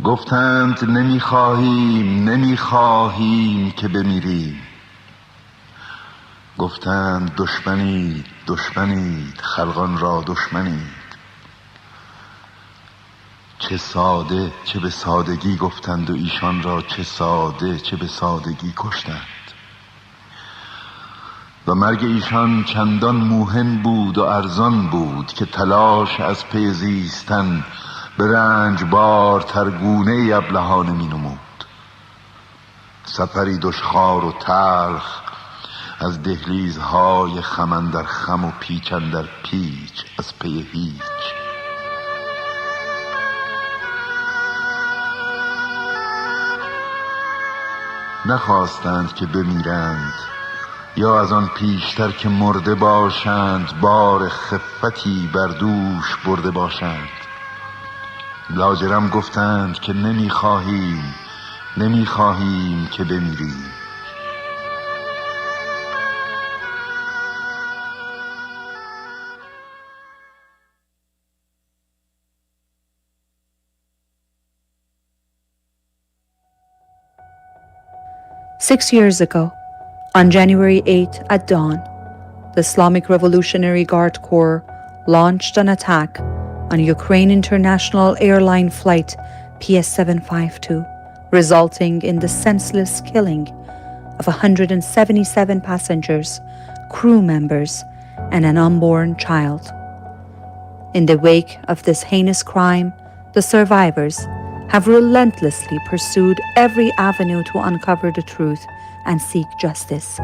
گفتند نمیخواهیم که بمیریم. گفتند دشمنید خلقان را دشمنید. چه ساده چه به سادگی گفتند و ایشان را چه ساده چه به سادگی کشتند. و مرگ ایشان چندان موهن بود و ارزان بود که تلاش از پی زیستن به رنجبار ترگونه ابلهانه می نمود. سفری دشخوار و تلخ از دهلیزهای خم اندر خم و پیچ اندر پیچ از پی هیچ. نخواستند که بمیرند یا از آن پیشتر که مرده باشند بار خفتی بر دوش برده باشند. لاجرم گفتند که نمیخواهیم که بمیریم. Six years ago, on January 8 at dawn, the Islamic Revolutionary Guard Corps launched an attack on Ukraine International Airline flight PS752, resulting in the senseless killing of 177 passengers, crew members, and an unborn child. In the wake of this heinous crime, the survivors have relentlessly pursued every avenue to uncover the truth and seek justice.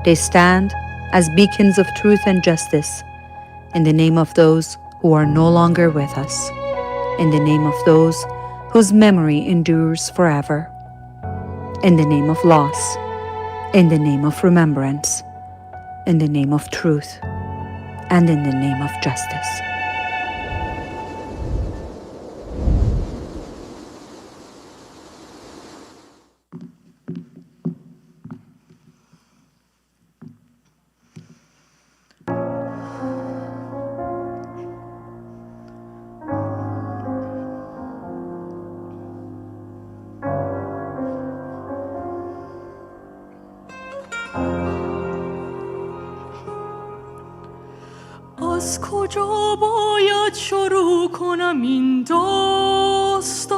They stand as beacons of truth and justice in the name of those who are no longer with us, in the name of those whose memory endures forever, in the name of loss, in the name of remembrance, in the name of truth, and in the name of justice. از کجا باید شروع کنم این داستانو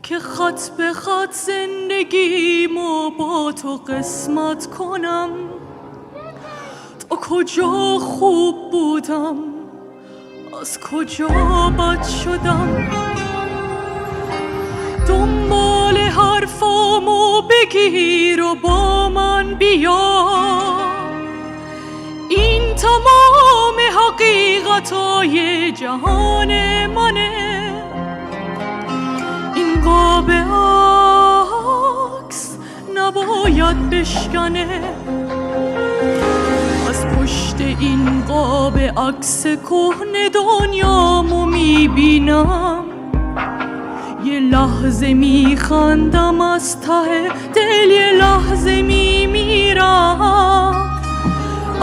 که خط به خط زندگیمو با تو قسمت کنم؟ تا کجا خوب بودم، از کجا بد شدم؟ دنبال حرفامو بگیر و با من بیا، این تمام حقیقتای جهان منه. این قاب عکس نباید بشکنه، از پشت این قاب عکس کهنه دنیامو میبینم. یه لحظه میخندم از ته دل، یه لحظه میمیرم.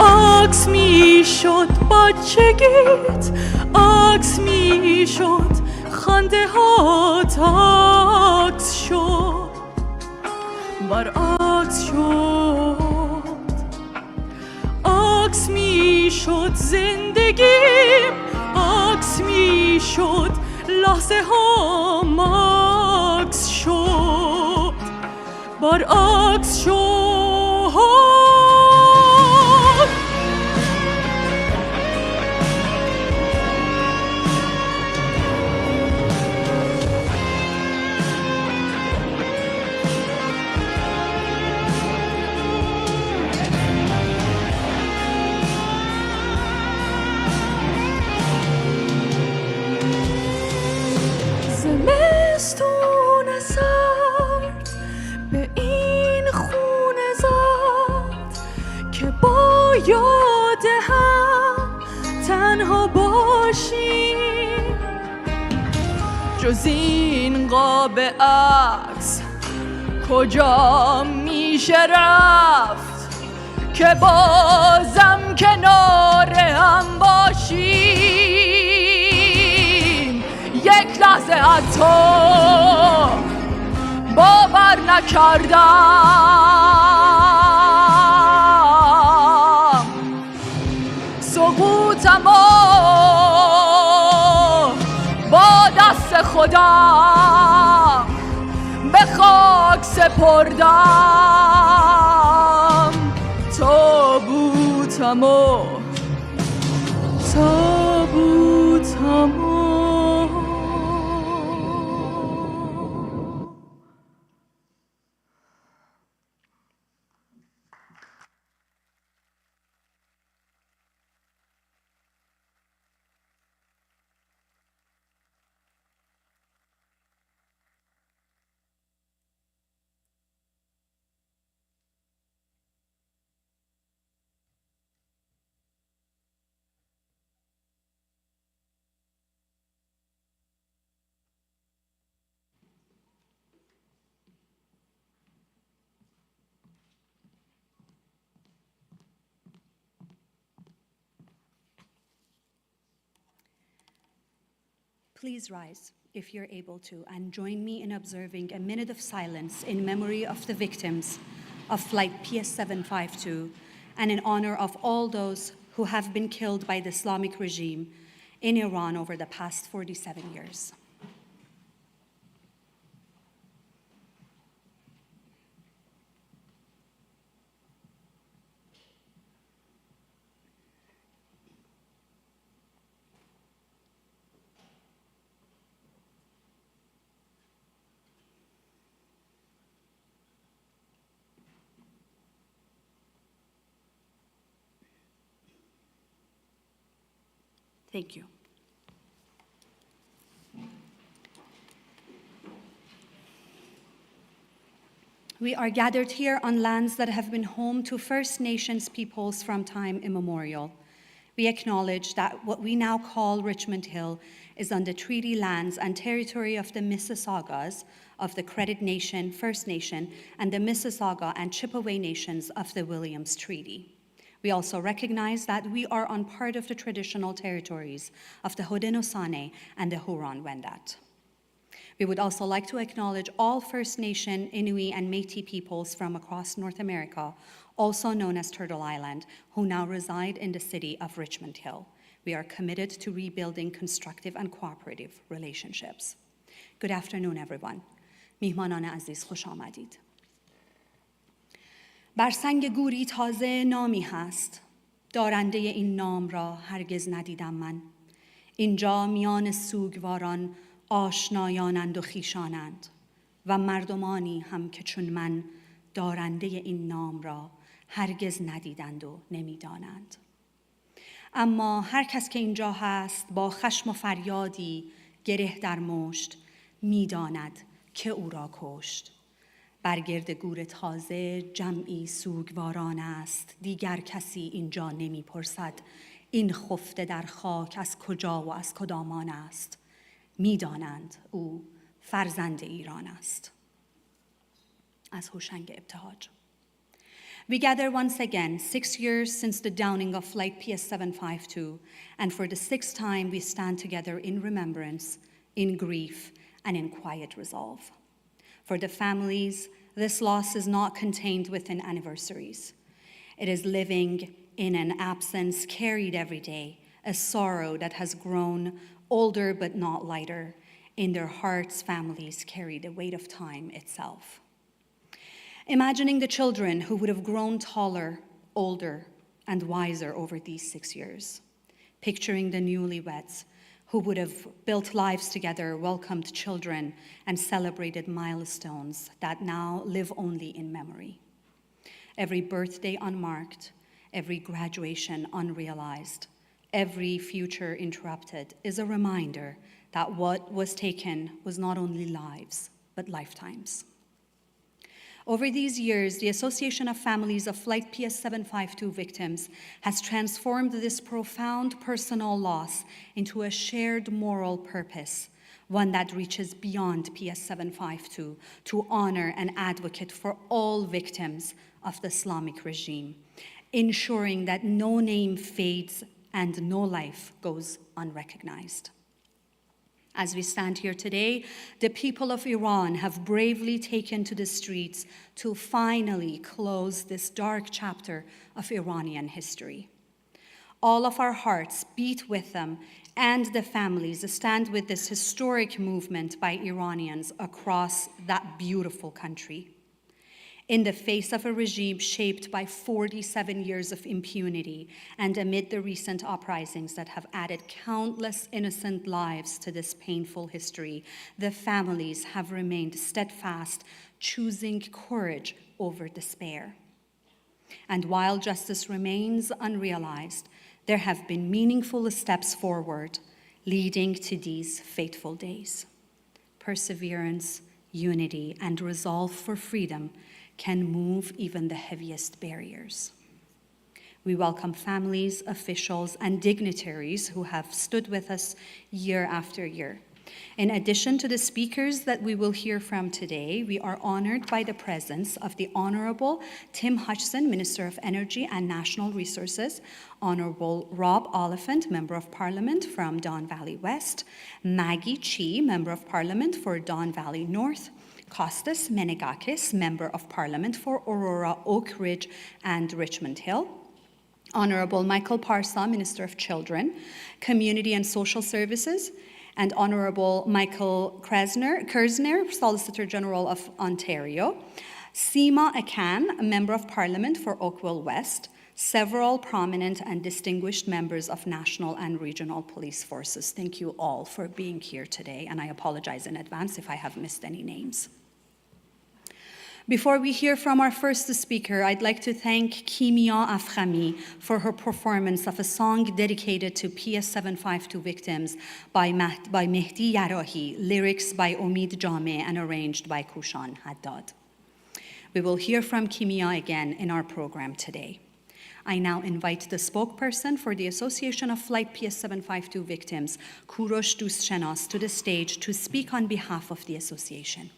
عکس میشد بچگیت، عکس میشد خنده هات، عکس شد برعکس شد. عکس میشد زندگیم، عکس میشد لحظه هام، عکس شد برعکس شد. زمستون سرد به این خونه زد که با یاد هم تنها باشیم. جز این قاب عکس کجا میشه رفت که بازم کنار هم باشیم؟ یک لحظه لحظه از تو باور نکردم، سقوطمو با دست خودم به خاک سپردم. تابوتمو Please rise, if you're able to, and join me in observing a minute of silence in memory of the victims of Flight PS752 and in honor of all those who have been killed by the Islamic regime in Iran over the past 47 years. Thank you. We are gathered here on lands that have been home to First Nations peoples from time immemorial. We acknowledge that what we now call Richmond Hill is on the treaty lands and territory of the Mississaugas of the Credit Nation, First Nation, and the Mississauga and Chippewa nations of the Williams Treaty. We also recognize that we are on part of the traditional territories of the Haudenosaunee and the Huron-Wendat. We would also like to acknowledge all First Nation, Inuit, and Métis peoples from across North America, also known as Turtle Island, who now reside in the city of Richmond Hill. We are committed to rebuilding constructive and cooperative relationships. Good afternoon, everyone. میهمانان عزیز خوش آمدید. بر سنگ گوری تازه نامی هست، دارنده این نام را هرگز ندیدم من. اینجا میان سوگواران آشنایانند و خیشانند و مردمانی هم که چون من دارنده این نام را هرگز ندیدند و نمیدانند. اما هر کس که اینجا هست با خشم و فریادی گره در مشت میداند که او را کشت. برگرد گور تازه جمعی سوگواران است، دیگر کسی اینجا نمیپرسد این خفته در خاک از کجا و از کدامان است. میدانند او فرزند ایران است. از هوشنگ ابتهاج. We gather once again 6 years since the downing of Flight PS752, and for the 6th time we stand together in remembrance, in grief, and in quiet resolve. For the families, this loss is not contained within anniversaries. It is living in an absence carried every day, a sorrow that has grown older but not lighter. In their hearts, families carry the weight of time itself. Imagining the children who would have grown taller, older, and wiser over these 6 years. Picturing the newlyweds who would have built lives together, welcomed children, and celebrated milestones that now live only in memory. Every birthday unmarked, every graduation unrealized, every future interrupted is a reminder that what was taken was not only lives, but lifetimes. Over these years, the Association of Families of Flight PS752 victims has transformed this profound personal loss into a shared moral purpose, one that reaches beyond PS752 to honor and advocate for all victims of the Islamic regime, ensuring that no name fades and no life goes unrecognized. As we stand here today, the people of Iran have bravely taken to the streets to finally close this dark chapter of Iranian history. All of our hearts beat with them and the families stand with this historic movement by Iranians across that beautiful country. In the face of a regime shaped by 47 years of impunity and amid the recent uprisings that have added countless innocent lives to this painful history, the families have remained steadfast, choosing courage over despair. And while justice remains unrealized, there have been meaningful steps forward leading to these fateful days. Perseverance, unity, and resolve for freedom can move even the heaviest barriers. We welcome families, officials, and dignitaries who have stood with us year after year. In addition to the speakers that we will hear from today, we are honored by the presence of the Honorable Tim Hodgson, Minister of Energy and National Resources, Honorable Rob Oliphant, Member of Parliament from Don Valley West, Maggie Chi, Member of Parliament for Don Valley North, Kostas Menegakis, Member of Parliament for Aurora, Oak Ridge, and Richmond Hill, Honorable Michael Parsa, Minister of Children, Community and Social Services, and Honorable Michael Kerzner, Solicitor General of Ontario, Seema Akan, a Member of Parliament for Oakville West, several prominent and distinguished members of national and regional police forces. Thank you all for being here today, and I apologize in advance if I have missed any names. Before we hear from our first speaker, I'd like to thank Kimia Afkhami for her performance of a song dedicated to PS752 victims by Mehdi Yarahi, lyrics by Omid Jameh, and arranged by Kushan Haddad. We will hear from Kimia again in our program today. I now invite the spokesperson for the Association of Flight PS752 Victims, Kurosh Dustshenas, to the stage to speak on behalf of the association.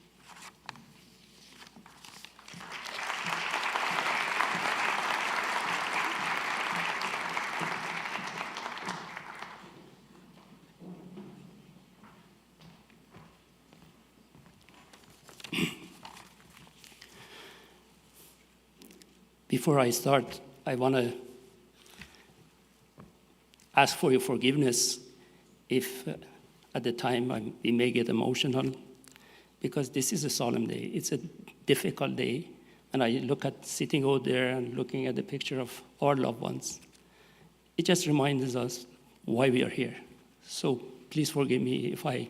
Before I start, I want to ask for your forgiveness if at the time we may get emotional, because this is a solemn day. It's a difficult day, and I look at sitting out there and looking at the picture of our loved ones. It just reminds us why we are here. So please forgive me if I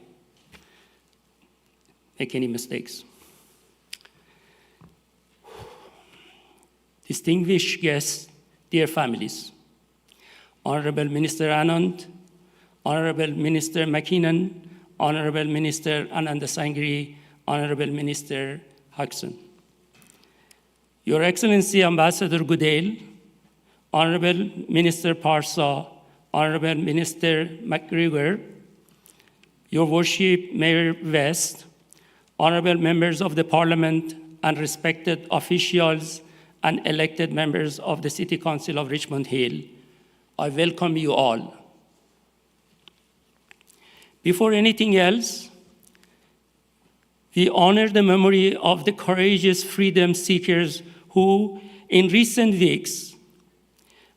make any mistakes. Distinguished guests, dear families, Honorable Minister Anand, Honorable Minister McKinnon, Honorable Minister Ananda Sangri, Honorable Minister Hodgson. Your Excellency Ambassador Goodale, Honorable Minister Parsa, Honorable Minister McGregor, Your Worship Mayor West, Honorable members of the Parliament and respected officials and elected members of the City Council of Richmond Hill, I welcome you all. Before anything else, we honor the memory of the courageous freedom seekers who, in recent weeks,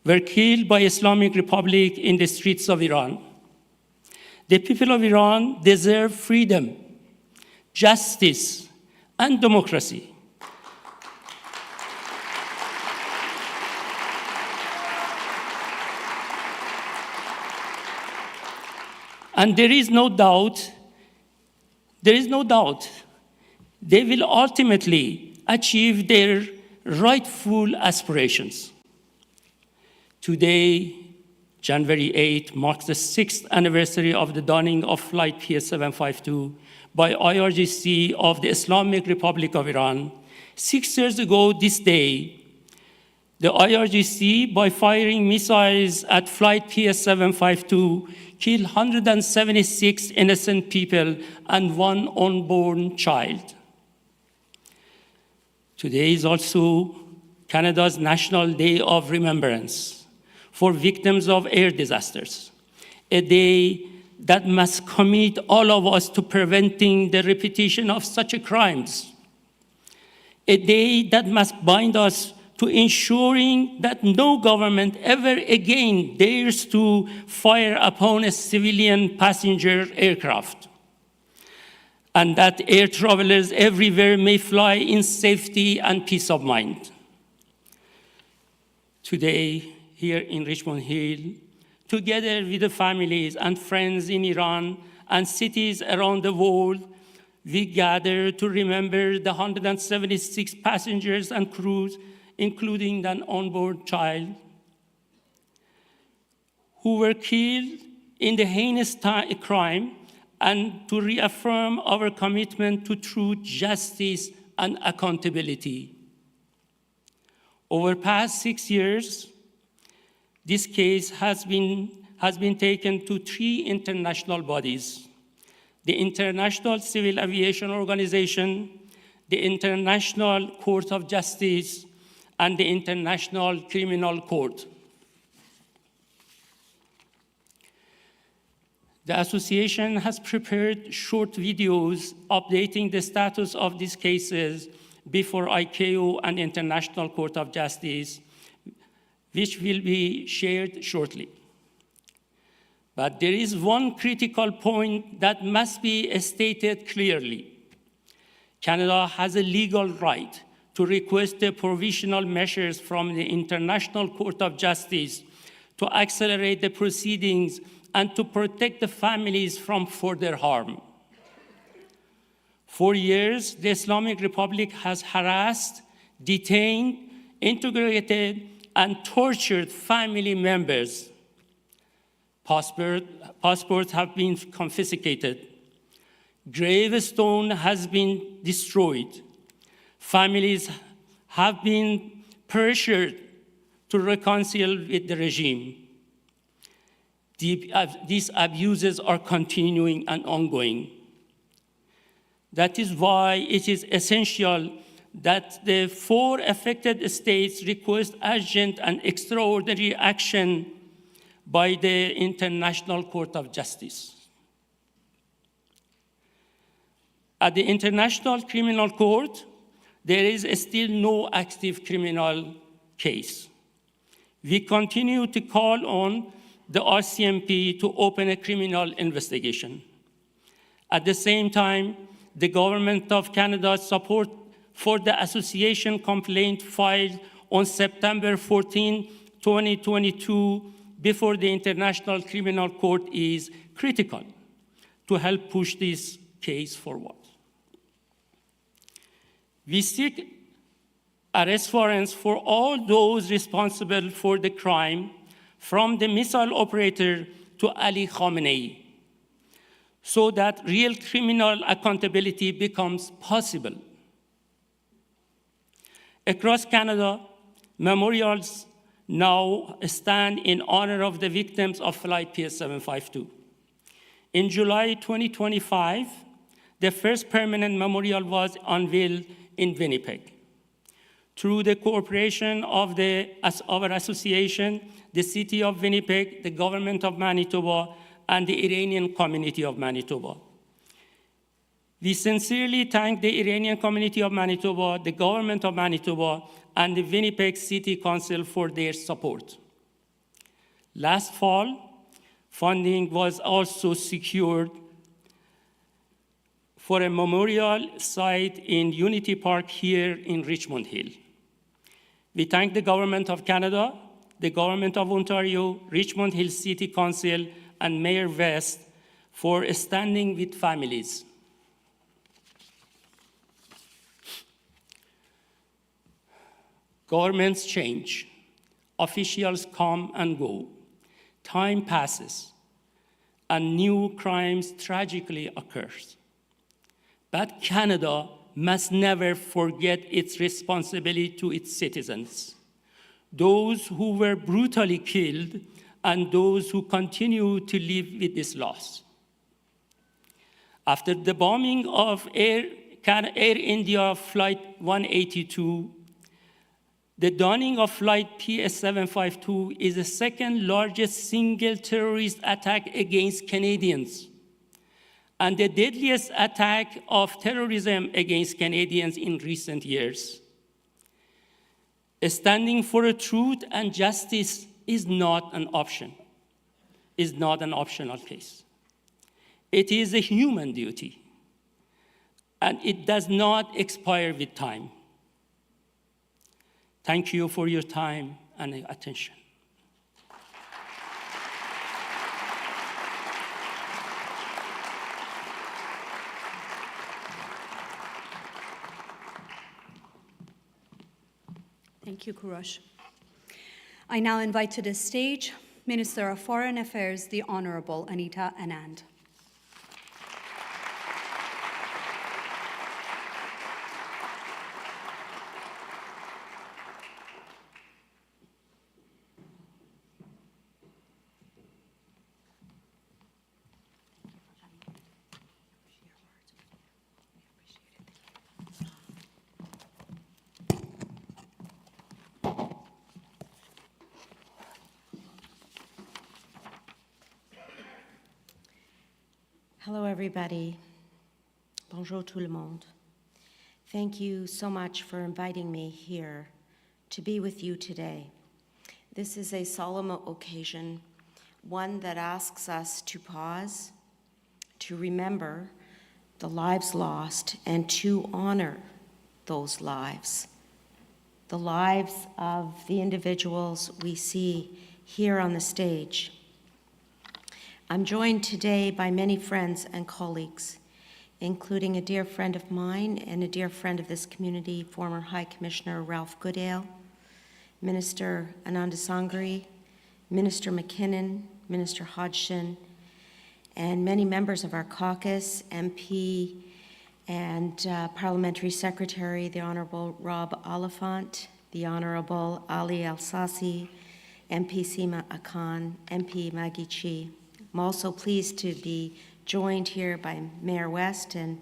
were killed by Islamic Republic in the streets of Iran. The people of Iran deserve freedom, justice, and democracy. And there is no doubt, they will ultimately achieve their rightful aspirations. Today, January 8, marks the 6th anniversary of the dawning of Flight PS752 by IRGC of the Islamic Republic of Iran. 6 years ago this day, the IRGC, by firing missiles at Flight PS752, killed 176 innocent people and 1 unborn child. Today is also Canada's National Day of Remembrance for victims of air disasters, a day that must commit all of us to preventing the repetition of such crimes. A day that must bind us to ensuring that no government ever again dares to fire upon a civilian passenger aircraft, and that air travelers everywhere may fly in safety and peace of mind. Today, here in Richmond Hill, together with the families and friends in Iran and cities around the world, we gather to remember the 176 passengers and crews, including an onboard child, who were killed in the heinous crime, and to reaffirm our commitment to truth, justice, and accountability. Over the past 6 years, this case has been taken to 3 international bodies: the International Civil Aviation Organization, the International Court of Justice, and the International Criminal Court. The association has prepared short videos updating the status of these cases before ICAO and International Court of Justice, which will be shared shortly. But there is one critical point that must be stated clearly. Canada has a legal right to request the provisional measures from the International Court of Justice to accelerate the proceedings and to protect the families from further harm. For years, the Islamic Republic has harassed, detained, integrated, and tortured family members. Passports have been confiscated. Gravestone has been destroyed. Families have been pressured to reconcile with the regime. These abuses are continuing and ongoing. That is why it is essential that the 4 affected states request urgent and extraordinary action by the International Court of Justice. At the International Criminal Court, there is still no active criminal case. We continue to call on the RCMP to open a criminal investigation. At the same time, the Government of Canada's support for the association complaint filed on September 14, 2022, before the International Criminal Court is critical to help push this case forward. We seek arrest warrants for all those responsible for the crime, from the missile operator to Ali Khamenei, so that real criminal accountability becomes possible. Across Canada, memorials now stand in honor of the victims of Flight PS752. In July 2025, the first permanent memorial was unveiled in Winnipeg. Through the cooperation of our association, the City of Winnipeg, the Government of Manitoba, and the Iranian community of Manitoba. We sincerely thank the Iranian community of Manitoba, the Government of Manitoba, and the Winnipeg City Council for their support. Last fall, funding was also secured for a memorial site in Unity Park here in Richmond Hill. We thank the Government of Canada, the Government of Ontario, Richmond Hill City Council, and Mayor West for standing with families. Governments change, officials come and go, time passes, and new crimes tragically occur. But Canada must never forget its responsibility to its citizens, those who were brutally killed and those who continue to live with this loss. After the bombing of Air India Flight 182, The dawning of Flight PS752 is the second largest single terrorist attack against Canadians and the deadliest attack of terrorism against Canadians in recent years. Standing for truth and justice is not an option, is not an optional case. It is a human duty, and it does not expire with time. Thank you for your time and attention. Thank you, Kurosh. I now invite to the stage Minister of Foreign Affairs, the Honourable Anita Anand. Hello, everybody. Bonjour tout le monde. Thank you so much for inviting me here to be with you today. This is a solemn occasion, one that asks us to pause, to remember the lives lost, and to honor those lives, the lives of the individuals we see here on the stage. I'm joined today by many friends and colleagues, including a dear friend of mine and a dear friend of this community, former High Commissioner Ralph Goodale, Minister Ananda Sangri, Minister McKinnon, Minister Hodgson, and many members of our caucus, MP, and Parliamentary Secretary, the Honourable Rob Oliphant, the Honourable Ali Al-Sasi, MP Seema Akan, MP Maggie Chi. I'm also pleased to be joined here by Mayor West and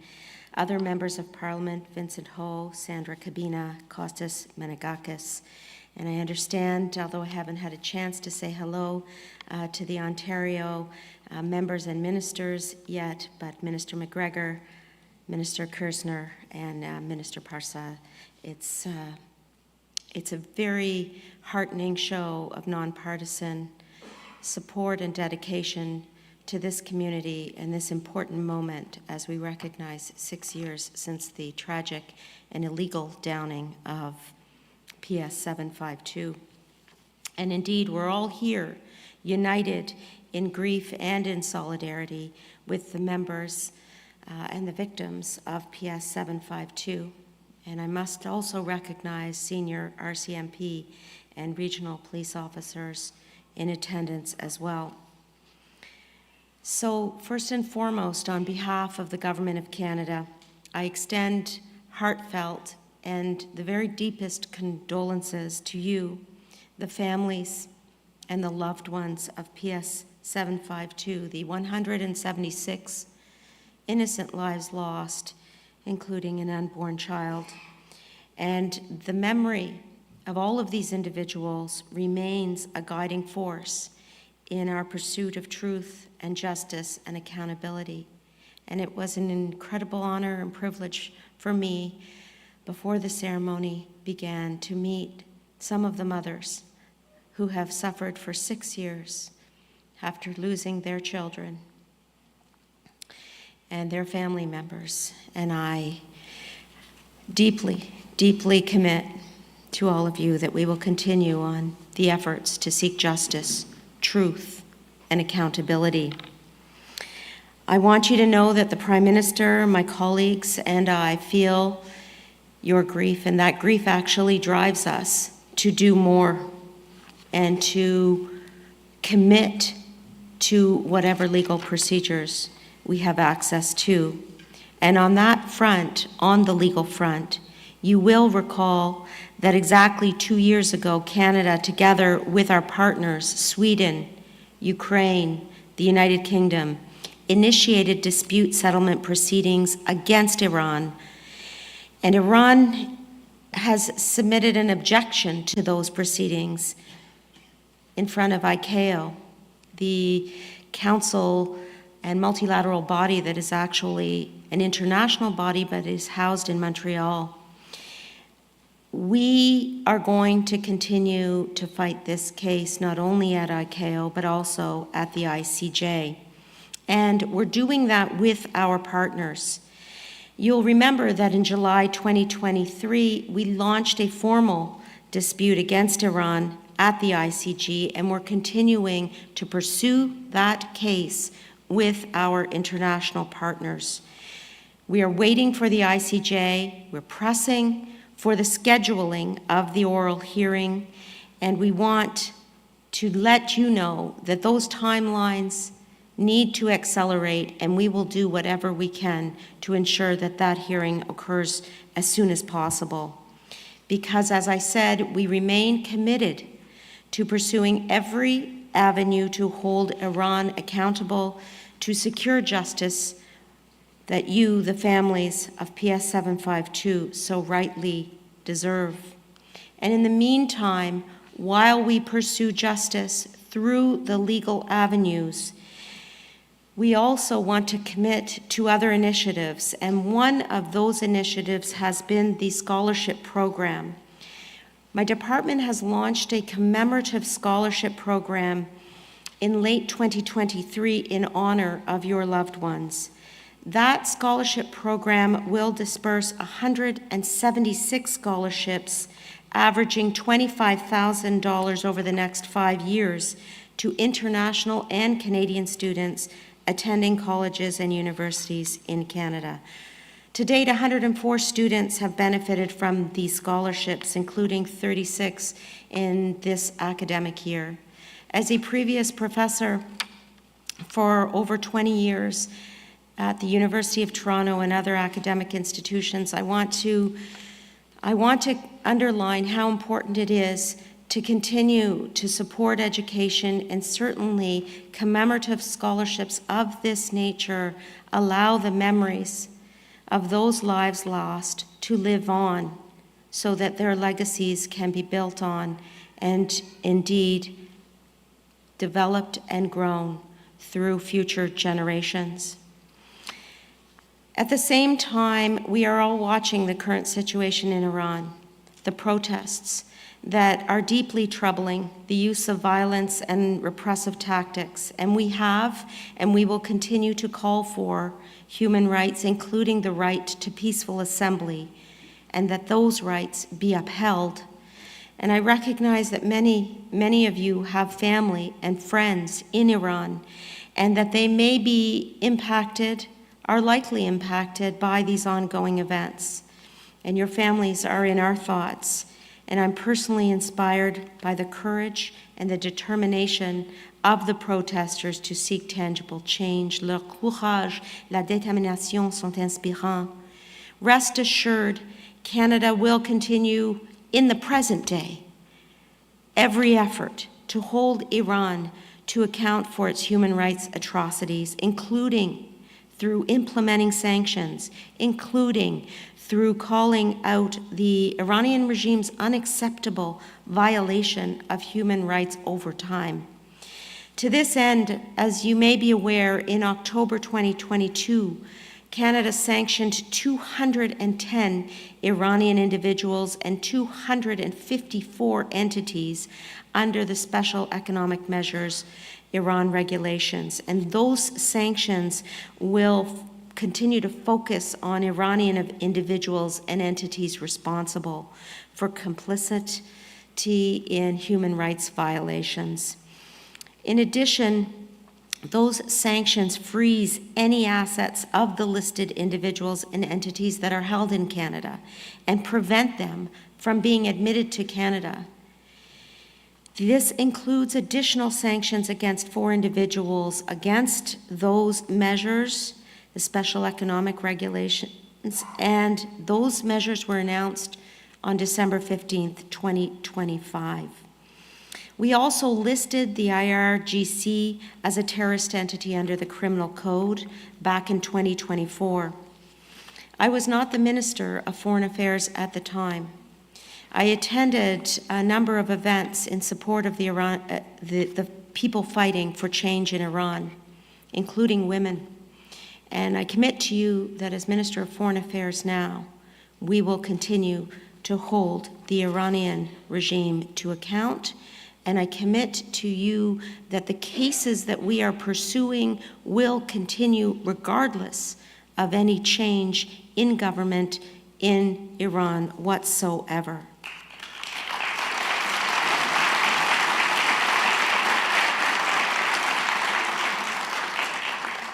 other members of Parliament, Vincent Ho, Sandra Kabina, Kostas Menegakis. And I understand, although I haven't had a chance to say hello to the Ontario members and ministers yet, but Minister McGregor, Minister Kersner, and Minister Parsa, it's a very heartening show of nonpartisan support and dedication to this community in this important moment as we recognize 6 years since the tragic and illegal downing of PS752. And indeed, we're all here united in grief and in solidarity with the members and the victims of PS752. And I must also recognize senior RCMP and regional police officers in attendance as well. So first and foremost, on behalf of the Government of Canada, I extend heartfelt and the very deepest condolences to you, the families and the loved ones of PS752, the 176 innocent lives lost, including an unborn child. And the memory of all of these individuals remains a guiding force in our pursuit of truth and justice and accountability. And it was an incredible honor and privilege for me before the ceremony began to meet some of the mothers who have suffered for 6 years after losing their children and their family members. And I deeply, deeply commit to all of you that we will continue on the efforts to seek justice, truth, and accountability. I want you to know that the Prime Minister, my colleagues, and I feel your grief, and that grief actually drives us to do more and to commit to whatever legal procedures we have access to. And on that front, on the legal front, you will recall that exactly 2 years ago, Canada, together with our partners, Sweden, Ukraine, the United Kingdom, initiated dispute settlement proceedings against Iran. And Iran has submitted an objection to those proceedings in front of ICAO, the council and multilateral body that is actually an international body but is housed in Montreal. We are going to continue to fight this case not only at ICAO but also at the ICJ. And we're doing that with our partners. You'll remember that in July 2023, we launched a formal dispute against Iran at the ICJ, and we're continuing to pursue that case with our international partners. We are waiting for the ICJ, we're pressing for the scheduling of the oral hearing, and we want to let you know that those timelines need to accelerate, and we will do whatever we can to ensure that that hearing occurs as soon as possible. Because, as I said, we remain committed to pursuing every avenue to hold Iran accountable, to secure justice that you, the families of PS 752, so rightly deserve. And in the meantime, while we pursue justice through the legal avenues, we also want to commit to other initiatives, and one of those initiatives has been the scholarship program. My department has launched a commemorative scholarship program in late 2023 in honor of your loved ones. That scholarship program will disperse 176 scholarships, averaging $25,000 over the next 5 years to international and Canadian students attending colleges and universities in Canada. To date, 104 students have benefited from these scholarships, including 36 in this academic year. As a previous professor for over 20 years at the University of Toronto and other academic institutions, I want to underline how important it is to continue to support education, and certainly commemorative scholarships of this nature allow the memories of those lives lost to live on so that their legacies can be built on and indeed developed and grown through future generations. At the same time, we are all watching the current situation in Iran, the protests that are deeply troubling, the use of violence and repressive tactics, and we have and we will continue to call for human rights, including the right to peaceful assembly, and that those rights be upheld. And I recognize that many of you have family and friends in Iran, and that they may be impacted, are likely impacted by these ongoing events. And your families are in our thoughts. And I'm personally inspired by the courage and the determination of the protesters to seek tangible change. Leur courage, la détermination sont inspirants. Rest assured, Canada will continue in the present day every effort to hold Iran to account for its human rights atrocities, including through implementing sanctions, including through calling out the Iranian regime's unacceptable violation of human rights over time. To this end, as you may be aware, in October 2022, Canada sanctioned 210 Iranian individuals and 254 entities under the Special Economic Measures Iran regulations. And those sanctions will continue to focus on Iranian individuals and entities responsible for complicity in human rights violations. In addition, those sanctions freeze any assets of the listed individuals and entities that are held in Canada and prevent them from being admitted to Canada. This includes additional sanctions against 4 individuals against those measures, the special economic regulations, and those measures were announced on December 15th, 2025. We also listed the IRGC as a terrorist entity under the Criminal Code back in 2024. I was not the Minister of Foreign Affairs at the time, I attended a number of events in support of the people fighting for change in Iran, including women. And I commit to you that as Minister of Foreign Affairs now, we will continue to hold the Iranian regime to account. And I commit to you that the cases that we are pursuing will continue regardless of any change in government in Iran whatsoever.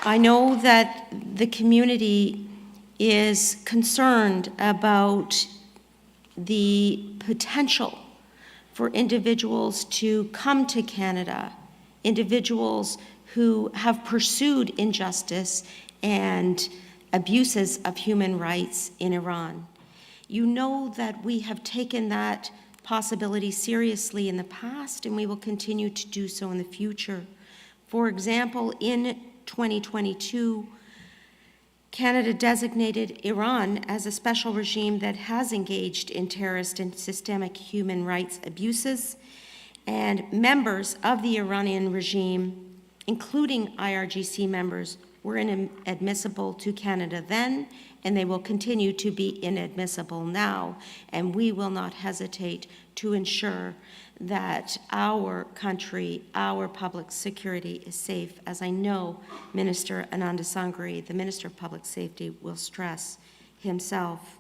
I know that the community is concerned about the potential for individuals to come to Canada, individuals who have pursued injustice and abuses of human rights in Iran. You know that we have taken that possibility seriously in the past, and we will continue to do so in the future. For example, in 2022, Canada designated Iran as a special regime that has engaged in terrorist and systemic human rights abuses, and members of the Iranian regime, including IRGC members, were inadmissible to Canada then, and they will continue to be inadmissible now, and we will not hesitate to ensure that our country, our public security is safe, as I know Minister Ananda Sangri, the Minister of Public Safety, will stress himself.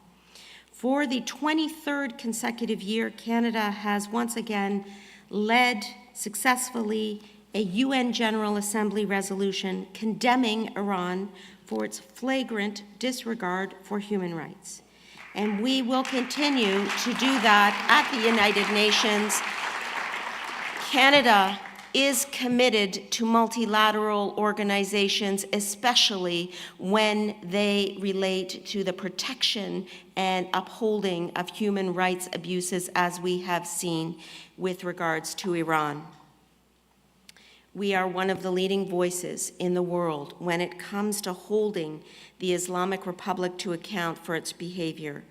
For the 23rd consecutive year, Canada has once again led successfully a UN General Assembly resolution condemning Iran for its flagrant disregard for human rights. And we will continue to do that at the United Nations. Canada is committed to multilateral organizations, especially when they relate to the protection and upholding of human rights abuses, as we have seen with regards to Iran. We are one of the leading voices in the world when it comes to holding the Islamic Republic to account for its behavior.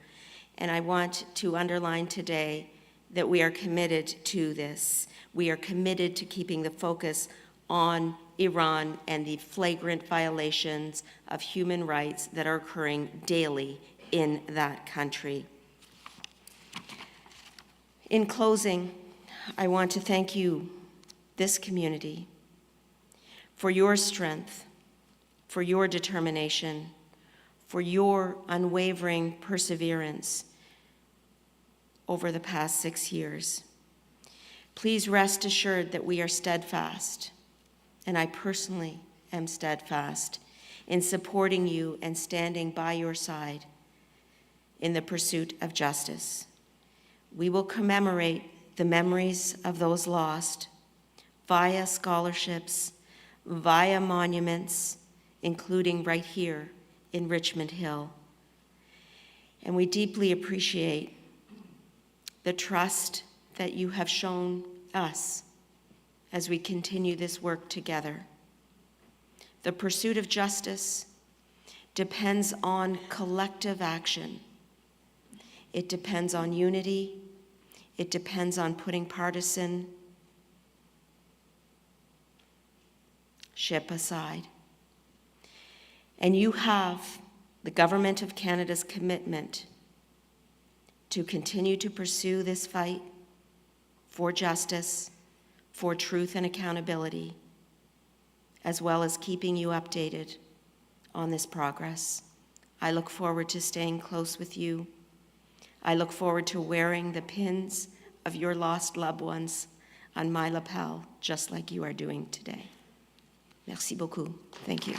And I want to underline today that we are committed to this. We are committed to keeping the focus on Iran and the flagrant violations of human rights that are occurring daily in that country. In closing, I want to thank you, this community, for your strength, for your determination, for your unwavering perseverance over the past 6 years. Please rest assured that we are steadfast, and I personally am steadfast in supporting you and standing by your side in the pursuit of justice. We will commemorate the memories of those lost via scholarships, via monuments, including right here in Richmond Hill. And we deeply appreciate the trust that you have shown us as we continue this work together. The pursuit of justice depends on collective action. It depends on unity. It depends on putting partisanship aside. And you have the Government of Canada's commitment to continue to pursue this fight for justice, for truth and accountability, as well as keeping you updated on this progress. I look forward to staying close with you. I look forward to wearing the pins of your lost loved ones on my lapel, just like you are doing today. Merci beaucoup. Thank you.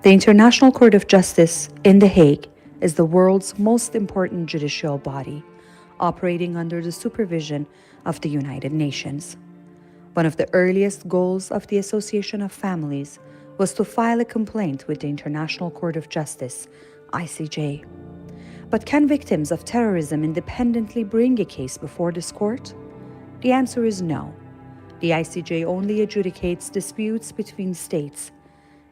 The International Court of Justice in The Hague is the world's most important judicial body, operating under the supervision of the United Nations. One of the earliest goals of the Association of Families was to file a complaint with the International Court of Justice, ICJ. But can victims of terrorism independently bring a case before this court? The answer is no. The ICJ only adjudicates disputes between states.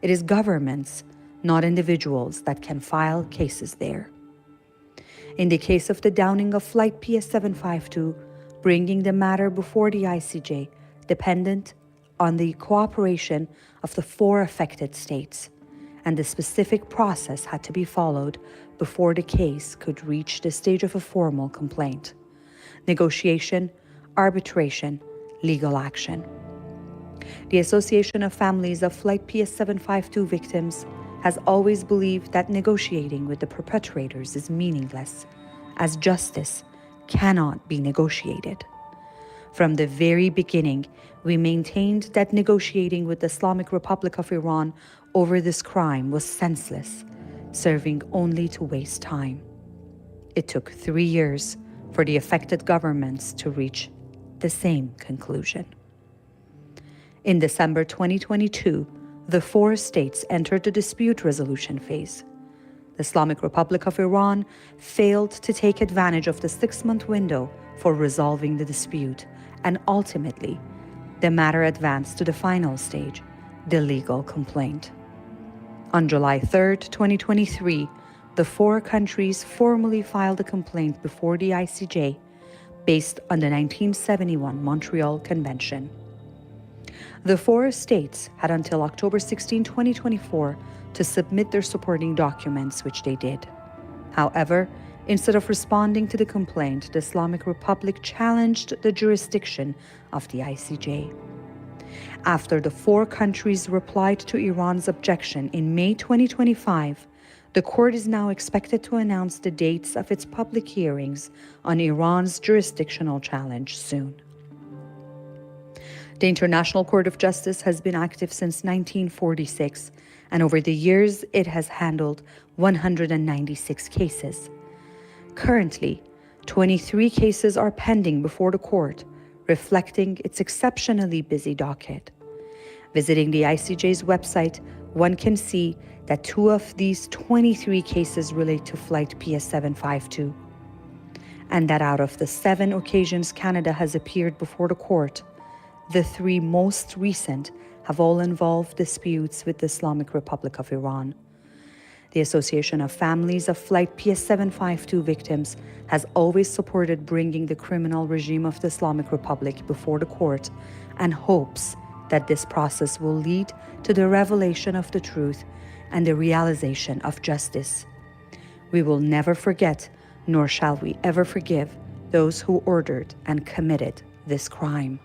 It is governments, not individuals, that can file cases there. In the case of the downing of Flight PS752, bringing the matter before the ICJ dependent on the cooperation of the 4 affected states, and the specific process had to be followed before the case could reach the stage of a formal complaint: negotiation, arbitration, legal action. The Association of Families of Flight PS752 victims has always believed that negotiating with the perpetrators is meaningless, as justice cannot be negotiated. From the very beginning, we maintained that negotiating with the Islamic Republic of Iran over this crime was senseless, serving only to waste time. It took 3 years for the affected governments to reach the same conclusion. In December 2022, the 4 states entered the dispute resolution phase. The Islamic Republic of Iran failed to take advantage of the 6-month window for resolving the dispute, and ultimately, the matter advanced to the final stage, the legal complaint. On July 3, 2023, the 4 countries formally filed a complaint before the ICJ based on the 1971 Montreal Convention. The 4 states had until October 16, 2024 to submit their supporting documents, which they did. However, instead of responding to the complaint, the Islamic Republic challenged the jurisdiction of the ICJ. After the 4 countries replied to Iran's objection in May 2025, the court is now expected to announce the dates of its public hearings on Iran's jurisdictional challenge soon. The International Court of Justice has been active since 1946, and over the years it has handled 196 cases. Currently, 23 cases are pending before the court, reflecting its exceptionally busy docket. Visiting the ICJ's website, one can see that 2 of these 23 cases relate to Flight PS752, and that out of the 7 occasions Canada has appeared before the court, the 3 most recent have all involved disputes with the Islamic Republic of Iran. The Association of Families of Flight PS752 victims has always supported bringing the criminal regime of the Islamic Republic before the court and hopes that this process will lead to the revelation of the truth and the realization of justice. We will never forget, nor shall we ever forgive, those who ordered and committed this crime.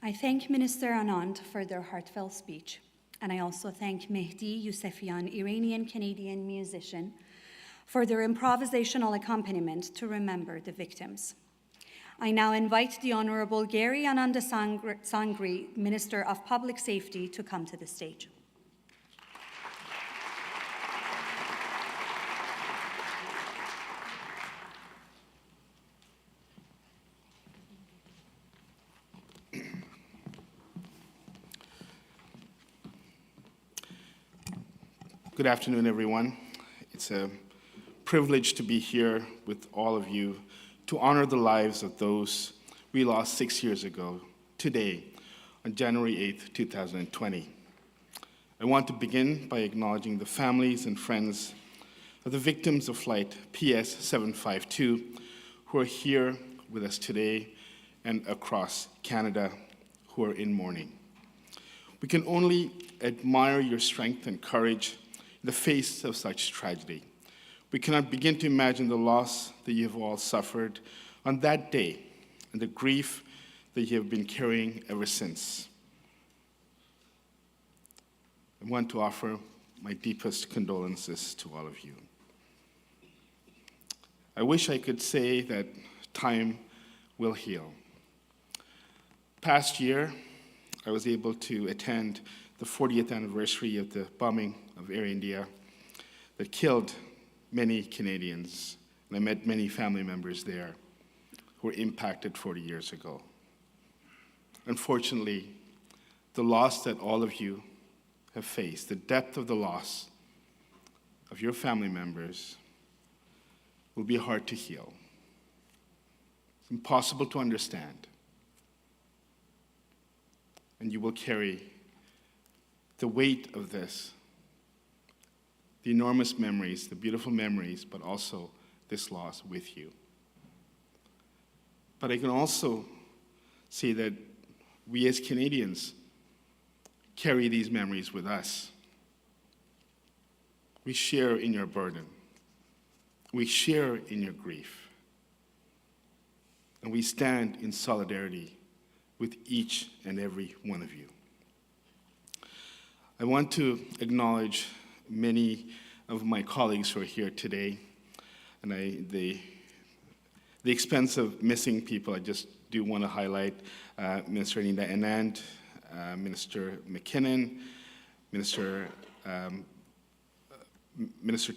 I thank Minister Anand for their heartfelt speech, and I also thank Mehdi Yousefian, Iranian-Canadian musician, for their improvisational accompaniment to remember the victims. I now invite the Honourable Gary Ananda Sangri, Minister of Public Safety, to come to the stage. Good afternoon, everyone. It's a privilege to be here with all of you to honor the lives of those we lost 6 years ago, today, on January 8th, 2020. I want to begin by acknowledging the families and friends of the victims of Flight PS752 who are here with us today and across Canada who are in mourning. We can only admire your strength and courage in the face of such tragedy. We cannot begin to imagine the loss that you have all suffered on that day and the grief that you have been carrying ever since. I want to offer my deepest condolences to all of you. I wish I could say that time will heal. Past year, I was able to attend the 40th anniversary of the bombing of Air India that killed many Canadians, and I met many family members there who were impacted 40 years ago. Unfortunately, the loss that all of you have faced, the depth of the loss of your family members, will be hard to heal. It's impossible to understand. And you will carry the weight of this, the enormous memories, the beautiful memories, but also this loss with you. But I can also say that we as Canadians carry these memories with us. We share in your burden. We share in your grief. And we stand in solidarity with each and every one of you. I want to acknowledge many of my colleagues who are here today, and the expense of missing people, I just do want to highlight Minister Anita Anand, Minister McKinnon, Minister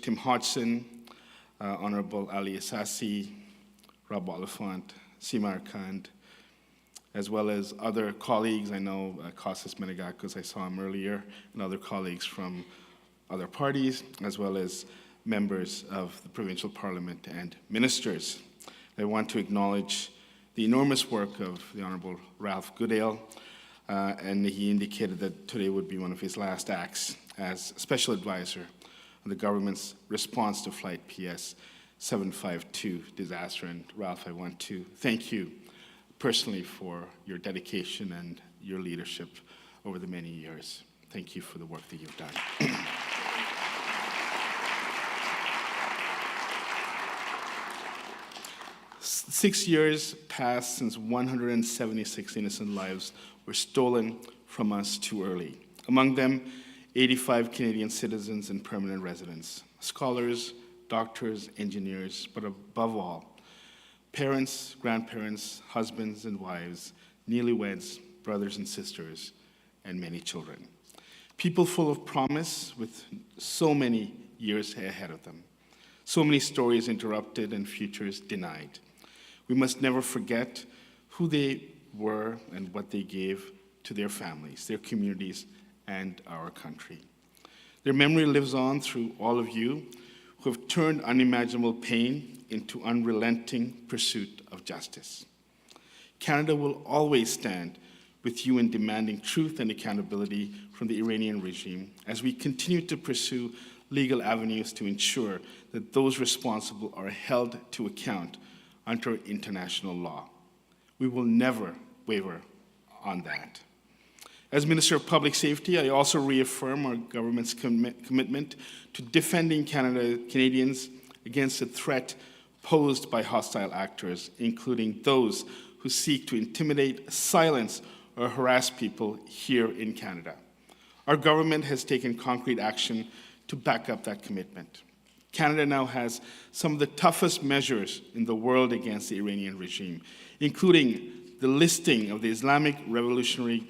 Tim Hodgson, Honorable Ali Assasi, Rob Oliphant, Seema Arcand, as well as other colleagues. I know Kostas Menegakos, I saw him earlier, and other colleagues from other parties, as well as members of the provincial parliament and ministers. I want to acknowledge the enormous work of the Honorable Ralph Goodale, and he indicated that today would be one of his last acts as special advisor on the government's response to Flight PS752 disaster. And Ralph, I want to thank you personally for your dedication and your leadership over the many years. Thank you for the work that you've done. 6 years passed since 176 innocent lives were stolen from us too early. Among them, 85 Canadian citizens and permanent residents, scholars, doctors, engineers, but above all, parents, grandparents, husbands and wives, newlyweds, brothers and sisters, and many children. People full of promise with so many years ahead of them. So many stories interrupted and futures denied. We must never forget who they were and what they gave to their families, their communities, and our country. Their memory lives on through all of you who have turned unimaginable pain into unrelenting pursuit of justice. Canada will always stand with you in demanding truth and accountability from the Iranian regime as we continue to pursue legal avenues to ensure that those responsible are held to account under international law. We will never waver on that. As Minister of Public Safety, I also reaffirm our government's commitment to defending Canadians against the threat posed by hostile actors, including those who seek to intimidate, silence, or harass people here in Canada. Our government has taken concrete action to back up that commitment. Canada now has some of the toughest measures in the world against the Iranian regime, including the listing of the Islamic Revolutionary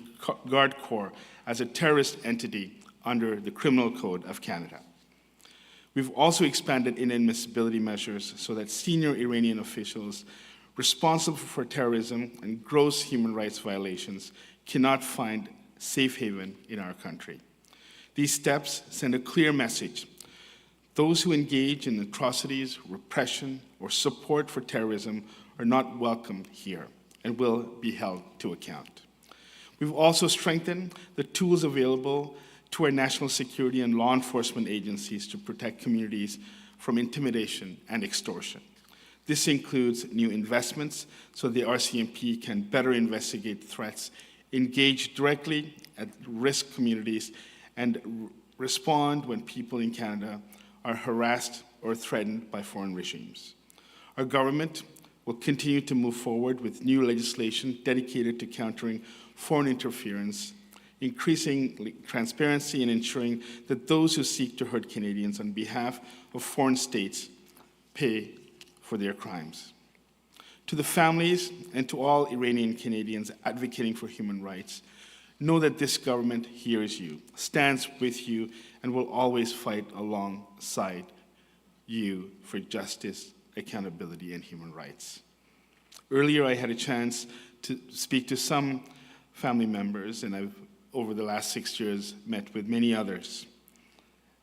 Guard Corps as a terrorist entity under the Criminal Code of Canada. We've also expanded inadmissibility measures so that senior Iranian officials responsible for terrorism and gross human rights violations cannot find safe haven in our country. These steps send a clear message. Those who engage in atrocities, repression, or support for terrorism are not welcomed here and will be held to account. We've also strengthened the tools available to our national security and law enforcement agencies to protect communities from intimidation and extortion. This includes new investments so the RCMP can better investigate threats, engage directly at risk communities, and respond when people in Canada are harassed or threatened by foreign regimes. Our government will continue to move forward with new legislation dedicated to countering foreign interference, increasing transparency, and ensuring that those who seek to hurt Canadians on behalf of foreign states pay for their crimes. To the families and to all Iranian Canadians advocating for human rights, know that this government hears you, stands with you, and will always fight alongside you for justice, accountability, and human rights. Earlier, I had a chance to speak to some family members, and I've, over the last 6 years, met with many others,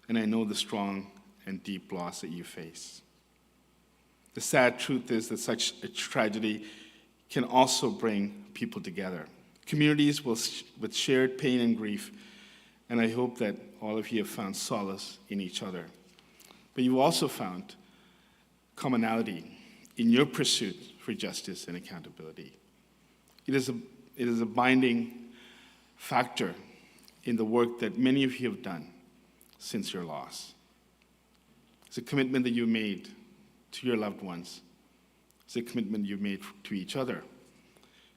and I know the strong and deep loss that you face. The sad truth is that such a tragedy can also bring people together, communities with shared pain and grief, and I hope that all of you have found solace in each other. But you've also found commonality in your pursuit for justice and accountability. It is a binding factor in the work that many of you have done since your loss. It's a commitment that you made to your loved ones. It's a commitment you've made to each other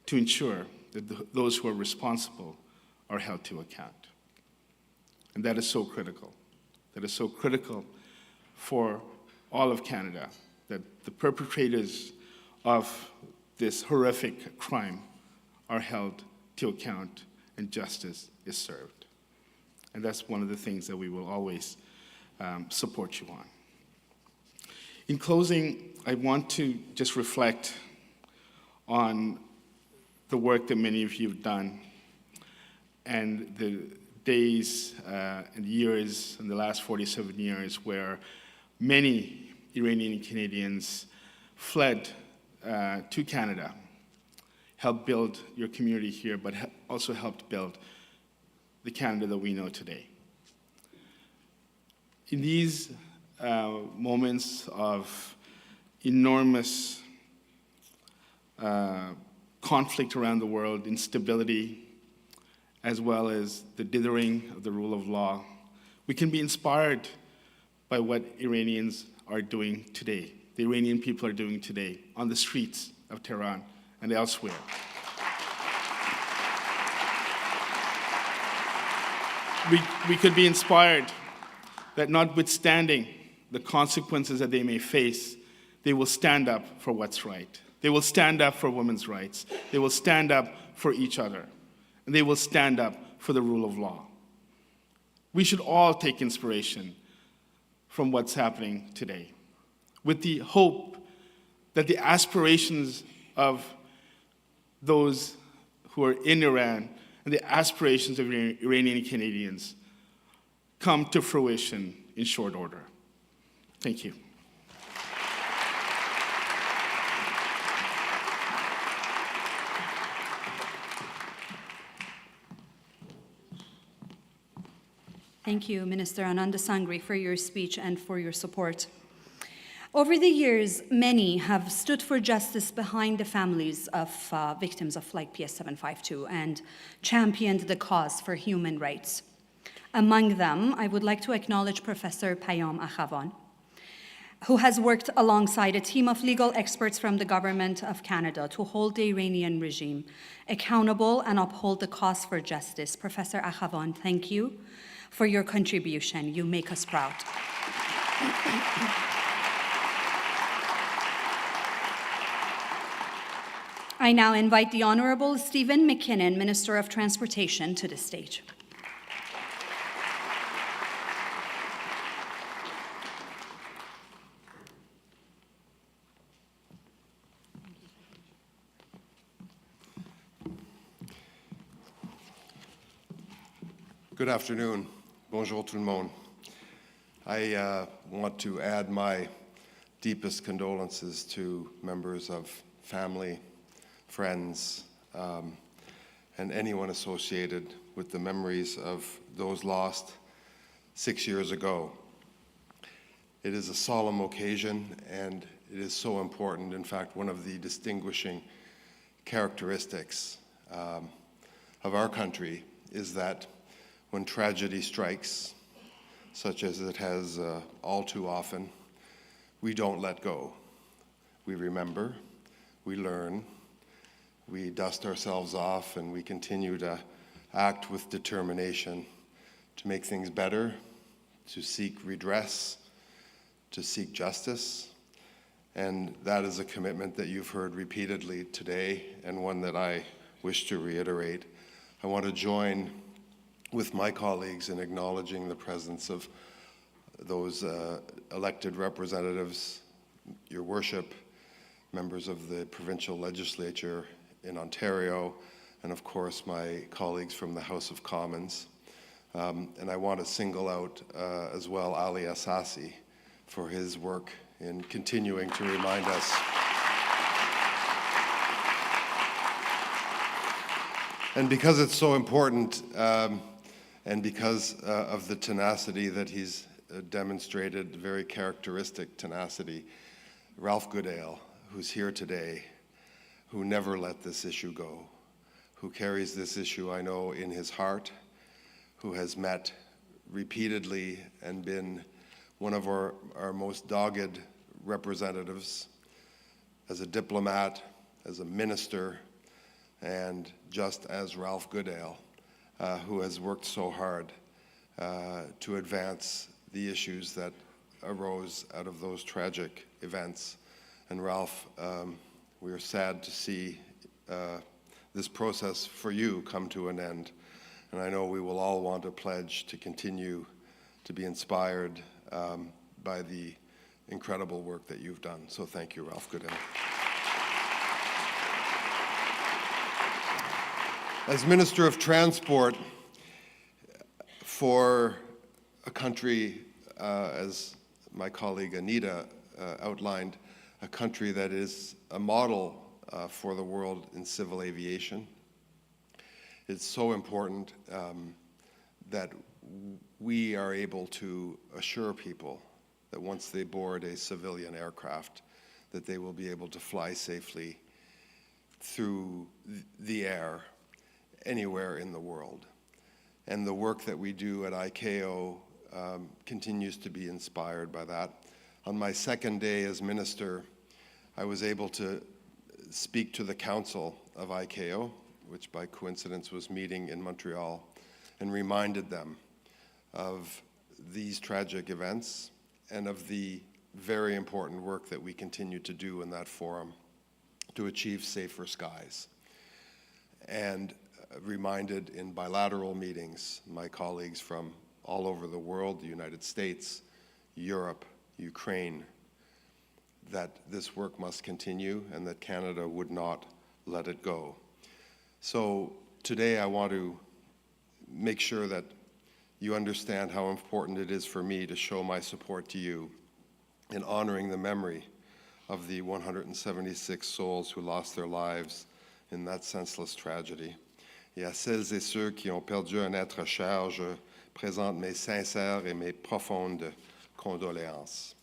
to ensure that those who are responsible are held to account. And that is so critical. That is so critical for all of Canada, that the perpetrators of this horrific crime are held to account and justice is served. And that's one of the things that we will always support you on. In closing, I want to just reflect on the work that many of you have done and the days and years in the last 47 years where many Iranian Canadians fled to Canada, helped build your community here, but also helped build the Canada that we know today. In these moments of enormous conflict around the world, instability, as well as the dithering of the rule of law, we can be inspired by what Iranians are doing today, the Iranian people are doing today on the streets of Tehran and elsewhere. We could be inspired that notwithstanding the consequences that they may face, they will stand up for what's right. They will stand up for women's rights. They will stand up for each other. And they will stand up for the rule of law. We should all take inspiration from what's happening today, with the hope that the aspirations of those who are in Iran and the aspirations of Iranian Canadians come to fruition in short order. Thank you. Thank you, Minister Anand Sangri, for your speech and for your support. Over the years, many have stood for justice behind the families of victims of Flight PS752 and championed the cause for human rights. Among them, I would like to acknowledge Professor Payam Akhavan. who has worked alongside a team of legal experts from the Government of Canada to hold the Iranian regime accountable and uphold the cause for justice. Professor Akhavan, thank you for your contribution. You make us proud. I now invite the Honourable Stephen McKinnon, Minister of Transportation, to the stage. Good afternoon. Bonjour tout le monde. I want to add my deepest condolences to members of family, friends, and anyone associated with the memories of those lost 6 years ago. It is a solemn occasion, and it is so important. In fact, one of the distinguishing characteristics of our country is that when tragedy strikes, such as it has all too often, we don't let go. We remember, we learn, we dust ourselves off, and we continue to act with determination to make things better, to seek redress, to seek justice. And that is a commitment that you've heard repeatedly today, and one that I wish to reiterate. I want to join with my colleagues in acknowledging the presence of those elected representatives, Your Worship, members of the provincial legislature in Ontario, and of course my colleagues from the House of Commons. And I want to single out as well Ali Assasi for his work in continuing to remind us and because it's so important, and because of the tenacity that he's demonstrated, very characteristic tenacity, Ralph Goodale, who's here today, who never let this issue go, who carries this issue, I know, in his heart, who has met repeatedly and been one of our most dogged representatives as a diplomat, as a minister, and just as Ralph Goodale, who has worked so hard to advance the issues that arose out of those tragic events. And Ralph, we are sad to see this process for you come to an end. And I know we will all want to pledge to continue to be inspired by the incredible work that you've done. So thank you, Ralph Goodale. As Minister of Transport for a country, as my colleague Anita outlined, a country that is a model for the world in civil aviation, it's so important that we are able to assure people that once they board a civilian aircraft, that they will be able to fly safely through the air anywhere in the world. And the work that we do at ICAO continues to be inspired by that. On my second day as minister, I was able to speak to the council of ICAO, which by coincidence was meeting in Montreal, and reminded them of these tragic events and of the very important work that we continue to do in that forum to achieve safer skies. And reminded in bilateral meetings my colleagues from all over the world, the United States, Europe, Ukraine, that this work must continue and that Canada would not let it go. So today I want to make sure that you understand how important it is for me to show my support to you in honoring the memory of the 176 souls who lost their lives in that senseless tragedy. Et à celles et ceux qui ont perdu un être cher, je présente mes sincères et mes profondes condoléances.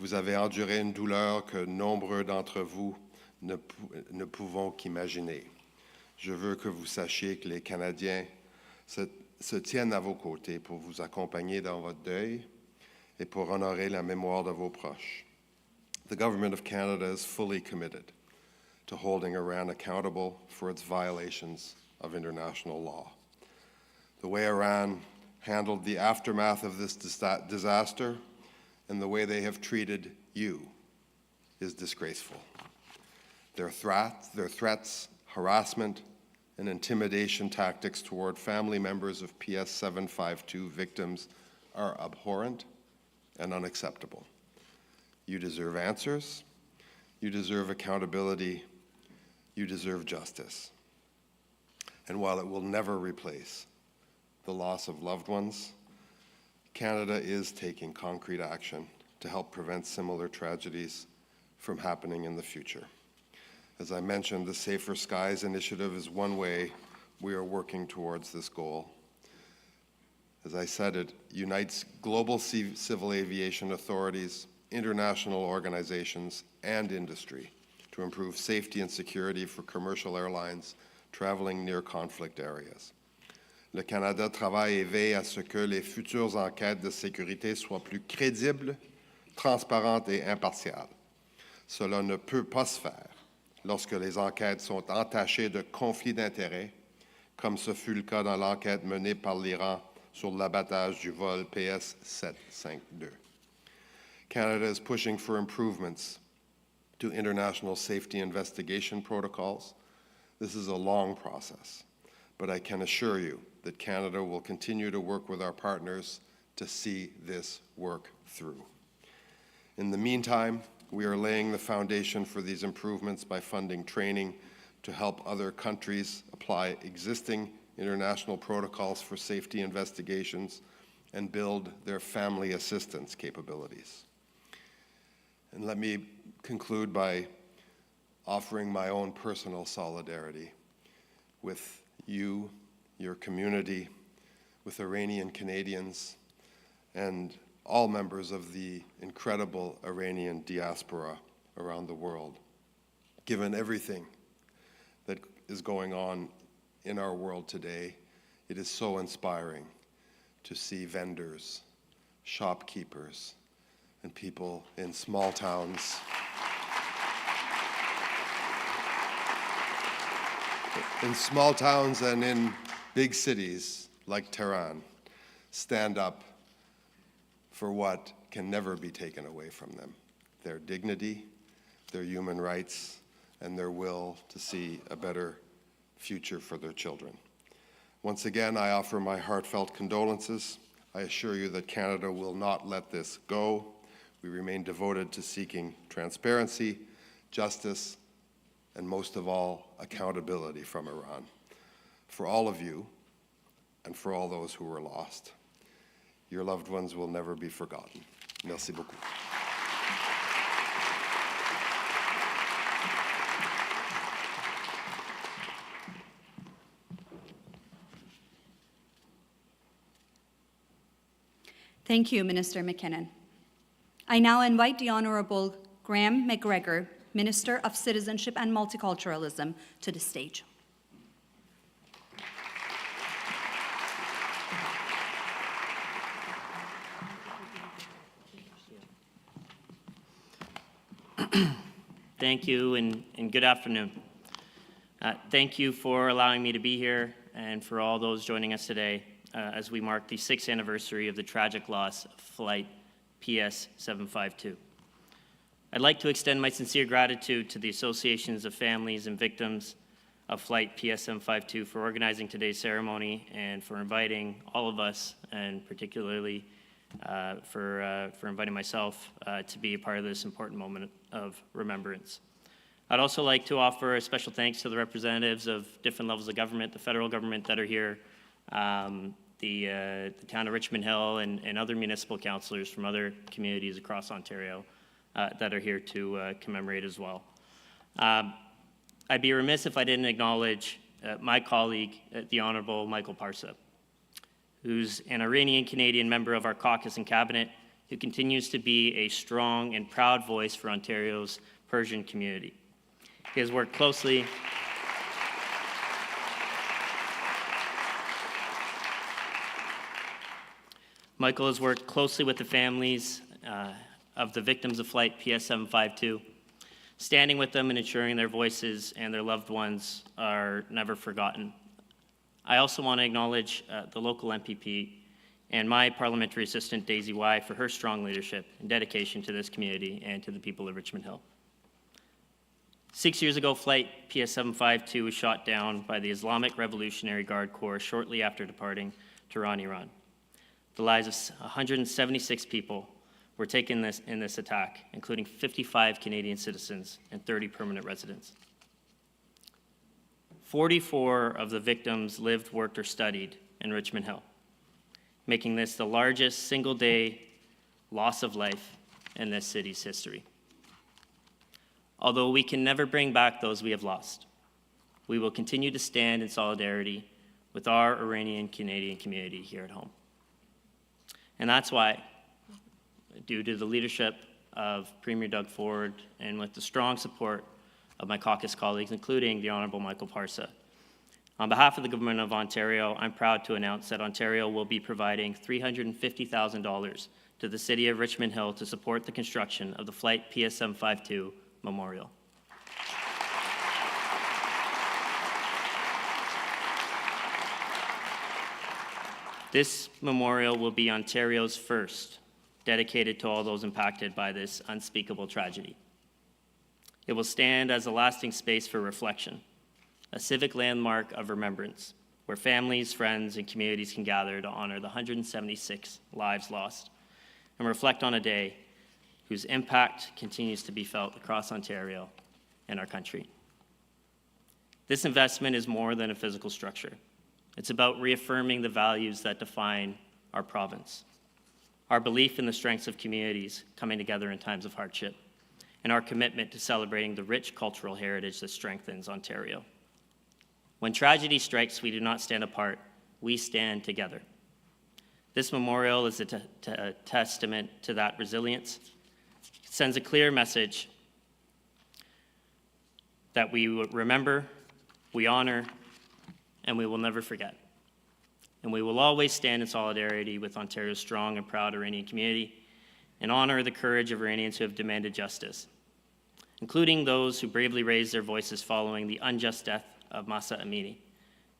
Vous avez enduré une douleur que nombreux d'entre vous ne pouvons qu'imaginer. Je veux que vous sachiez que les Canadiens se tiennent à vos côtés pour vous accompagner dans votre deuil et pour honorer la mémoire de vos proches. The Government of Canada is fully committed to holding Iran accountable for its violations of international law. The way Iran handled the aftermath of this disaster and the way they have treated you is disgraceful. Their threats, harassment, and intimidation tactics toward family members of PS 752 victims are abhorrent and unacceptable. You deserve answers, you deserve accountability, you deserve justice. And while it will never replace the loss of loved ones, Canada is taking concrete action to help prevent similar tragedies from happening in the future. As I mentioned, the Safer Skies Initiative is one way we are working towards this goal. As I said, it unites global civil aviation authorities, international organizations, and industry to improve safety and security for commercial airlines traveling near conflict areas. Le Canada travaille et veille à ce que les futures enquêtes de sécurité soient plus crédibles, transparentes et impartiales. Cela ne peut pas se faire lorsque les enquêtes sont entachées de conflits d'intérêts, comme ce fut le cas dans l'enquête menée par l'Iran sur l'abattage du vol PS 752. Canada is pushing for improvements to international safety investigation protocols. This is a long process, but I can assure you that Canada will continue to work with our partners to see this work through. In the meantime, we are laying the foundation for these improvements by funding training to help other countries apply existing international protocols for safety investigations and build their family assistance capabilities. And let me conclude by offering my own personal solidarity with you, your community, with Iranian Canadians, and all members of the incredible Iranian diaspora around the world. Given everything that is going on in our world today, it is so inspiring to see vendors, shopkeepers, and people in small towns and in big cities like Tehran stand up for what can never be taken away from them: their dignity, their human rights, and their will to see a better future for their children. Once again, I offer my heartfelt condolences. I assure you that Canada will not let this go. We remain devoted to seeking transparency, justice, and most of all, accountability from Iran. For all of you, and for all those who were lost, your loved ones will never be forgotten. Merci beaucoup. Thank you, Minister McKinnon. I now invite the Honourable Graham McGregor, Minister of Citizenship and Multiculturalism, to the stage. Thank you and good afternoon. Thank you for allowing me to be here and for all those joining us today as we mark the 6th anniversary of the tragic loss of Flight PS 752. I'd like to extend my sincere gratitude to the associations of families and victims of Flight PS 752 for organizing today's ceremony and for inviting all of us, and particularly for inviting myself to be a part of this important moment of remembrance. I'd also like to offer a special thanks to the representatives of different levels of government, the federal government that are here, the town of Richmond Hill, and other municipal councillors from other communities across Ontario that are here to commemorate as well. I'd be remiss if I didn't acknowledge my colleague, the Honourable Michael Parsa, who's an Iranian-Canadian member of our caucus and cabinet, who continues to be a strong and proud voice for Ontario's Persian community. He has worked closely Michael has worked closely with the families of the victims of Flight PS752, standing with them and ensuring their voices and their loved ones are never forgotten. I also want to acknowledge the local MPP and my parliamentary assistant, Daisy Y, for her strong leadership and dedication to this community and to the people of Richmond Hill. 6 years ago, Flight PS752 was shot down by the Islamic Revolutionary Guard Corps shortly after departing Tehran, Iran. The lives of 176 people were taken in this attack, including 55 Canadian citizens and 30 permanent residents. 44 of the victims lived, worked, or studied in Richmond Hill, making this the largest single-day loss of life in this city's history. Although we can never bring back those we have lost, we will continue to stand in solidarity with our Iranian Canadian community here at home. And that's why, due to the leadership of Premier Doug Ford and with the strong support of my caucus colleagues, including the Honourable Michael Parsa, on behalf of the Government of Ontario, I'm proud to announce that Ontario will be providing $350,000 to the City of Richmond Hill to support the construction of the Flight PS752 Memorial. This memorial will be Ontario's first, dedicated to all those impacted by this unspeakable tragedy. It will stand as a lasting space for reflection, a civic landmark of remembrance, where families, friends, and communities can gather to honor the 176 lives lost and reflect on a day whose impact continues to be felt across Ontario and our country. This investment is more than a physical structure. It's about reaffirming the values that define our province, our belief in the strengths of communities coming together in times of hardship, and our commitment to celebrating the rich cultural heritage that strengthens Ontario. When tragedy strikes, we do not stand apart, we stand together. This memorial is a testament to that resilience. It sends a clear message that we remember, we honor, and we will never forget. And we will always stand in solidarity with Ontario's strong and proud Iranian community and honor the courage of Iranians who have demanded justice, including those who bravely raised their voices following the unjust death of Mahsa Amini,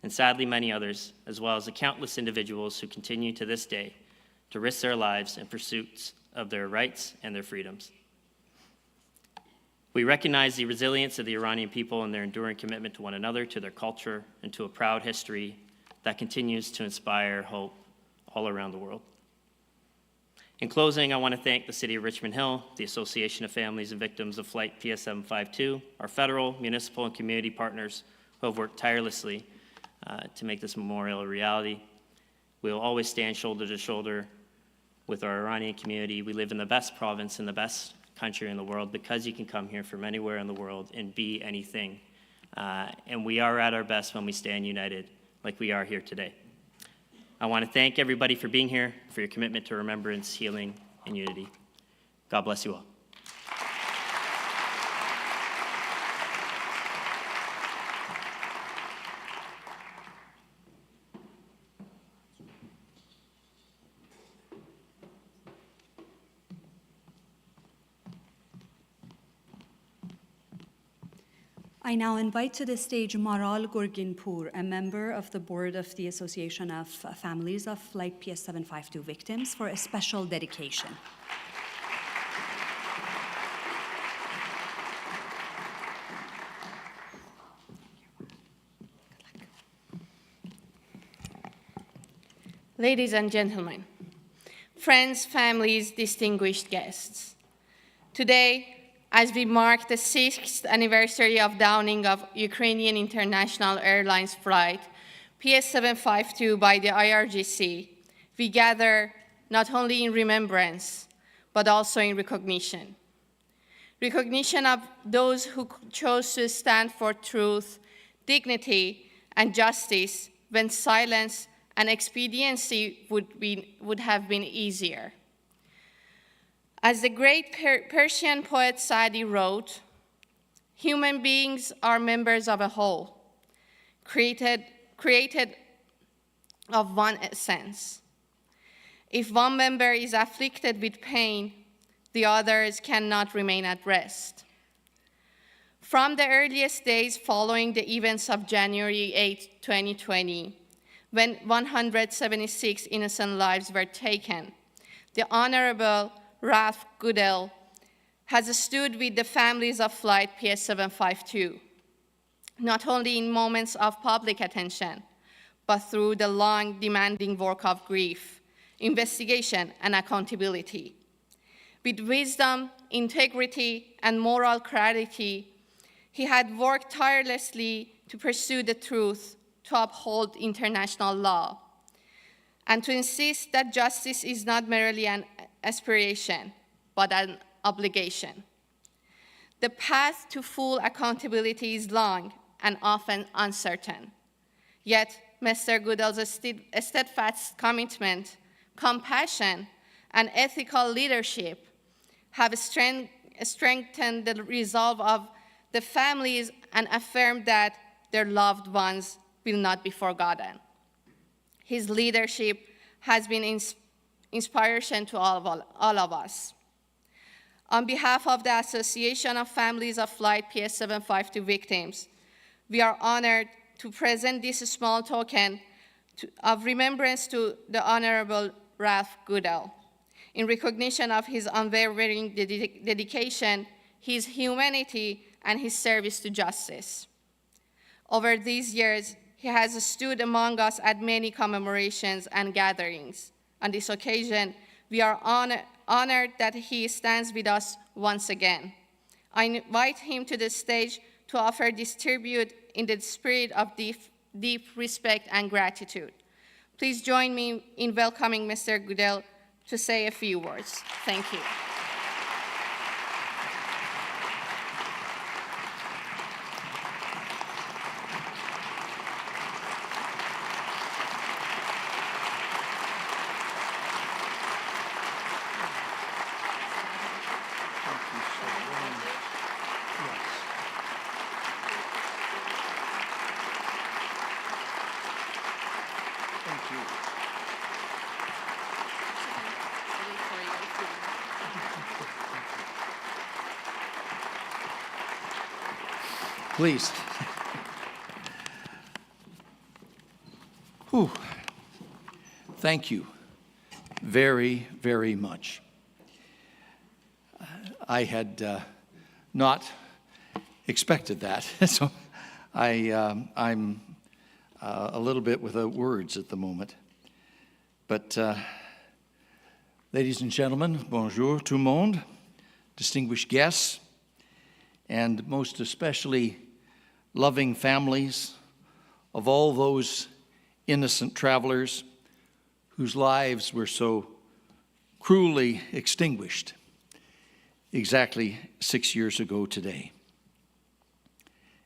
and sadly many others, as well as the countless individuals who continue to this day to risk their lives in pursuit of their rights and their freedoms. We recognize the resilience of the Iranian people and their enduring commitment to one another, to their culture, and to a proud history that continues to inspire hope all around the world. In closing, I want to thank the City of Richmond Hill, the Association of Families and Victims of Flight PS752, our federal, municipal, and community partners who have worked tirelessly to make this memorial a reality. We will always stand shoulder to shoulder with our Iranian community. We live in the best province and the best country in the world because you can come here from anywhere in the world and be anything. And we are at our best when we stand united like we are here today. I want to thank everybody for being here, for your commitment to remembrance, healing, and unity. God bless you all. I now invite to the stage Maral Gurginpour, a member of the board of the Association of Families of Flight PS752 Victims, for a special dedication. Ladies and gentlemen, friends, families, distinguished guests, today, as we mark the 6th anniversary of downing of Ukrainian International Airlines flight PS752 by the IRGC, we gather not only in remembrance, but also in recognition. Recognition of those who chose to stand for truth, dignity, and justice when silence and expediency would have been easier. As the great Persian poet Saadi wrote, human beings are members of a whole, created of one essence. If one member is afflicted with pain, The others cannot remain at rest. From the earliest days following the events of January 8, 2020, when 176 innocent lives were taken, the Honorable Ralph Goodell has stood with the families of Flight PS752, not only in moments of public attention, but through the long, demanding work of grief, investigation, and accountability. With wisdom, integrity, and moral clarity, he had worked tirelessly to pursue the truth, to uphold international law, and to insist that justice is not merely an aspiration, but an obligation. The path to full accountability is long and often uncertain. Yet, Mr. Goodell's steadfast commitment, compassion, and ethical leadership have strengthened the resolve of the families and affirmed that their loved ones will not be forgotten. His leadership has been inspiration to all of us. On behalf of the Association of Families of Flight PS752 victims, we are honored to present this small token of remembrance to the Honorable Ralph Goodell in recognition of his unwavering dedication, his humanity, and his service to justice. Over these years, he has stood among us at many commemorations and gatherings. On this occasion, we are honored that he stands with us once again. I invite him to the stage to offer this tribute in the spirit of deep respect and gratitude. Please join me in welcoming Mr. Goodell to say a few words. Thank you. Please. Whew. Thank you very, very much. I had not expected that, so I'm a little bit without words at the moment. But ladies and gentlemen, bonjour tout le monde, distinguished guests, and most especially loving families of all those innocent travelers whose lives were so cruelly extinguished exactly 6 years ago today.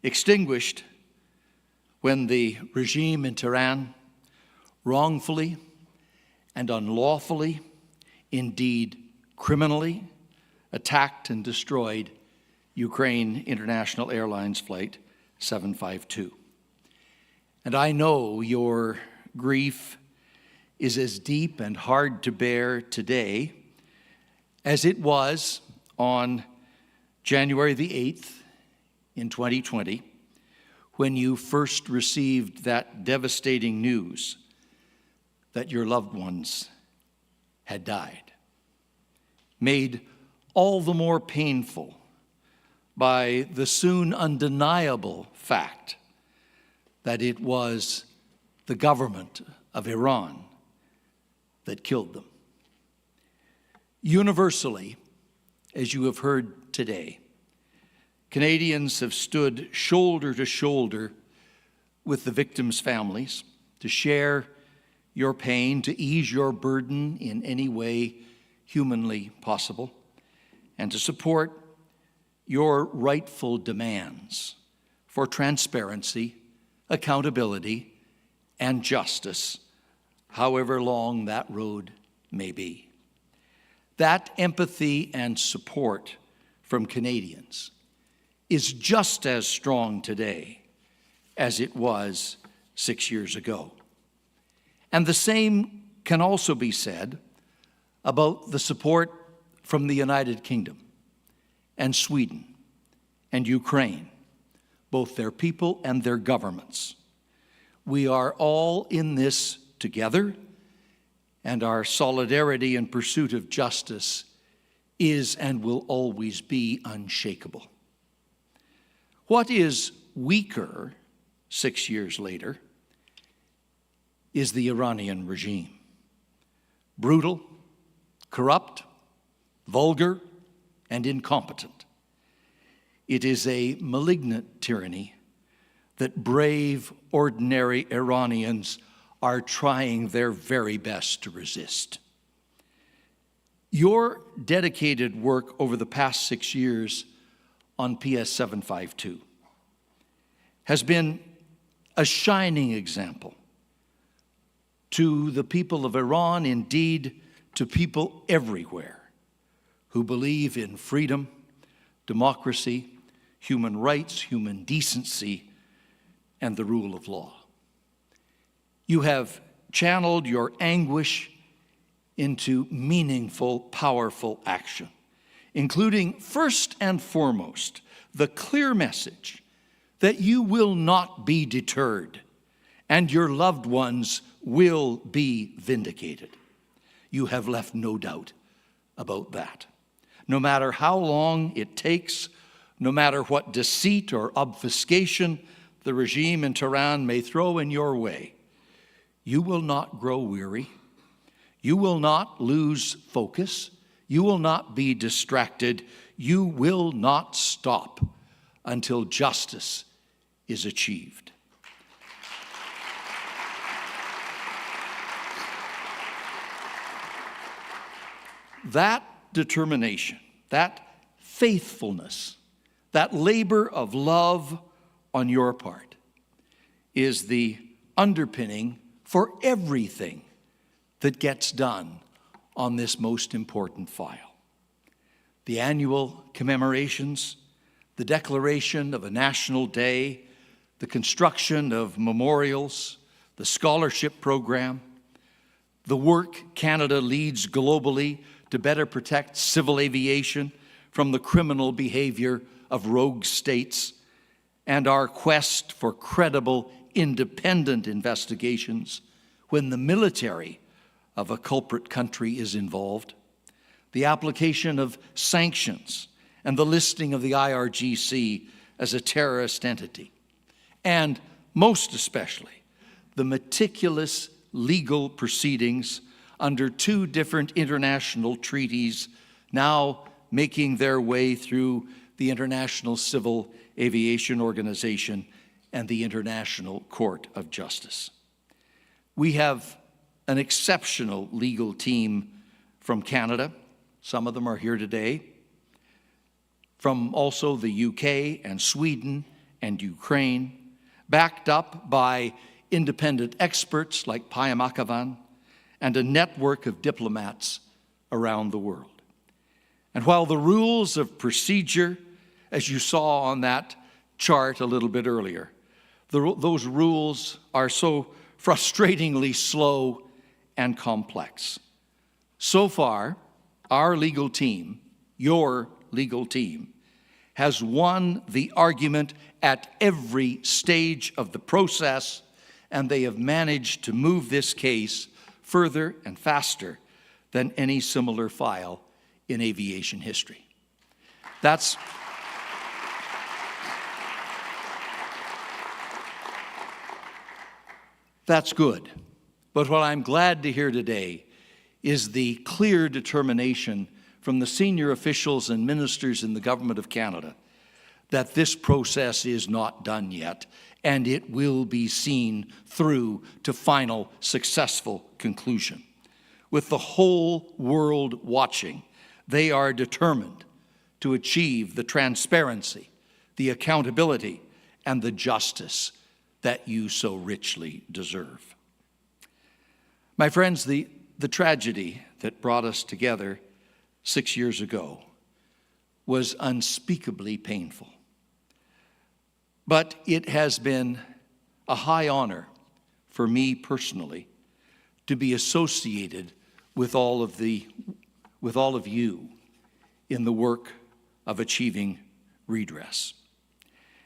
Extinguished when the regime in Tehran wrongfully and unlawfully, indeed criminally, attacked and destroyed Ukraine International Airlines Flight 752. And I know your grief is as deep and hard to bear today as it was on January the 8th in 2020, when you first received that devastating news that your loved ones had died, made all the more painful by the soon undeniable fact that it was the government of Iran that killed them. Universally, as you have heard today, Canadians have stood shoulder to shoulder with the victims' families to share your pain, to ease your burden in any way humanly possible, and to support your rightful demands for transparency, accountability, and justice, however long that road may be. That empathy and support from Canadians is just as strong today as it was 6 years ago. And the same can also be said about the support from the United Kingdom and Sweden and Ukraine, both their people and their governments. We are all in this together, and our solidarity in pursuit of justice is and will always be unshakable. What is weaker 6 years later is the Iranian regime. Brutal, corrupt, vulgar, and incompetent. It is a malignant tyranny that brave, ordinary Iranians are trying their very best to resist. Your dedicated work over the past 6 years on PS 752 has been a shining example to the people of Iran, indeed to people everywhere who believe in freedom, democracy, human rights, human decency, and the rule of law. You have channeled your anguish into meaningful, powerful action, including first and foremost the clear message that you will not be deterred and your loved ones will be vindicated. You have left no doubt about that. No matter how long it takes, no matter what deceit or obfuscation the regime in Tehran may throw in your way, you will not grow weary. You will not lose focus. You will not be distracted. You will not stop until justice is achieved. That determination, that faithfulness, that labor of love on your part is the underpinning for everything that gets done on this most important file. The annual commemorations, the declaration of a national day, the construction of memorials, the scholarship program, the work Canada leads globally to better protect civil aviation from the criminal behavior of rogue states, and our quest for credible, independent investigations when the military of a culprit country is involved, the application of sanctions and the listing of the IRGC as a terrorist entity, and most especially, the meticulous legal proceedings under 2 different international treaties now making their way through the International Civil Aviation Organization and the International Court of Justice. We have an exceptional legal team from Canada. Some of them are here today. From also the UK and Sweden and Ukraine, backed up by independent experts like Paya Makavan and a network of diplomats around the world. And while the rules of procedure, as you saw on that chart a little bit earlier, those rules are so frustratingly slow and complex. So far, our legal team, your legal team, has won the argument at every stage of the process, and they have managed to move this case further and faster than any similar file in aviation history. That's good. But what I'm glad to hear today is the clear determination from the senior officials and ministers in the Government of Canada that this process is not done yet, and it will be seen through to final successful conclusion. With the whole world watching, they are determined to achieve the transparency, the accountability, and the justice that you so richly deserve. My friends, the tragedy that brought us together 6 years ago was unspeakably painful. But it has been a high honor for me personally to be associated with all of you in the work of achieving redress.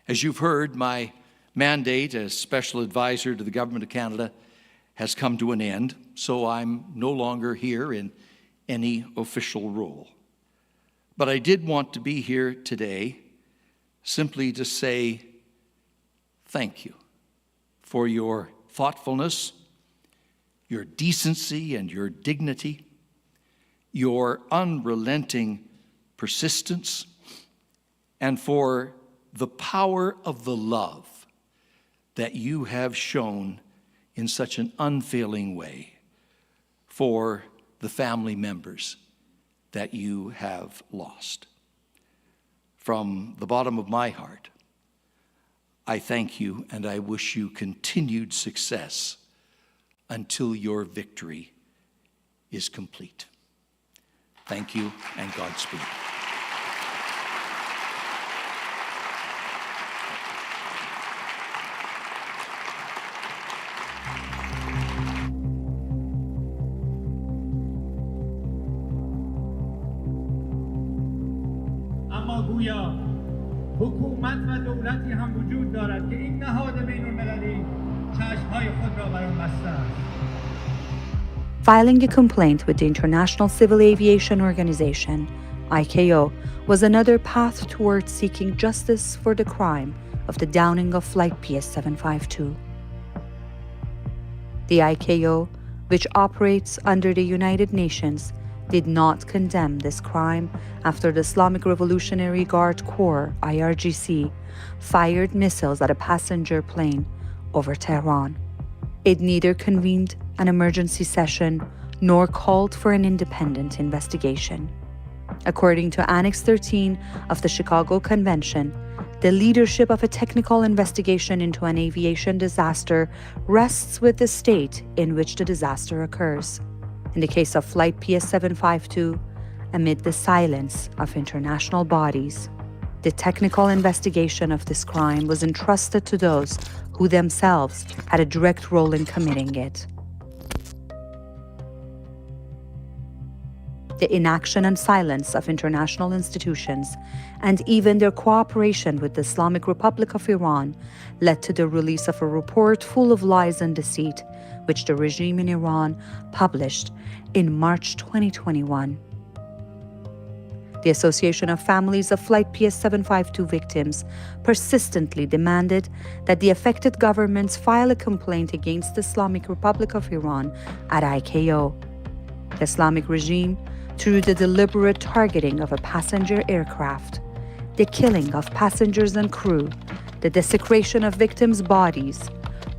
As you've heard, my mandate as Special Advisor to the Government of Canada has come to an end, so I'm no longer here in any official role. But I did want to be here today simply to say thank you for your thoughtfulness, your decency and your dignity, your unrelenting persistence, and for the power of the love that you have shown in such an unfailing way for the family members that you have lost. From the bottom of my heart, I thank you and I wish you continued success until your victory is complete. Thank you and Godspeed. اما گویا حکومت و دولتی هم وجود دارد که این نهاد بین‌المللی چشم‌های خود را بر آن بسته است. Filing a complaint with the International Civil Aviation Organization, ICAO, was another path towards seeking justice for the crime of the downing of Flight PS752. The ICAO, which operates under the United Nations, did not condemn this crime after the Islamic Revolutionary Guard Corps, IRGC, fired missiles at a passenger plane over Tehran. It neither convened an emergency session nor called for an independent investigation. According to Annex 13 of the Chicago Convention, the leadership of a technical investigation into an aviation disaster rests with the state in which the disaster occurs. In the case of Flight PS752, amid the silence of international bodies, the technical investigation of this crime was entrusted to those who themselves had a direct role in committing it. The inaction and silence of international institutions, and even their cooperation with the Islamic Republic of Iran, led to the release of a report full of lies and deceit, which the regime in Iran published in March 2021. The Association of Families of Flight PS752 victims persistently demanded that the affected governments file a complaint against the Islamic Republic of Iran at ICAO. The Islamic regime, through the deliberate targeting of a passenger aircraft, the killing of passengers and crew, the desecration of victims' bodies,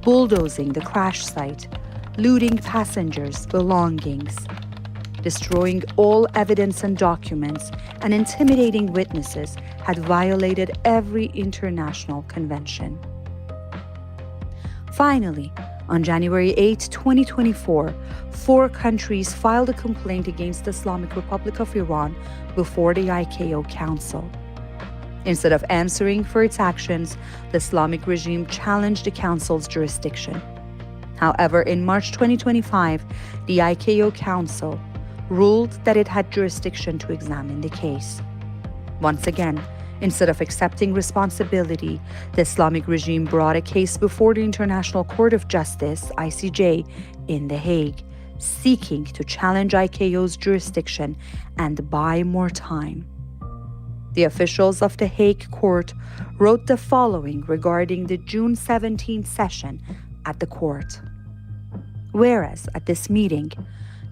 bulldozing the crash site, looting passengers' belongings, destroying all evidence and documents, and intimidating witnesses, had violated every international convention. Finally, on January 8, 2024, 4 countries filed a complaint against the Islamic Republic of Iran before the ICAO Council. Instead of answering for its actions, the Islamic regime challenged the Council's jurisdiction. However, in March 2025, the ICAO Council ruled that it had jurisdiction to examine the case. Once again, instead of accepting responsibility, the Islamic regime brought a case before the International Court of Justice, ICJ, in The Hague, seeking to challenge ICAO's jurisdiction and buy more time. The officials of The Hague Court wrote the following regarding the June 17 session at the court. Whereas at this meeting,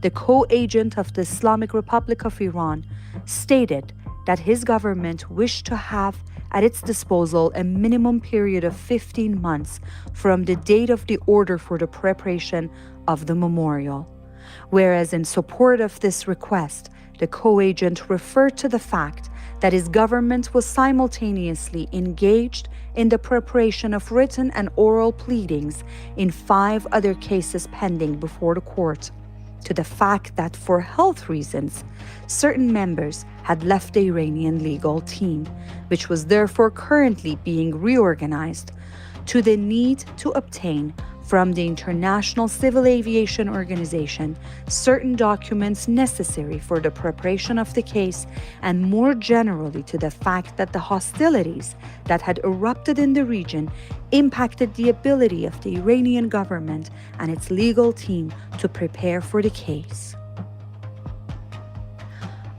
the co-agent of the Islamic Republic of Iran stated that his government wished to have at its disposal a minimum period of 15 months from the date of the order for the preparation of the memorial. Whereas in support of this request, the co-agent referred to the fact that his government was simultaneously engaged in the preparation of written and oral pleadings in 5 other cases pending before the court, to the fact that for health reasons, certain members had left the Iranian legal team, which was therefore currently being reorganized, to the need to obtain from the International Civil Aviation Organization certain documents necessary for the preparation of the case, and more generally to the fact that the hostilities that had erupted in the region impacted the ability of the Iranian government and its legal team to prepare for the case.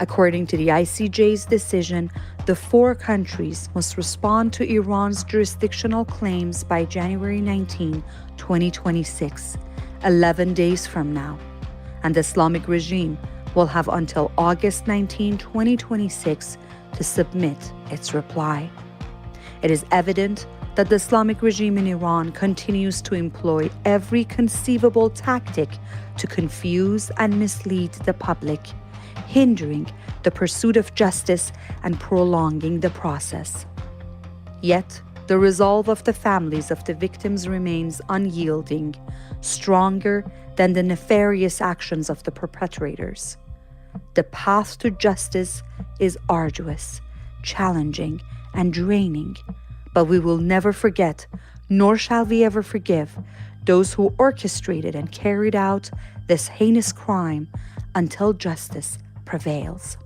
According to the ICJ's decision, the 4 countries must respond to Iran's jurisdictional claims by January 19, 2026, 11 days from now, and the Islamic regime will have until August 19, 2026 to submit its reply. It is evident that the Islamic regime in Iran continues to employ every conceivable tactic to confuse and mislead the public, hindering the pursuit of justice and prolonging the process. Yet, the resolve of the families of the victims remains unyielding, stronger than the nefarious actions of the perpetrators. The path to justice is arduous, challenging, and draining, but we will never forget, nor shall we ever forgive, those who orchestrated and carried out this heinous crime until justice prevails.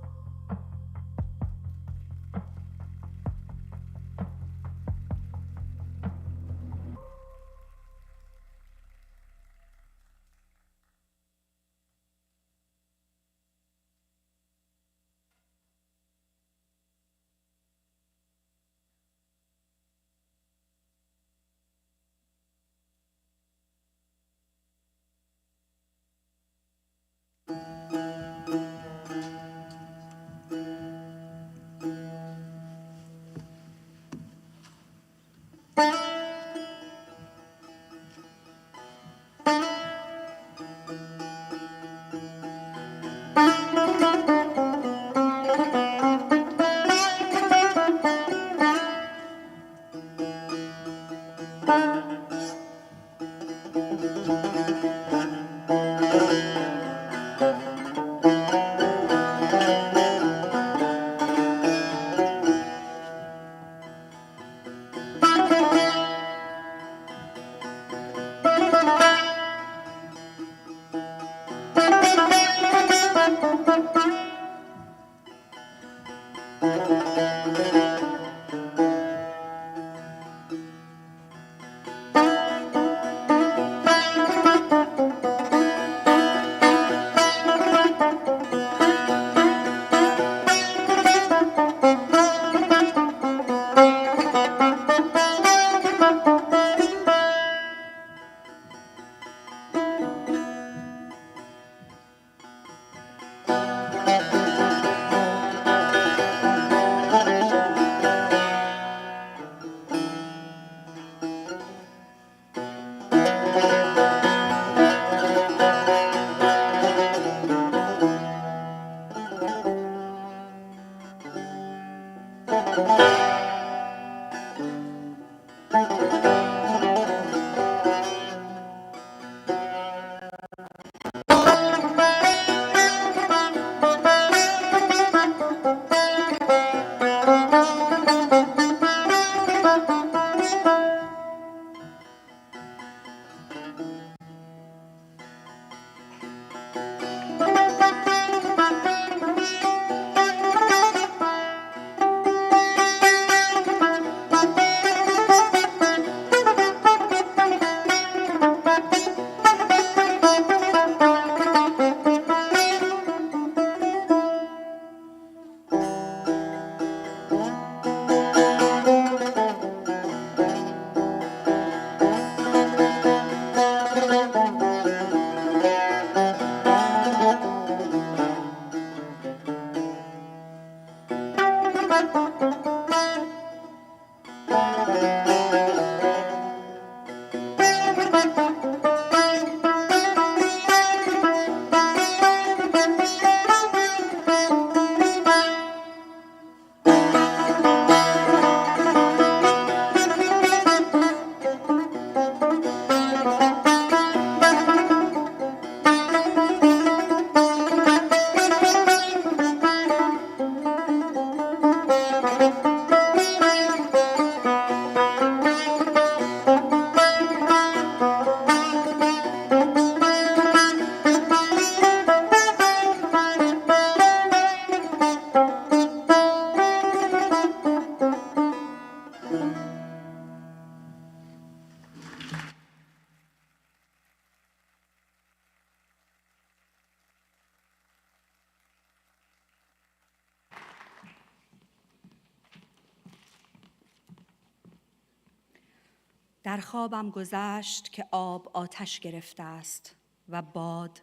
در خوابم گذشت که آب آتش گرفته است و باد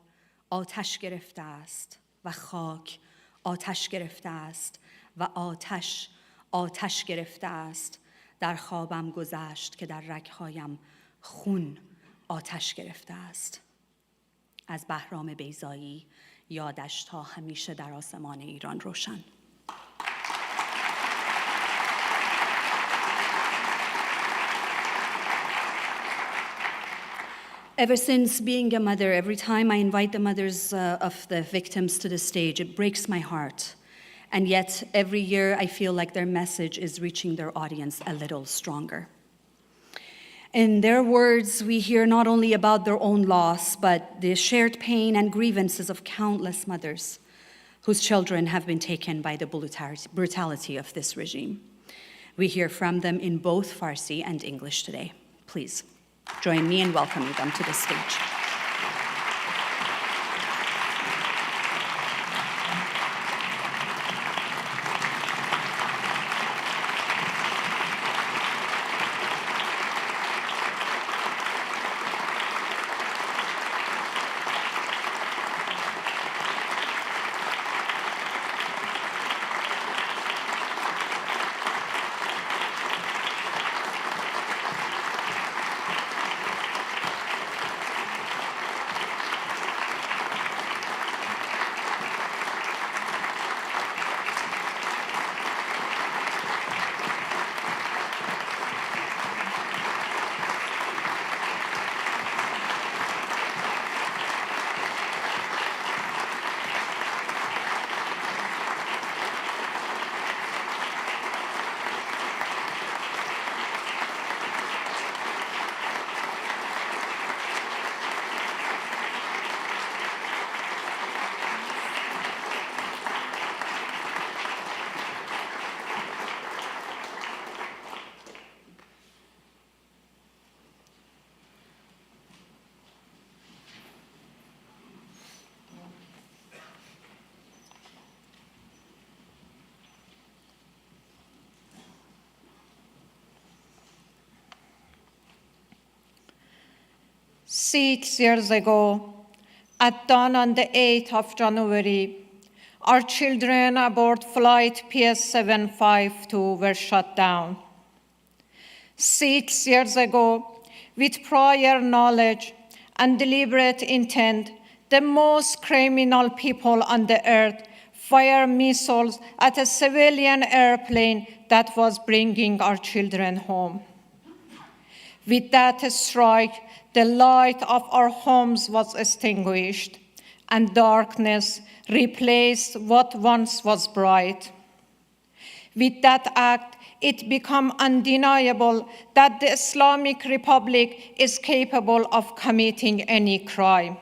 آتش گرفته است و خاک آتش گرفته است و آتش آتش گرفته است. در خوابم گذشت که در رگهایم خون آتش گرفته است. از بهرام بیضایی، یادش تا همیشه در آسمان ایران روشن. Ever since being a mother, every time I invite the mothers of the victims to the stage, it breaks my heart. And yet, every year, I feel like their message is reaching their audience a little stronger. In their words, we hear not only about their own loss, but the shared pain and grievances of countless mothers whose children have been taken by the brutality of this regime. We hear from them in both Farsi and English today. Please join me in welcoming them to the stage. Six years ago, at dawn on the 8th of January, our children aboard flight PS752 were shot down. 6 years ago, with prior knowledge and deliberate intent, the most criminal people on the earth fired missiles at a civilian airplane that was bringing our children home. With that strike, the light of our homes was extinguished, and darkness replaced what once was bright. With that act, it became undeniable that the Islamic Republic is capable of committing any crime.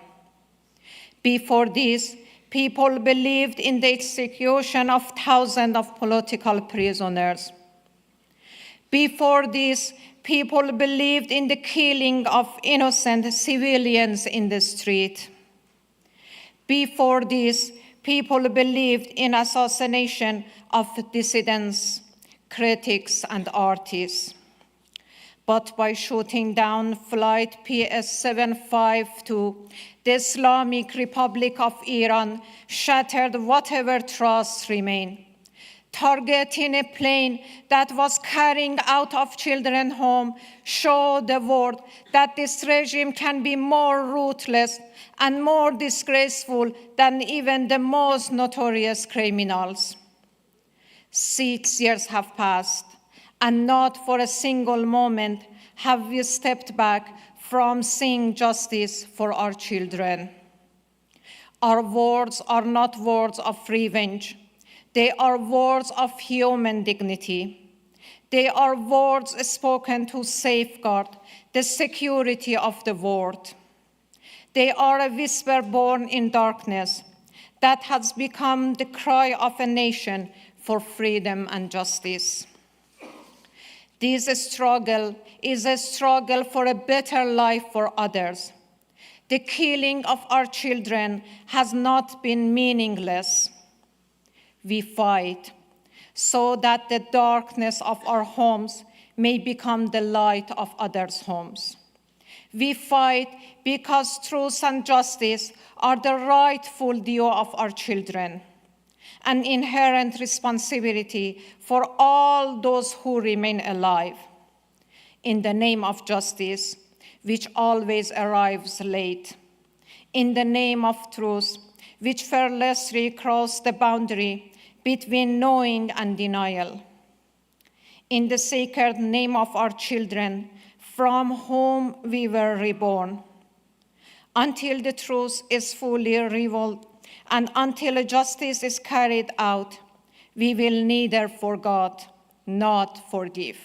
Before this, people believed in the execution of thousands of political prisoners. Before this, people believed in the killing of innocent civilians in the street. Before this, people believed in assassination of dissidents, critics, and artists. But by shooting down flight PS752, the Islamic Republic of Iran shattered whatever trust remained, targeting a plane that was carrying out of children home, showed the world that this regime can be more ruthless and more disgraceful than even the most notorious criminals. 6 years have passed, and not for a single moment have we stepped back from seeing justice for our children. Our words are not words of revenge. They are words of human dignity. They are words spoken to safeguard the security of the world. They are a whisper born in darkness that has become the cry of a nation for freedom and justice. This struggle is a struggle for a better life for others. The killing of our children has not been meaningless. We fight so that the darkness of our homes may become the light of others' homes. We fight because truth and justice are the rightful due of our children, an inherent responsibility for all those who remain alive. In the name of justice, which always arrives late, in the name of truth, which fearlessly crosses the boundary between knowing and denial, in the sacred name of our children, from whom we were reborn, until the truth is fully revealed and until justice is carried out, we will neither forget nor forgive.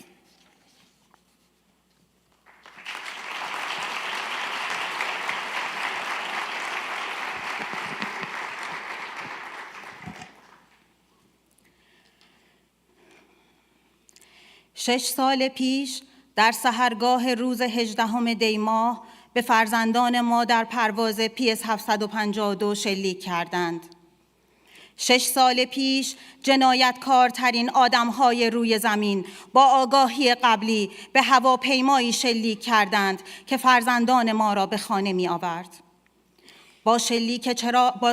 شش سال پیش در سحرگاه روز 18 دی ماه به فرزندان ما در پرواز PS 752 شلیک کردند. 6 سال پیش جنایتکارترین آدمهای روی زمین با آگاهی قبلی به هواپیمایی شلیک کردند که فرزندان ما را به خانه می آورد. با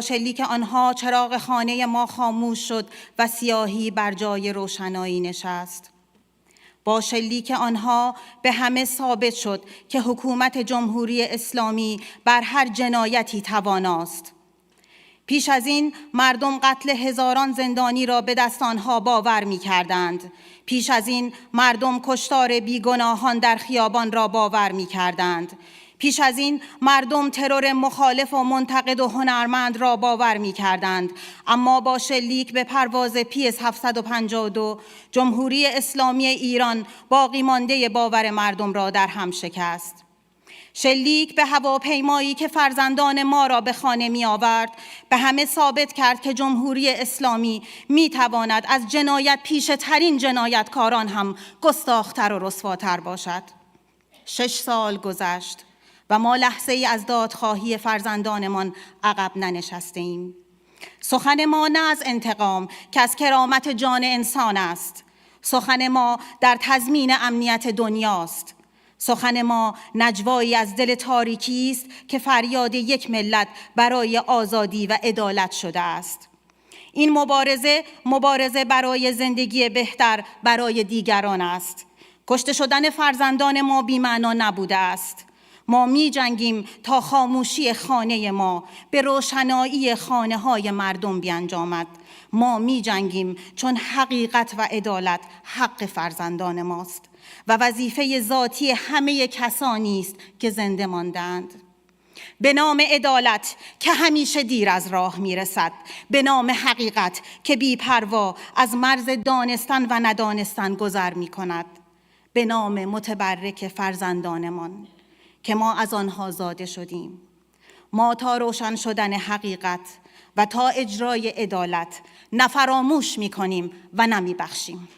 شلیک آنها چراغ خانه ما خاموش شد و سیاهی بر جای روشنایی نشست. با شلیک آنها به همه ثابت شد که حکومت جمهوری اسلامی بر هر جنایتی تواناست. پیش از این مردم قتل هزاران زندانی را به دست آنها باور می کردند. پیش از این مردم کشتار بیگناهان در خیابان را باور می کردند. پیش از این مردم ترور مخالف و منتقد و هنرمند را باور می کردند. اما با شلیک به پرواز PS 752 جمهوری اسلامی ایران باقی مانده باور مردم را در هم شکست. شلیک به هواپیمایی که فرزندان ما را به خانه می آورد به همه ثابت کرد که جمهوری اسلامی می تواند از جنایت پیشه ترین جنایتکاران هم گستاخ‌تر و رسواتر باشد. 6 سال گذشت و ما لحظه ای از دادخواهی فرزندانمان عقب ننشسته ایم. سخن ما نه از انتقام که از کرامت جان انسان است. سخن ما در تضمین امنیت دنیاست. سخن ما نجوایی از دل تاریکی است که فریاد یک ملت برای آزادی و عدالت شده است. این مبارزه برای زندگی بهتر برای دیگران است. کشته شدن فرزندان ما بی‌معنا نبوده است. ما می جنگیم تا خاموشی خانه ما به روشنایی خانه های مردم بیانجامد. ما می جنگیم چون حقیقت و عدالت حق فرزندان ماست و وظیفه ذاتی همه کسانی است که زنده ماندند. به نام عدالت که همیشه دیر از راه می رسد، به نام حقیقت که بی‌پروا از مرز دانستن و ندانستن گذر می کند، به نام متبرک فرزندانمان که ما از آنها زاده شدیم. ما تا روشن شدن حقیقت و تا اجرای عدالت نه فراموش می کنیم و نه می بخشیم.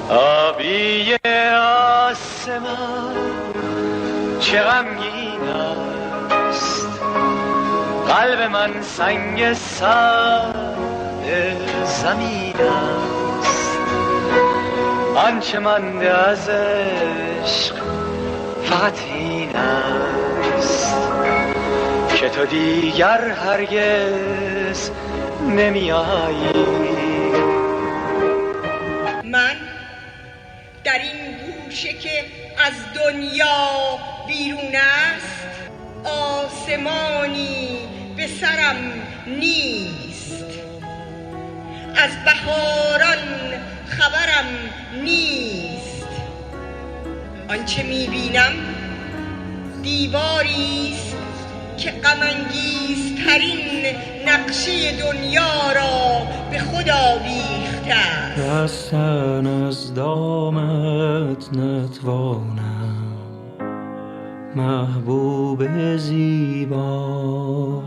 آبی آسمان چه غمگین است، قلب من سنگ ساده زمین است. آنچه مانده از عشق فقط این است که تو دیگر هرگز نمی آیی. من در این دنیا بیرون است، آسمانی به سرم نیست، از بهاران خبرم نیست. آنچه میبینم دیواریست که غم‌انگیزترین نقشه دنیا را به خود آویخته است. رستن از دامت نتوانم محبوب زیبا،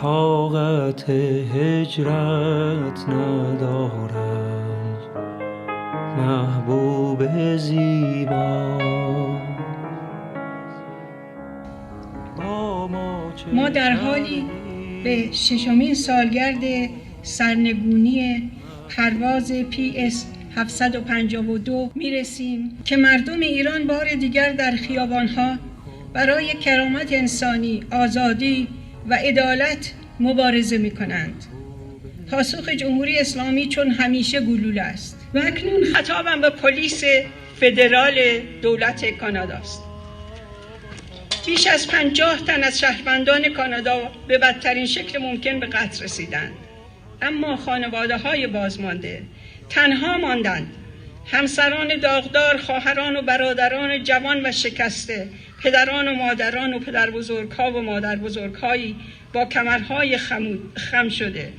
طاقت هجرت ندارم محبوب زیبا. ما در حالی به 6مین سالگرد سرنگونی پرواز PS 752 میرسیم که مردم ایران بار دیگر در خیابانها برای کرامت انسانی، آزادی و عدالت مبارزه می‌کنند. پاسخ جمهوری اسلامی چون همیشه گلوله است. و اکنون خطابم به پلیس فدرال دولت کانادا است. بیش از 50 تن از شهروندان کانادا به بدترین شکل ممکن به قتل رسیدند، اما خانواده‌های بازمانده تنها ماندند. همسران داغدار، خواهران و برادران جوان و شکسته، پدران و مادران و پدربزرگ‌ها و مادربزرگ‌هایی با کمرهای خم شده.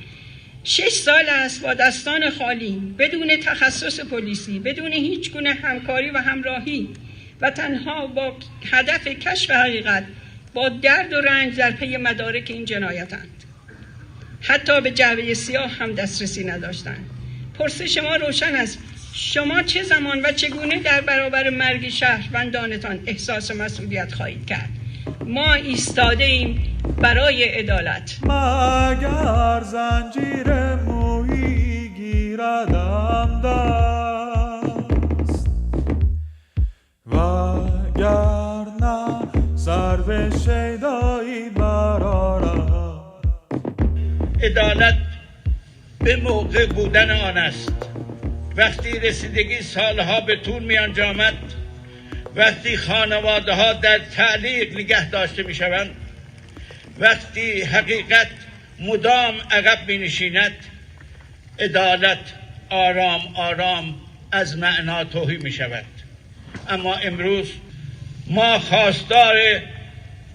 6 سال است با دستان خالی، بدون تخصص پلیسی، بدون هیچ گونه همکاری و همراهی و تنها با هدف کشف حقیقت، با درد و رنج در پی مدارک این جنایتند. حتی به جعبه سیاه هم دسترسی نداشتند. پرسش ما روشن است: شما چه زمان و چگونه در برابر مرگ شهروندانتان احساس مسئولیت خواهید کرد؟ ما ایستاده ایم برای عدالت. مگر زنجیر مویی گیردم دست، وگرنه سر به شیدایی برارم. عدالت به موقع بودن آن است. وقتی رسیدگی سالها به طول می انجامد، وقتی خانواده ها در تعلیق نگه داشته می شوند، وقتی حقیقت مدام عقب می نشیند، عدالت آرام آرام از معنا تهی می شود. اما امروز ما خواستار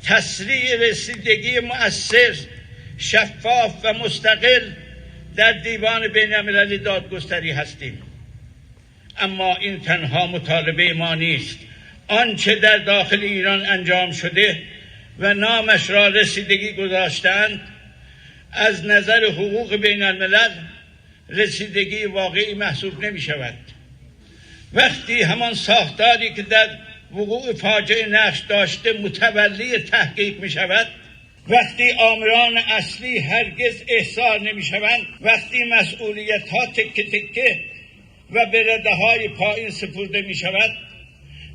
تسریع رسیدگی مؤثر، شفاف و مستقل در دیوان بین المللی دادگستری هستیم. اما این تنها مطالبه ما نیست. آنچه در داخل ایران انجام شده و نامش را رسیدگی گذاشتند، از نظر حقوق بین الملل رسیدگی واقعی محسوب نمی شود. وقتی همان ساختاری که در وقوع فاجعه نقش داشته متولی تحقیق می شود، وقتی آمران اصلی هرگز احضار نمی شوند، وقتی مسئولیت ها تکه تکه و به رده های پایین سپرده می شود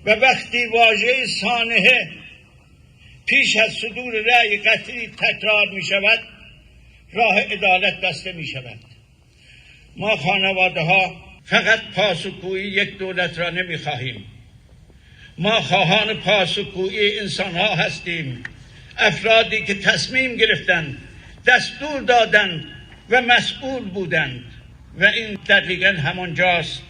و وقتی واژه سانحه پیش از صدور رأی قطعی تکرار می شود، راه عدالت بسته می شود. ما خانواده ها فقط پاسخگویی یک دولت را نمی خواهیم. ما خواهان پاسخگویی انسان ها هستیم. افرادی که تصمیم گرفتند، دستور دادند و مسئول بودند. و این دقیقاً همان جاست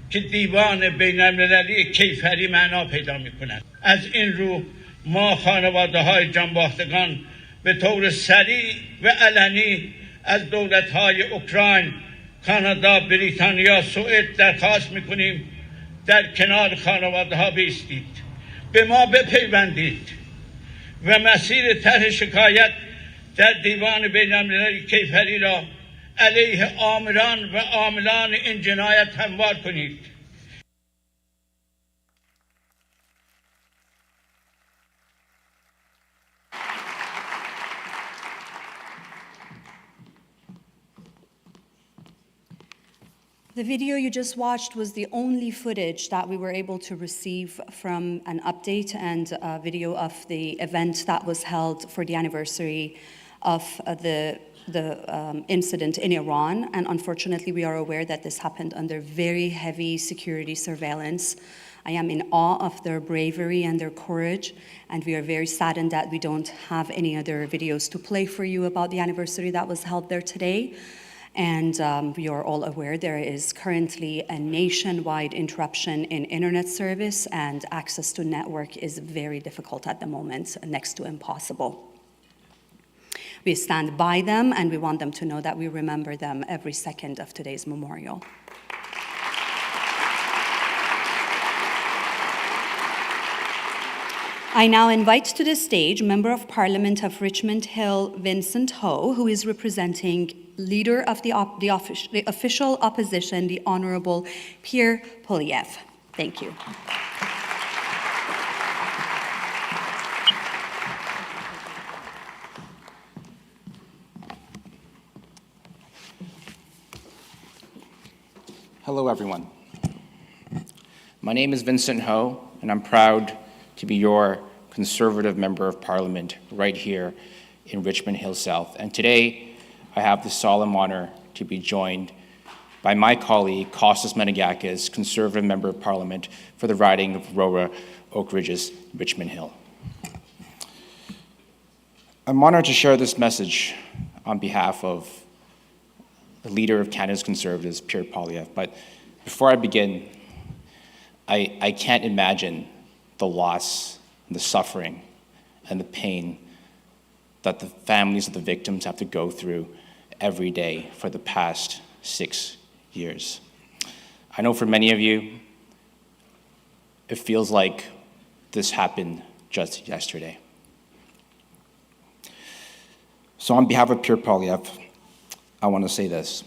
که دیوان بین المللی کیفری معنا پیدا می کند. از این رو ما خانواده های جانباختگان به طور سریع و علنی از دولت های اوکراین، کانادا، بریتانیا، سوئد درخواست می کنیم در کنار خانواده ها بایستید، به ما بپیوندید و مسیر طرح شکایت در دیوان بین المللی کیفری را علیه آمران و عاملان این جنایت هموار کنید. The video you just watched was the only footage that we were able to receive from an update and a video of the event that was held for the anniversary of the the incident in Iran, and unfortunately we are aware that this happened under very heavy security surveillance. I am in awe of their bravery and their courage, and we are very saddened that we don't have any other videos to play for you about the anniversary that was held there today. And we are all aware there is currently a nationwide interruption in internet service, and access to network is very difficult at the moment, next to impossible. We stand by them, and we want them to know that we remember them every second of today's memorial. I now invite to the stage Member of Parliament of Richmond Hill, Vincent Ho, who is representing Leader of the official opposition, the Honorable Pierre Poilievre. Thank you. Hello, everyone. My name is Vincent Ho, and I'm proud to be your Conservative Member of Parliament right here in Richmond Hill South. And today, I have the solemn honor to be joined by my colleague, Kostas Menegakis, Conservative Member of Parliament for the riding of Aurora Oak Ridges, Richmond Hill. I'm honored to share this message on behalf of the leader of Canada's Conservatives, Pierre Poilievre. But before I begin, I can't imagine the loss, the suffering, and the pain that the families of the victims have to go through every day for the past 6 years. I know for many of you, it feels like this happened just yesterday. So on behalf of Pierre Poilievre, I want to say this.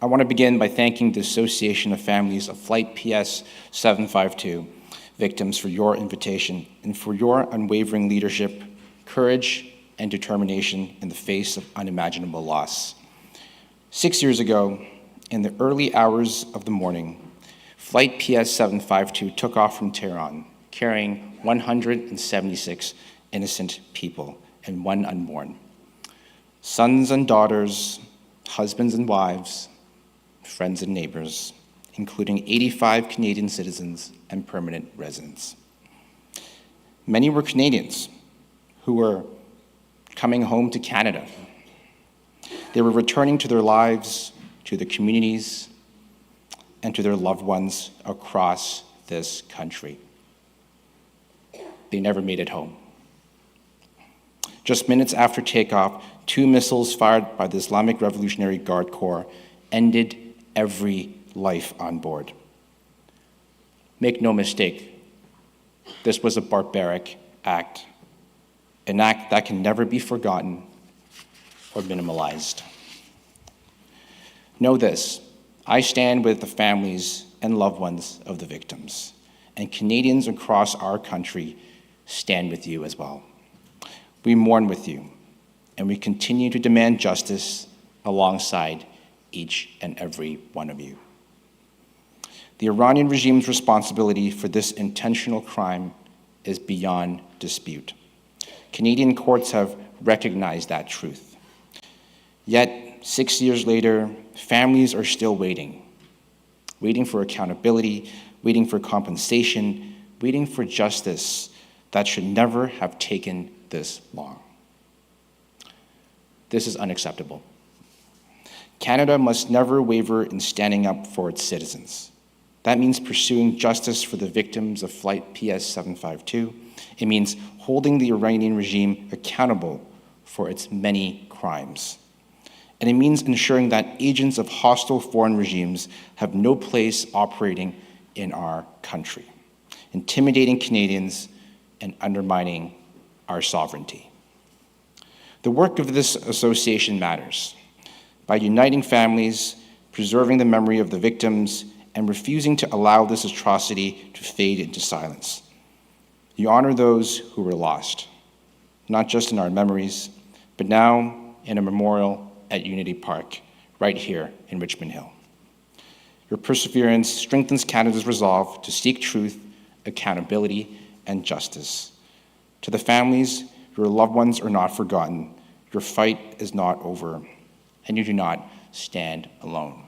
I want to begin by thanking the Association of Families of Flight PS 752 victims for your invitation and for your unwavering leadership, courage, and determination in the face of unimaginable loss. 6 years ago, in the early hours of the morning, Flight PS 752 took off from Tehran, carrying 176 innocent people and one unborn. Sons and daughters, husbands and wives, friends and neighbors, including 85 Canadian citizens and permanent residents. Many were Canadians who were coming home to Canada. They were returning to their lives, to their communities, and to their loved ones across this country. They never made it home. Just minutes after takeoff, 2 missiles fired by the Islamic Revolutionary Guard Corps ended every life on board. Make no mistake, this was a barbaric act, an act that can never be forgotten or minimalized. Know this, I stand with the families and loved ones of the victims, and Canadians across our country stand with you as well. We mourn with you, and we continue to demand justice alongside each and every one of you. The Iranian regime's responsibility for this intentional crime is beyond dispute. Canadian courts have recognized that truth. Yet, 6 years later, families are still waiting for accountability, waiting for compensation, waiting for justice that should never have taken this long. This is unacceptable. Canada must never waver in standing up for its citizens. That means pursuing justice for the victims of Flight PS 752. It means holding the Iranian regime accountable for its many crimes. And it means ensuring that agents of hostile foreign regimes have no place operating in our country, intimidating Canadians and undermining our sovereignty. The work of this association matters. By uniting families, preserving the memory of the victims, and refusing to allow this atrocity to fade into silence, you honor those who were lost, not just in our memories, but now in a memorial at Unity Park, right here in Richmond Hill. Your perseverance strengthens Canada's resolve to seek truth, accountability, and justice. To the families, your loved ones are not forgotten. Your fight is not over, and you do not stand alone.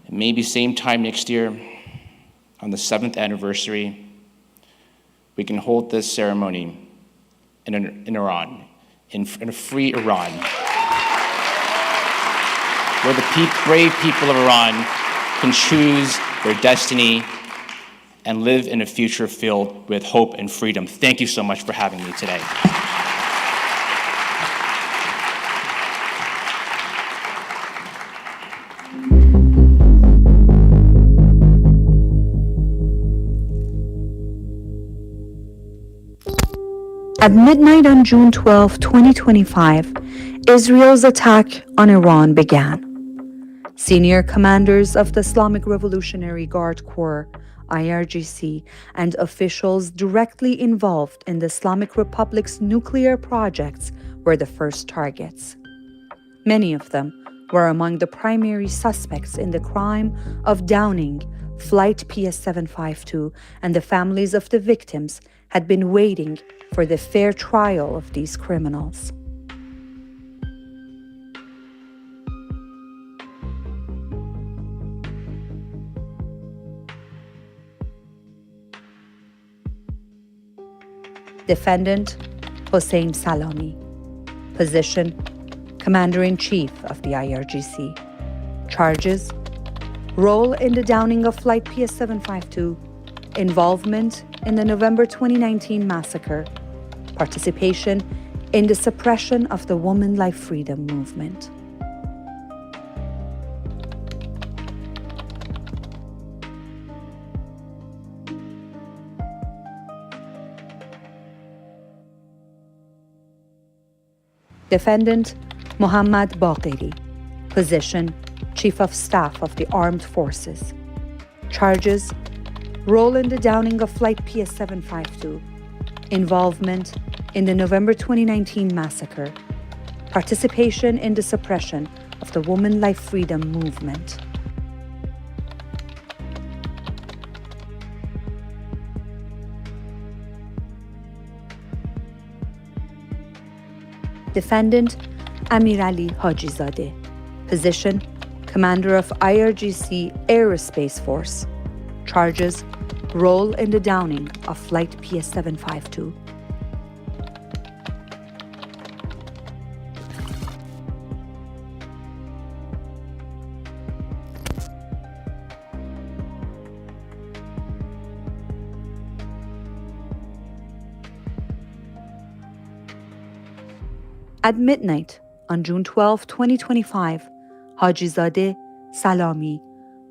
And maybe same time next year, on the 7th anniversary, we can hold this ceremony in Iran, in a free Iran, where the brave people of Iran can choose their destiny and live in a future filled with hope and freedom. Thank you so much for having me today. At midnight on June 12, 2025, Israel's attack on Iran began. Senior commanders of the Islamic Revolutionary Guard Corps, IRGC, and officials directly involved in the Islamic Republic's nuclear projects were the first targets. Many of them were among the primary suspects in the crime of downing Flight PS752, and the families of the victims had been waiting for the fair trial of these criminals. Defendant Hossein Salami. Position Commander-in-Chief of the IRGC. Charges: role in the downing of Flight PS752, involvement in the November 2019 massacre, participation in the suppression of the Woman Life Freedom movement. Defendant Mohammad Baqiri. Position Chief of Staff of the Armed Forces. Charges: role in the downing of Flight PS752, involvement in the November 2019 massacre, participation in the suppression of the Woman Life Freedom movement. Defendant Amir Ali Hajizadeh. Position Commander of IRGC Aerospace Force. Charges: role in the downing of Flight PS752. At midnight on June 12, 2025, Hajizadeh, Salami,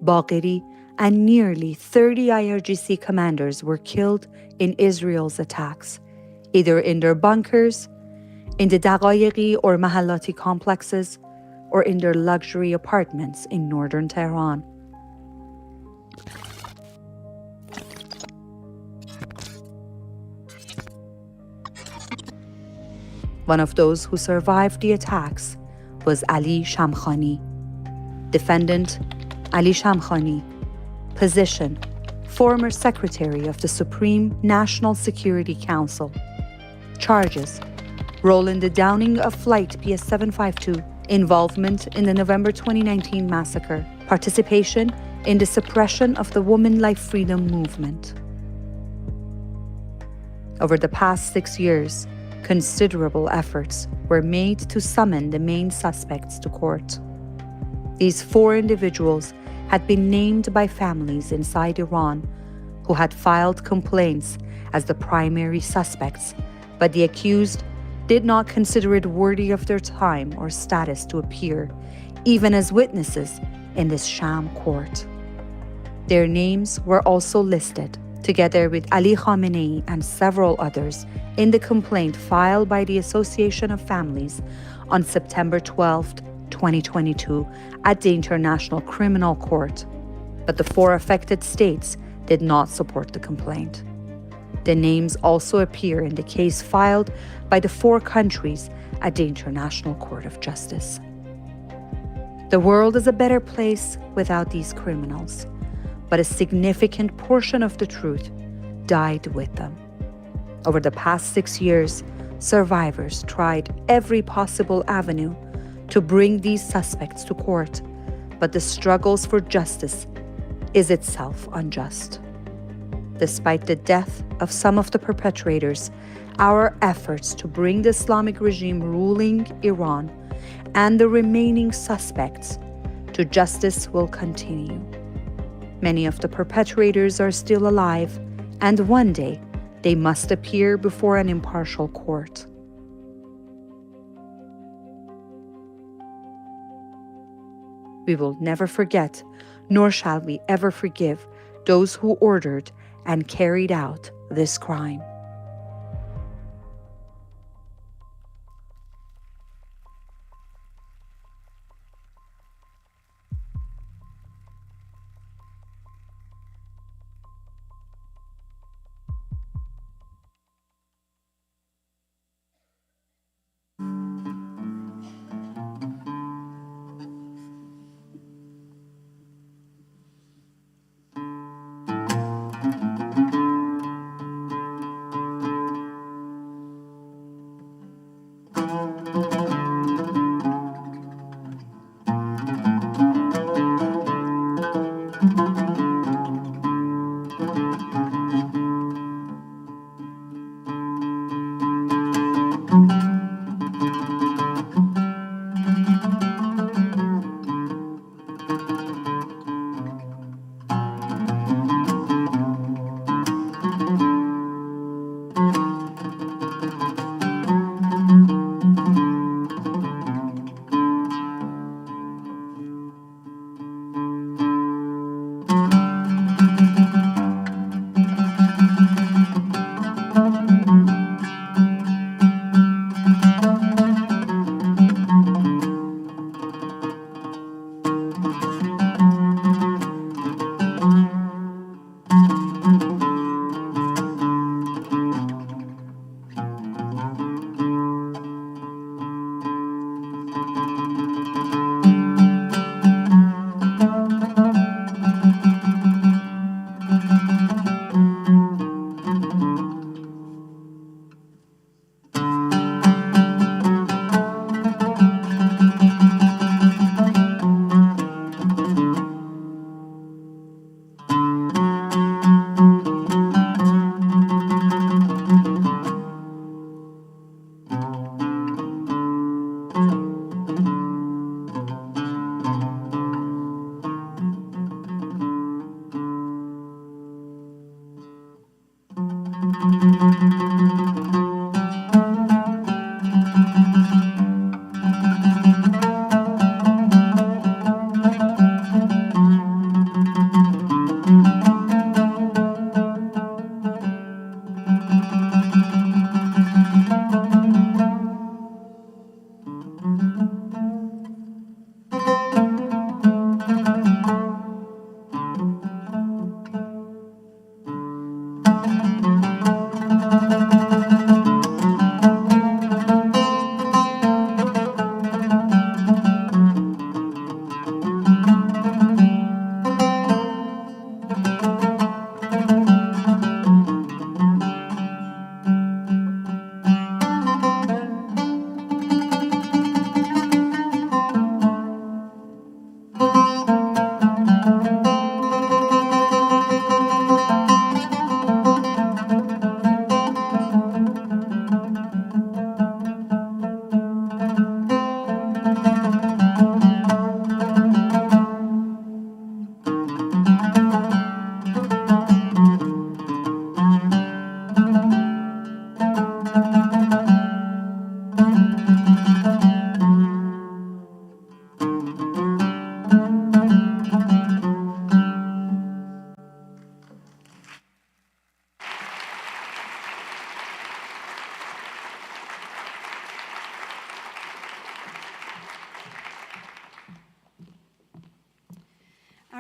Baqiri, and nearly 30 IRGC commanders were killed in Israel's attacks, either in their bunkers, in the Daqaiqi or Mahallati complexes, or in their luxury apartments in northern Tehran. One of those who survived the attacks was Ali Shamkhani. Defendant Ali Shamkhani. Position former Secretary of the Supreme National Security Council. Charges: role in the downing of Flight PS752, involvement in the November 2019 massacre, participation in the suppression of the Woman Life Freedom movement. Over the past 6 years, considerable efforts were made to summon the main suspects to court. These 4 individuals had been named by families inside Iran who had filed complaints as the primary suspects, but the accused did not consider it worthy of their time or status to appear, even as witnesses in this sham court. Their names were also listed, together with Ali Khamenei and several others, in the complaint filed by the Association of Families on September 12, 2022, at the International Criminal Court. But the 4 affected states did not support the complaint. The names also appear in the case filed by the 4 countries at the International Court of Justice. The world is a better place without these criminals, but a significant portion of the truth died with them. Over the past 6 years, survivors tried every possible avenue to bring these suspects to court, but the struggles for justice is itself unjust. Despite the death of some of the perpetrators, our efforts to bring the Islamic regime ruling Iran and the remaining suspects to justice will continue. Many of the perpetrators are still alive, and one day they must appear before an impartial court. We will never forget, nor shall we ever forgive, those who ordered and carried out this crime.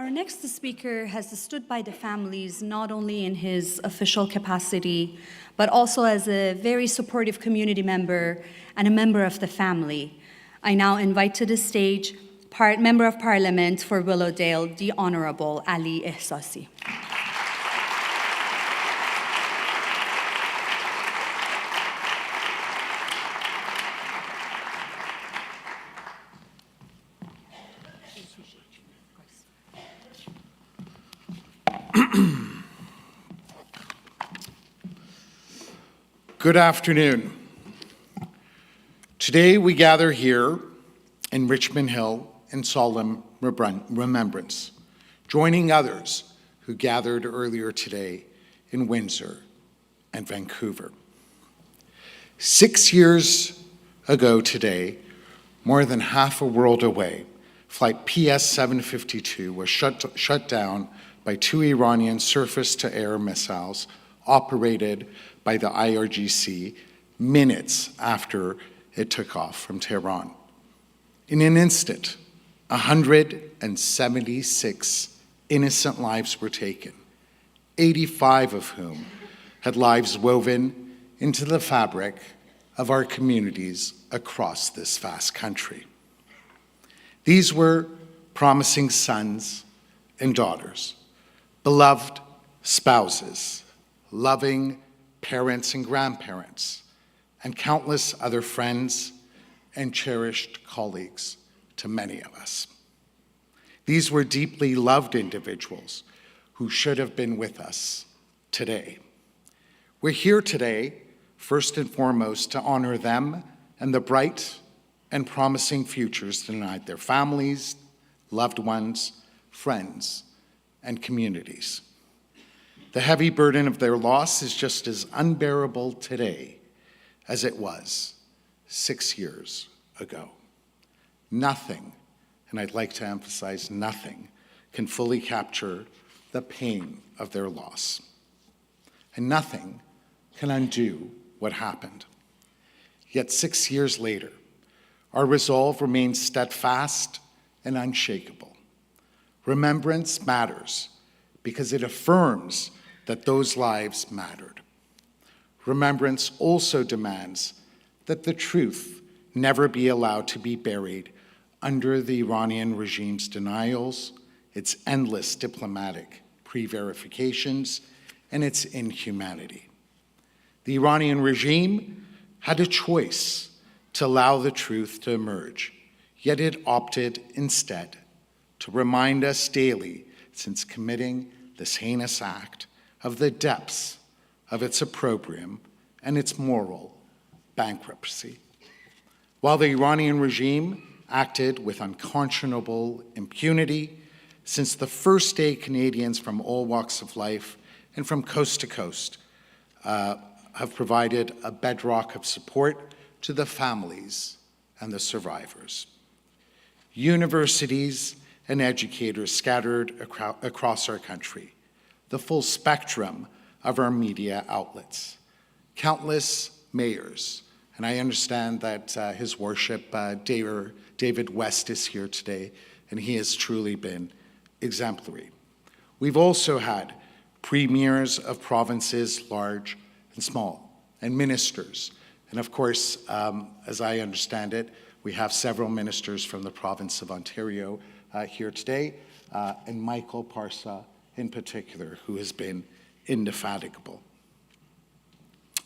Our next speaker has stood by the families not only in his official capacity, but also as a very supportive community member and a member of the family. I now invite to the stage Member of Parliament for Willowdale, the Honorable Ali Ehsasi. Good afternoon. Today we gather here in Richmond Hill in solemn remembrance, joining others who gathered earlier today in Windsor and Vancouver. 6 years ago today, more than half a world away, Flight PS-752 was shut down by 2 Iranian surface-to-air missiles operated by the IRGC minutes after it took off from Tehran. In an instant, 176 innocent lives were taken, 85 of whom had lives woven into the fabric of our communities across this vast country. These were promising sons and daughters, beloved spouses, loving parents and grandparents, and countless other friends and cherished colleagues to many of us. These were deeply loved individuals who should have been with us today. We're here today, first and foremost, to honor them and the bright and promising futures denied their families, loved ones, friends, and communities. The heavy burden of their loss is just as unbearable today as it was 6 years ago. Nothing, and I'd like to emphasize nothing, can fully capture the pain of their loss. And nothing can undo what happened. Yet 6 years later, our resolve remains steadfast and unshakable. Remembrance matters because it affirms that those lives mattered. Remembrance also demands that the truth never be allowed to be buried under the Iranian regime's denials, its endless diplomatic pre-verifications, and its inhumanity. The Iranian regime had a choice to allow the truth to emerge, yet it opted instead to remind us daily, since committing this heinous act, of the depths of its opprobrium and its moral bankruptcy. While the Iranian regime acted with unconscionable impunity, since the first day Canadians from all walks of life and from coast to coast have provided a bedrock of support to the families and the survivors. Universities and educators scattered across our country, the full spectrum of our media outlets, countless mayors, and I understand that His Worship David West is here today, and he has truly been exemplary. We've also had premiers of provinces large and small, and ministers. And of course, as I understand it, we have several ministers from the province of Ontario here today, and Michael Parsa in particular, who has been indefatigable.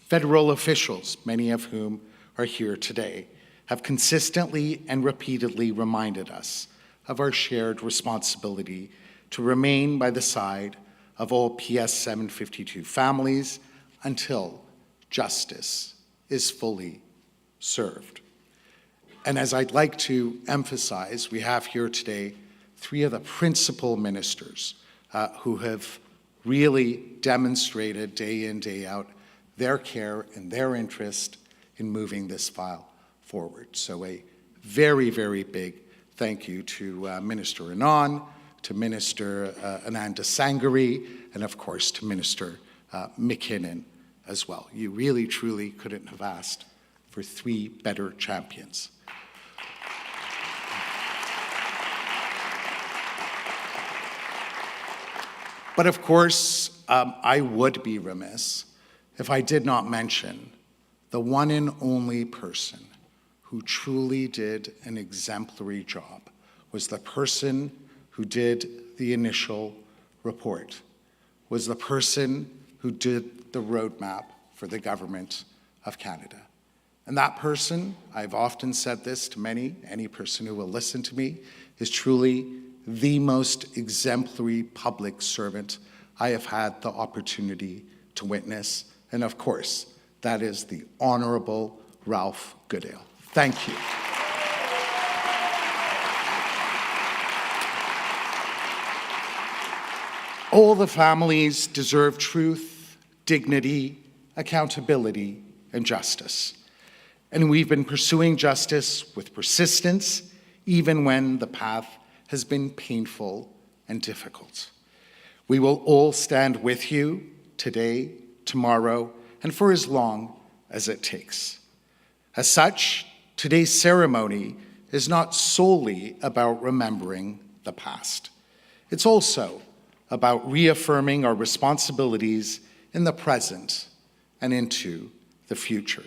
Federal officials, many of whom are here today, have consistently and repeatedly reminded us of our shared responsibility to remain by the side of all PS-752 families until justice is fully served. And as I'd like to emphasize, we have here today 3 of the principal ministers who have really demonstrated day in, day out their care and their interest in moving this file forward. So a very, very big thank you to Minister Anand, to Minister Ananda Sangari, and of course to Minister McKinnon as well. You really, truly couldn't have asked for 3 better champions. But of course, I would be remiss if I did not mention the one and only person who truly did an exemplary job, was the person who did the initial report, was the person who did the roadmap for the Government of Canada. And that person, I've often said this to any person who will listen to me, is truly the most exemplary public servant I have had the opportunity to witness, and of course, That is the Honorable Ralph Goodale. Thank you. All the families deserve truth, dignity, accountability, and justice. And we've been pursuing justice with persistence, even when the path has been painful and difficult. We will all stand with you today, tomorrow, and for as long as it takes. As such, today's ceremony is not solely about remembering the past. It's also about reaffirming our responsibilities in the present and into the future.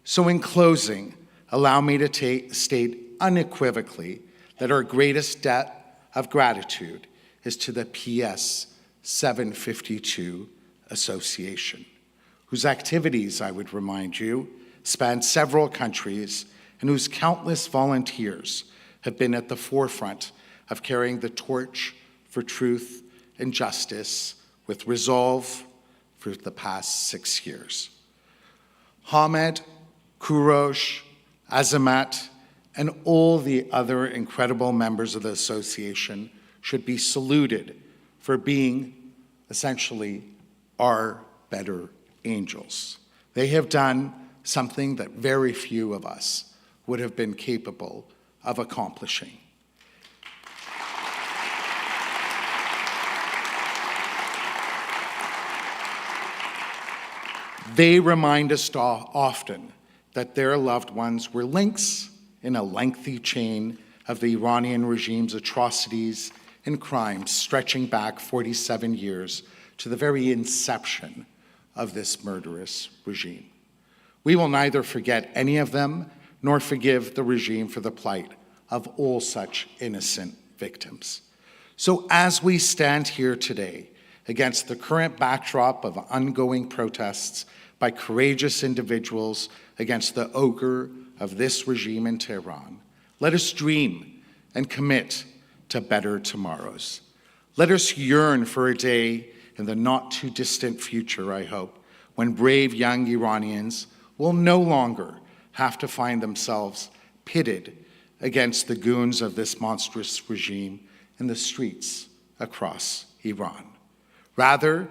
So in closing, allow me to state unequivocally that our greatest debt of gratitude is to the PS 752 Association, whose activities, I would remind you, span several countries and whose countless volunteers have been at the forefront of carrying the torch for truth and justice with resolve for the past 6 years. Hamed, Kurosh, Azamat, and all the other incredible members of the association should be saluted for being essentially our better angels. They have done something that very few of us would have been capable of accomplishing. They remind us often that their loved ones were links in a lengthy chain of the Iranian regime's atrocities and crimes stretching back 47 years to the very inception of this murderous regime. We will neither forget any of them nor forgive the regime for the plight of all such innocent victims. So as we stand here today against the current backdrop of ongoing protests by courageous individuals against the ogre of this regime in Tehran, let us dream and commit to better tomorrows. Let us yearn for a day in the not-too-distant future, I hope, when brave young Iranians will no longer have to find themselves pitted against the goons of this monstrous regime in the streets across Iran. Rather,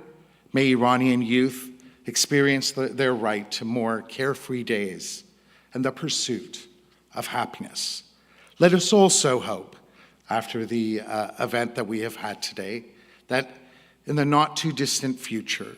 may Iranian youth experience their right to more carefree days and the pursuit of happiness. Let us also hope, after the event that we have had today, that in the not-too-distant future,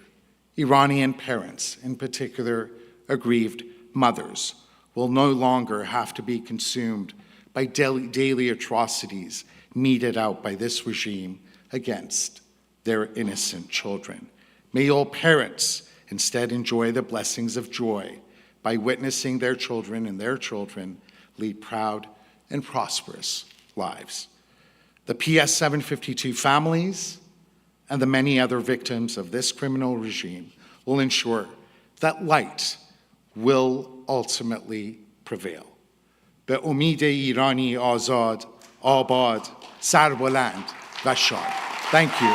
Iranian parents, in particular aggrieved mothers, will no longer have to be consumed by daily atrocities meted out by this regime against their innocent children. May all parents instead enjoy the blessings of joy by witnessing their children and their children lead proud and prosperous lives. The PS 752 families and the many other victims of this criminal regime will ensure that light will ultimately prevail. Be umid Irani azad, abad, sarbuland va shad. Thank you.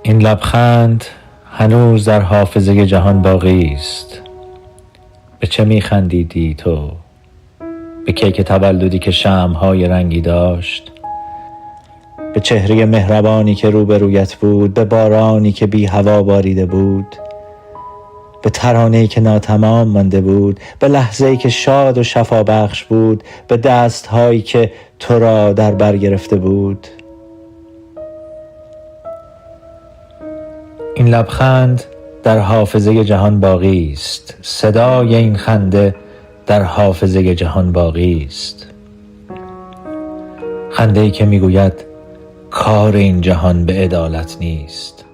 این لبخند هنوز در حافظه جهان باقی است. به چه میخندیدی تو؟ به کیک تولدی که شمع‌های رنگی داشت؟ به چهره مهربانی که روبرویت بود؟ به بارانی که بی هوا باریده بود؟ به ترانه‌ای که ناتمام مانده بود؟ به لحظه‌ای که شاد و شفابخش بود؟ به دست‌هایی که تو را در بر گرفته بود؟ این لبخند در حافظه جهان باقی است. صدای این خنده در حافظه جهان باقی است. خنده‌ای که میگوید کار این جهان به عدالت نیست.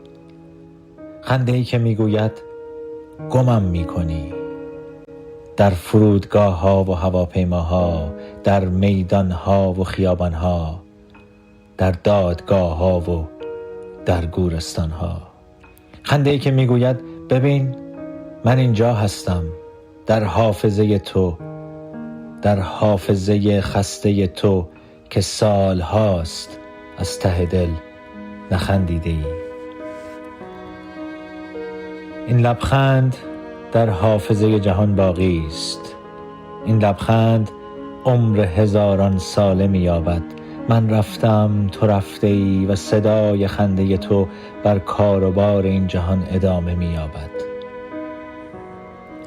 خنده‌ای که میگوید گمم میکنی. در فرودگاه‌ها و هواپیماها، در میدان‌ها و خیابان‌ها، در دادگاه‌ها و در گورستان‌ها. خنده‌ای که میگوید ببین من اینجا هستم، در حافظه تو، در حافظه خسته تو که سال هاست از ته دل نخندیده ای. این لبخند در حافظه جهان باقی است. این لبخند عمر هزاران ساله می‌یابد. من رفتم، تو رفته ای و صدای خنده تو بر کار و بار این جهان ادامه می‌یابد.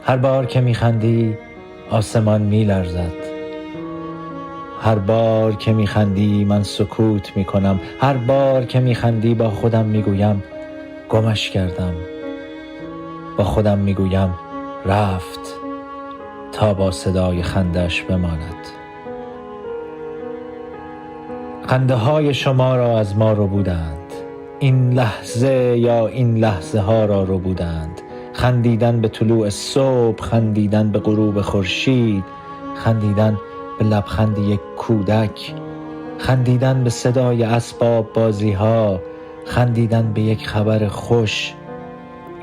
هر بار که می‌خندی آسمان می‌لرزد. هر بار که می‌خندی من سکوت می‌کنم. هر بار که می‌خندی با خودم می‌گویم گمش کردم. با خودم می‌گویم رفت تا با صدای خندش بماند. خنده های شما را از ما رو بودند. این لحظه یا این لحظه ها را رو بودند. خندیدن به طلوع صبح، خندیدن به غروب خورشید، خندیدن به لبخند یک کودک، خندیدن به صدای اسباب بازی ها، خندیدن به یک خبر خوش،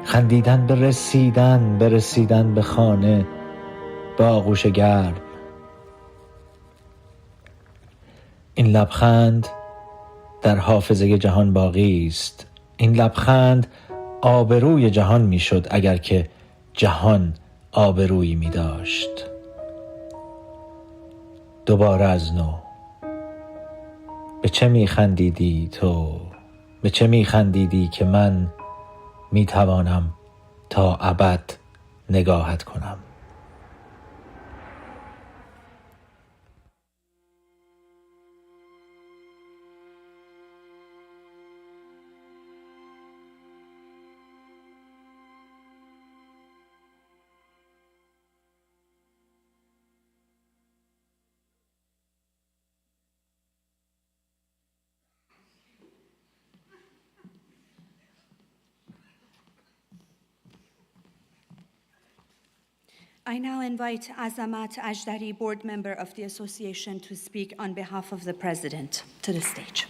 خندیدن به رسیدن به خانه، به آغوش گرم. این لبخند در حافظه جهان باقی است. این لبخند آبروی جهان میشد اگر که جهان آبرویی می داشت. دوباره از نو به چه می خندیدی تو؟ به چه می خندیدی که من می توانم تا ابد نگاهت کنم؟ I now invite Azamat Ajdari, board member of the association, to speak on behalf of the president to the stage.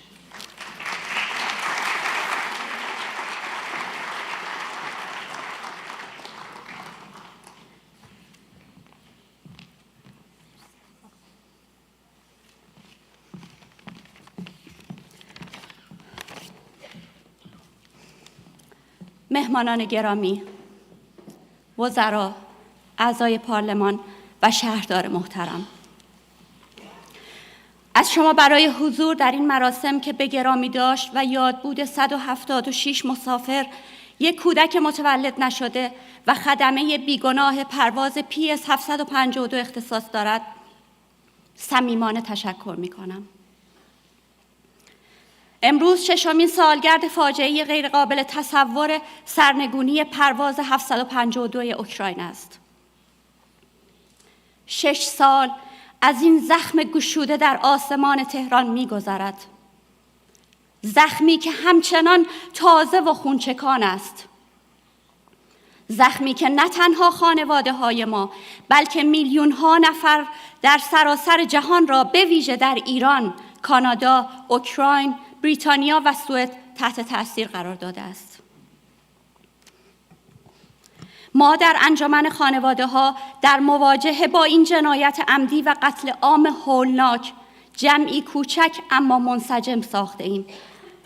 مهمانان گرامی، وزرا، اعضای پارلمان و شهردار محترم، از شما برای حضور در این مراسم که به گرامی داشت و یادبود 176 مسافر، یک کودک متولد نشده و خدمه بیگناه پرواز PS 752 اختصاص دارد، صمیمانه تشکر می‌کنم. امروز ششمین سالگرد فاجعه غیرقابل تصور سرنگونی پرواز 752 اوکراین است. 6 سال از این زخم گشوده در آسمان تهران می‌گذرد. زخمی که همچنان تازه و خونچکان است. زخمی که نه تنها خانواده‌های ما بلکه میلیون‌ها نفر در سراسر جهان را به ویژه در ایران، کانادا، اوکراین، بریتانیا و سوئد تحت تأثیر قرار داده است. ما در انجمن خانواده‌ها در مواجهه با این جنایت عمدی و قتل عام هولناک جمعی کوچک اما منسجم ساخته ایم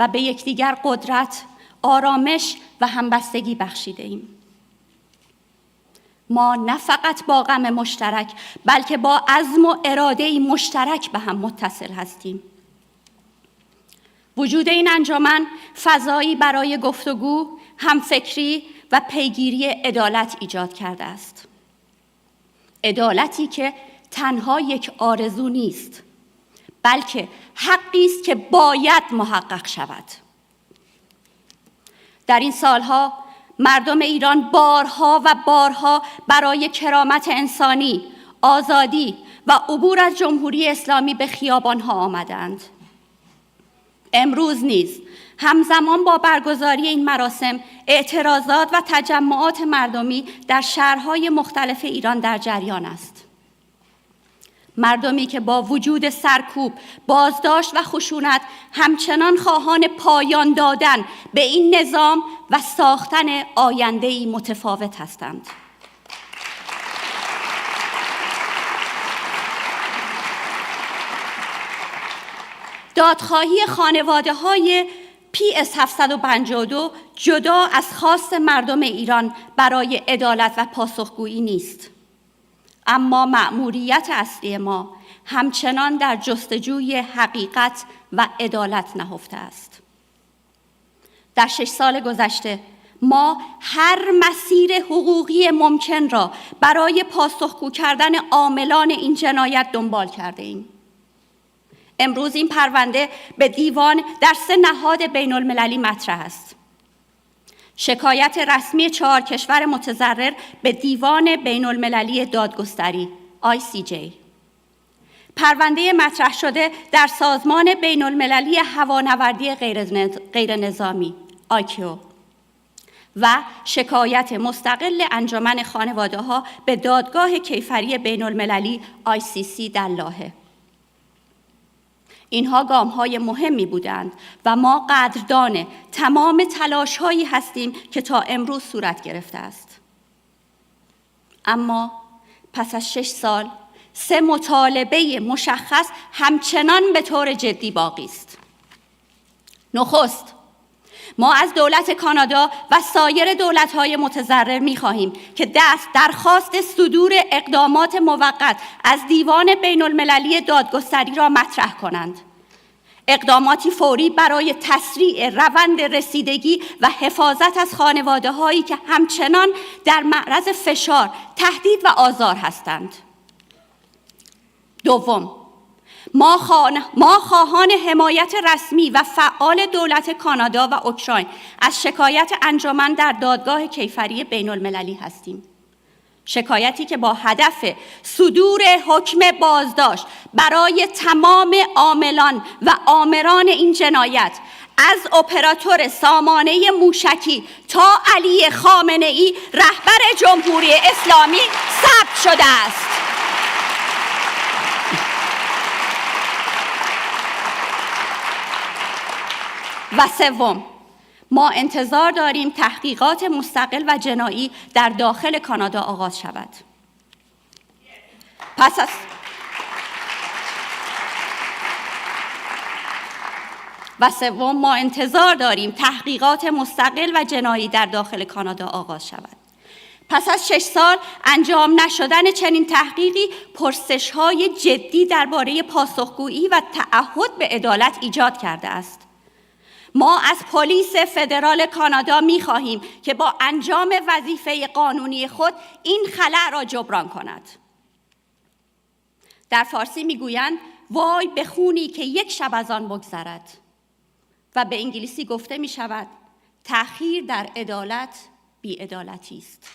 و به یکدیگر قدرت، آرامش و همبستگی بخشیده ایم. ما نه فقط با غم مشترک بلکه با عزم و اراده‌ای مشترک به هم متصل هستیم. وجود این انجمن فضایی برای گفتگو، همفکری و پیگیری عدالت ایجاد کرده است. عدالتی که تنها یک آرزو نیست، بلکه حقی است که باید محقق شود. در این سالها مردم ایران بارها و بارها برای کرامت انسانی، آزادی و عبور از جمهوری اسلامی به خیابانها آمدند. امروز نیز همزمان با برگزاری این مراسم اعتراضات و تجمعات مردمی در شهرهای مختلف ایران در جریان است. مردمی که با وجود سرکوب، بازداشت و خشونت همچنان خواهان پایان دادن به این نظام و ساختن آینده‌ای متفاوت هستند. دادخواهی خانواده‌های PS 752 جدا از خواست مردم ایران برای عدالت و پاسخگویی نیست. اما مأموریت اصلی ما همچنان در جستجوی حقیقت و عدالت نهفته است. در 6 سال گذشته ما هر مسیر حقوقی ممکن را برای پاسخگو کردن عاملان این جنایت دنبال کرده ایم. امروز این پرونده به دیوان در 3 نهاد بین المللی مطرح است. شکایت رسمی 4 کشور متضرر به دیوان بین المللی دادگستری ICJ. پرونده مطرح شده در سازمان بین المللی هوانوردی غیر نظامی ICAO و شکایت مستقل انجمن خانواده‌ها به دادگاه کیفری بین المللی ICC در لاهه. اینها گام‌های مهمی بودند و ما قدردان تمام تلاش‌هایی هستیم که تا امروز صورت گرفته است. اما پس از 6 سال 3 مطالبه مشخص همچنان به طور جدی باقی است. نخست، ما از دولت کانادا و سایر دولت‌های متضرر می‌خواهیم که درخواست صدور اقدامات موقت از دیوان بین المللی دادگستری را مطرح کنند. اقداماتی فوری برای تسریع روند رسیدگی و حفاظت از خانواده‌هایی که همچنان در معرض فشار، تهدید و آزار هستند. دوم، ما خواهان حمایت رسمی و فعال دولت کانادا و اوکراین از شکایت انجمن در دادگاه کیفری بین المللی هستیم. شکایتی که با هدف صدور حکم بازداشت برای تمام عاملان و آمران این جنایت از اپراتور سامانه موشکی تا علی خامنه‌ای رهبر جمهوری اسلامی ثبت شده است. و سوم، ما انتظار داریم تحقیقات مستقل و جنایی در داخل کانادا آغاز شود. پس از 6 سال انجام نشدن چنین تحقیقی پرسش‌های جدی درباره پاسخگویی و تعهد به عدالت ایجاد کرده است. ما از پلیس فدرال کانادا می‌خواهیم که با انجام وظیفه قانونی خود این خلأ را جبران کند. در فارسی میگویند وای به خونی که یک شب از آن بگذرد و به انگلیسی گفته می شود تأخیر در عدالت بی‌عدالتی است.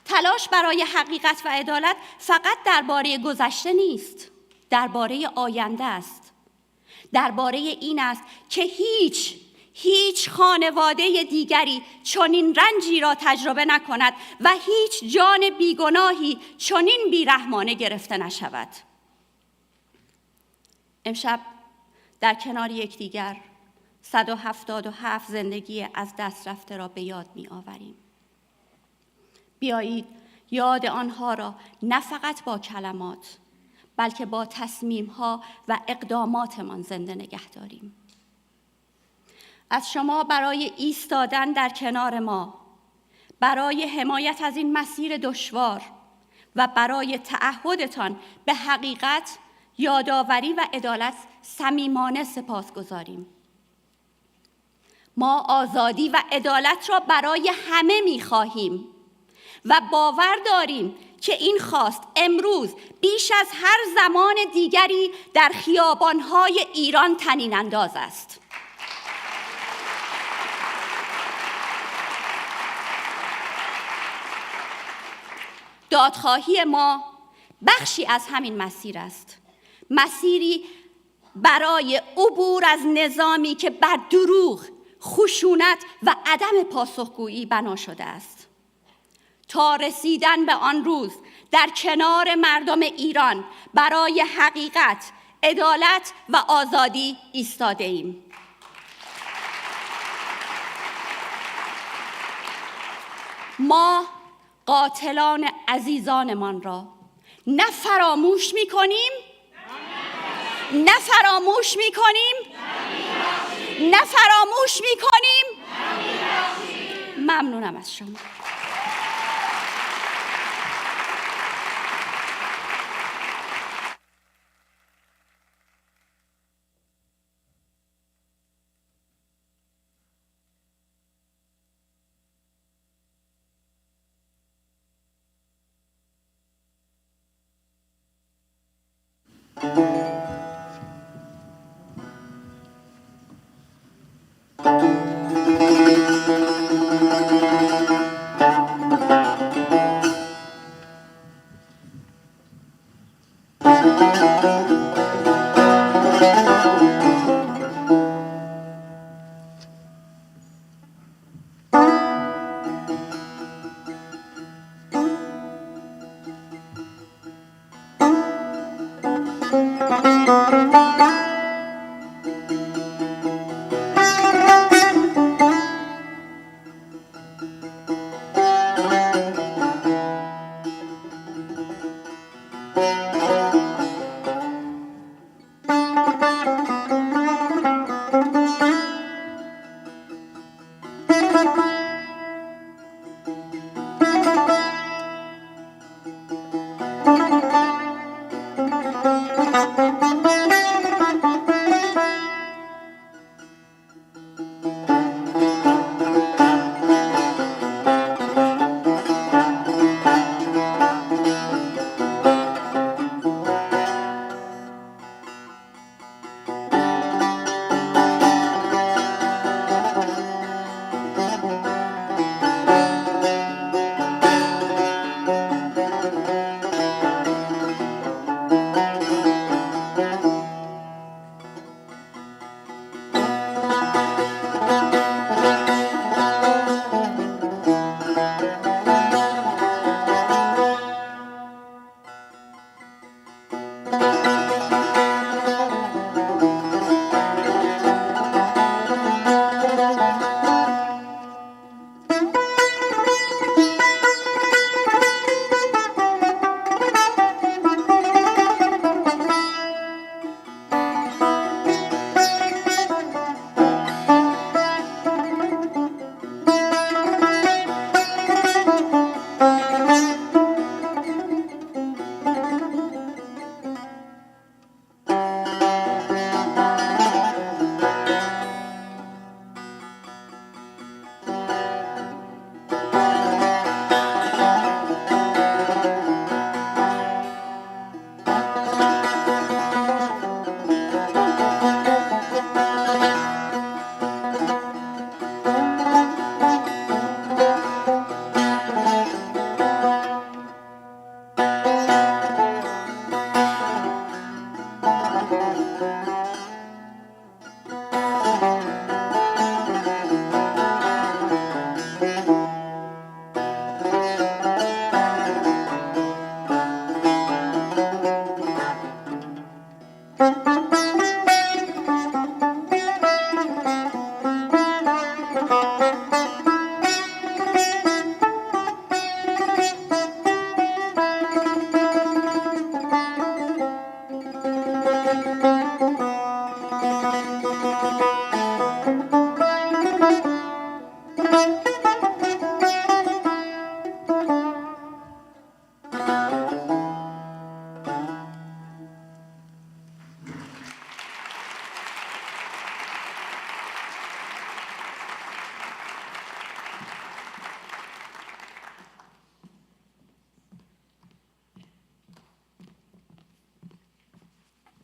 تلاش برای حقیقت و عدالت فقط درباره گذشته نیست، درباره آینده است. درباره این است که هیچ خانواده دیگری چنین رنجی را تجربه نکند و هیچ جان بیگناهی چنین بیرحمانه گرفته نشود. امشب در کنار یکدیگر 177 زندگی از دست رفته را به یاد می آوریم. بیایید یاد آنها را نه فقط با کلمات بلکه با تصمیم‌ها و اقداماتمان زنده نگه داریم. از شما برای ایستادن در کنار ما، برای حمایت از این مسیر دشوار و برای تعهدتان به حقیقت، یادآوری و عدالت صمیمانه سپاسگزاریم. ما آزادی و عدالت را برای همه می‌خواهیم و باور داریم که این خواست امروز بیش از هر زمان دیگری در خیابان‌های ایران طنین انداز است. دادخواهی ما بخشی از همین مسیر است. مسیری برای عبور از نظامی که بر دروغ، خشونت و عدم پاسخگویی بنا شده است. تا رسیدن به آن روز در کنار مردم ایران برای حقیقت، عدالت و آزادی ایستاده ایم. ما قاتلان عزیزانمان را نه فراموش می‌کنیم، نه فراموش می‌کنیم، نه فراموش می‌کنیم. ممنونم از شما.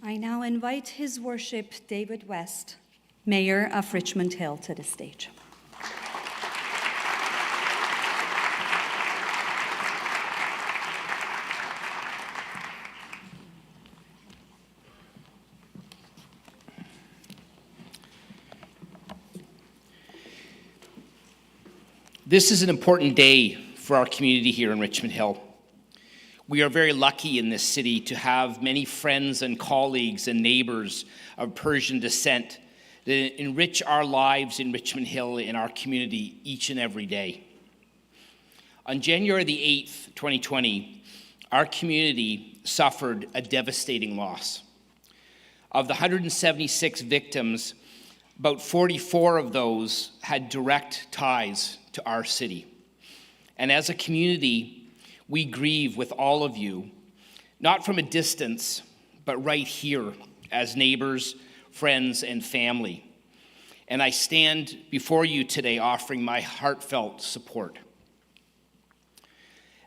I now invite His Worship David West, Mayor of Richmond Hill, to the stage. This is an important day for our community here in Richmond Hill. We are very lucky in this city to have many friends and colleagues and neighbors of Persian descent that enrich our lives in Richmond Hill in our community each and every day. On January the 8th, 2020, our community suffered a devastating loss. Of the 176 victims, about 44 of those had direct ties to our city. And as a community, we grieve with all of you, not from a distance, but right here as neighbors, friends, and family. And I stand before you today offering my heartfelt support.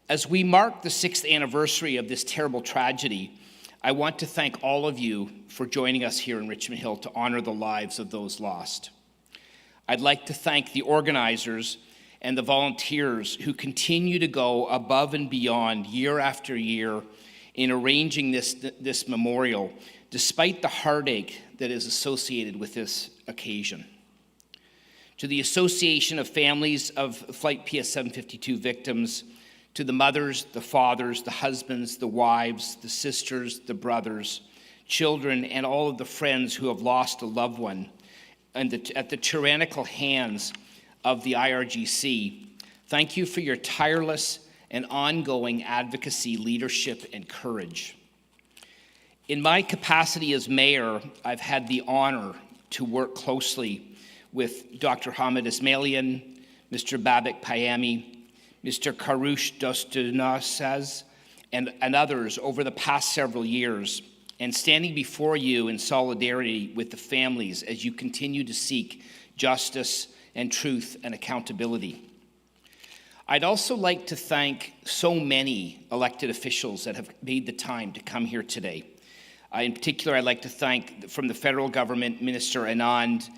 As we mark the 6th anniversary of this terrible tragedy, I want to thank all of you for joining us here in Richmond Hill to honor the lives of those lost. I'd like to thank the organizers and the volunteers who continue to go above and beyond year after year in arranging this memorial, despite the heartache that is associated with this occasion. To the Association of Families of Flight PS 752 victims, to the mothers, the fathers, the husbands, the wives, the sisters, the brothers, children, and all of the friends who have lost a loved one at the tyrannical hands of the IRGC, thank you for your tireless and ongoing advocacy, leadership, and courage. In my capacity as mayor, I've had the honor to work closely with Dr. Hamid Ismailian, Mr. Babak Payami, Mr. Karush Dostunasaz, and others over the past several years, and standing before you in solidarity with the families as you continue to seek justice and truth and accountability. I'd also like to thank so many elected officials that have made the time to come here today. In particular, I'd like to thank from the federal government, Minister Anand,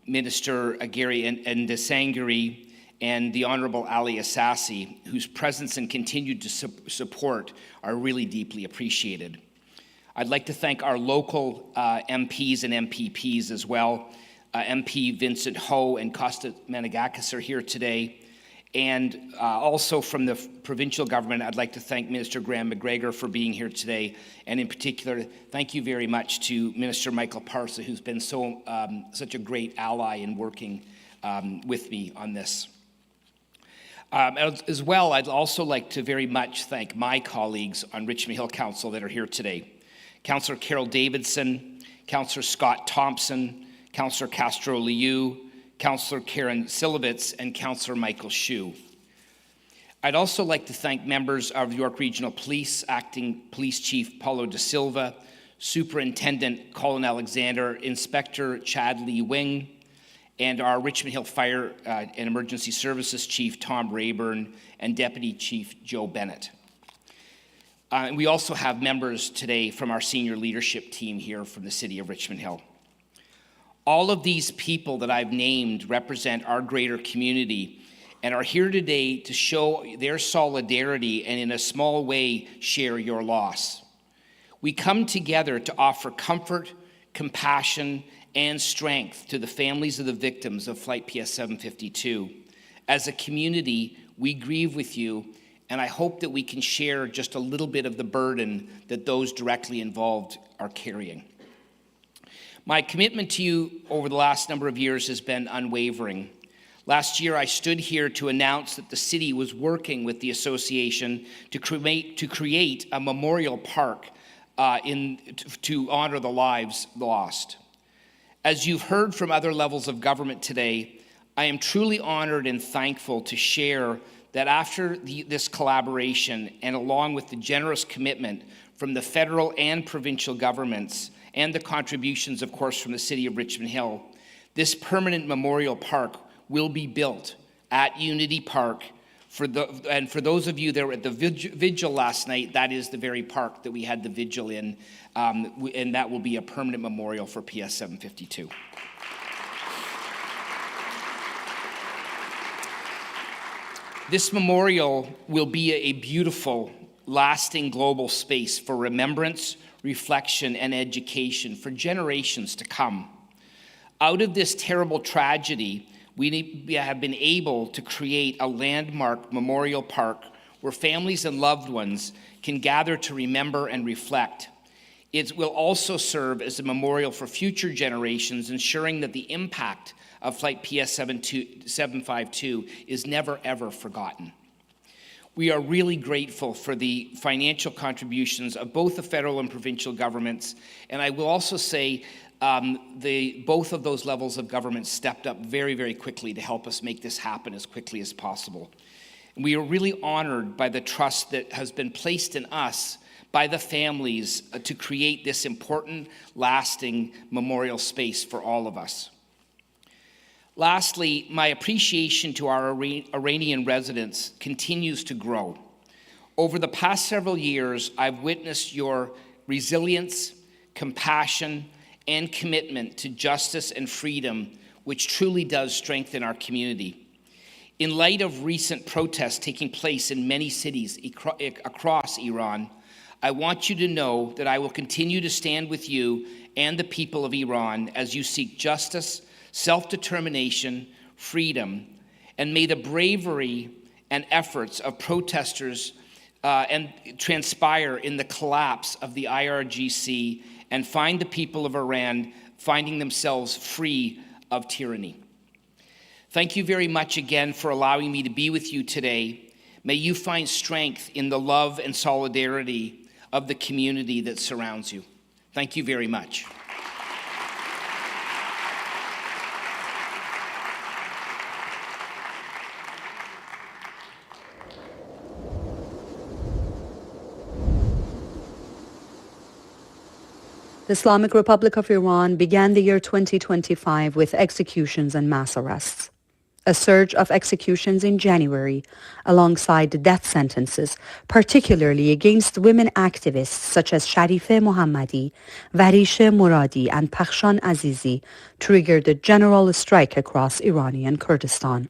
Minister Gary Ndesangari, and the Honorable Ali Assasi, whose presence and continued support are really deeply appreciated. I'd like to thank our local MPs and MPPs as well. MP Vincent Ho and Costa Managakis are here today. And also from the provincial government, I'd like to thank Minister Graham McGregor for being here today. And in particular, thank you very much to Minister Michael Parsa, who's been such a great ally in working with me on this. As well, I'd also like to very much thank my colleagues on Richmond Hill Council that are here today. Councillor Carol Davidson, Councillor Scott Thompson, Councillor Castro Liu, Councillor Karen Silovitz, and Councillor Michael Hsu. I'd also like to thank members of York Regional Police, Acting Police Chief Paulo da Silva, Superintendent Colin Alexander, Inspector Chad Lee Wing, and our Richmond Hill Fire and Emergency Services Chief Tom Rayburn and Deputy Chief Joe Bennett. And we also have members today from our senior leadership team here from the City of Richmond Hill. All of these people that I've named represent our greater community and are here today to show their solidarity and in a small way share your loss. We come together to offer comfort, compassion, and strength to the families of the victims of Flight PS 752. As a community, we grieve with you, and I hope that we can share just a little bit of the burden that those directly involved are carrying. My commitment to you over the last number of years has been unwavering. Last year, I stood here to announce that the city was working with the association to create a memorial park to honor the lives lost. As you've heard from other levels of government today, I am truly honored and thankful to share that after this collaboration and along with the generous commitment from the federal and provincial governments and the contributions, of course, from the City of Richmond Hill, this permanent memorial park will be built at Unity Park. And for those of you that were at the vigil last night, that is the very park that we had the vigil in, and that will be a permanent memorial for PS 752. This memorial will be a beautiful, lasting global space for remembrance, reflection, and education for generations to come. Out of this terrible tragedy, we have been able to create a landmark memorial park where families and loved ones can gather to remember and reflect. It will also serve as a memorial for future generations, ensuring that the impact of Flight PS 752 is never, ever forgotten. We are really grateful for the financial contributions of both the federal and provincial governments, and I will also say both of those levels of government stepped up very, very quickly to help us make this happen as quickly as possible. And we are really honored by the trust that has been placed in us by the families to create this important, lasting memorial space for all of us. Lastly, my appreciation to our Iranian residents continues to grow. Over the past several years, I've witnessed your resilience, compassion, and commitment to justice and freedom, which truly does strengthen our community. In light of recent protests taking place in many cities across Iran, I want you to know that I will continue to stand with you and the people of Iran as you seek justice, self-determination, freedom, and may the bravery and efforts of protesters and transpire in the collapse of the IRGC and find the people of Iran finding themselves free of tyranny. Thank you very much again for allowing me to be with you today. May you find strength in the love and solidarity of the community that surrounds you. Thank you very much. The Islamic Republic of Iran began the year 2025 with executions and mass arrests. A surge of executions in January, alongside death sentences, particularly against women activists such as Sharifeh Mohammadi, Varishe Muradi, and Pakhshan Azizi, triggered a general strike across Iranian Kurdistan.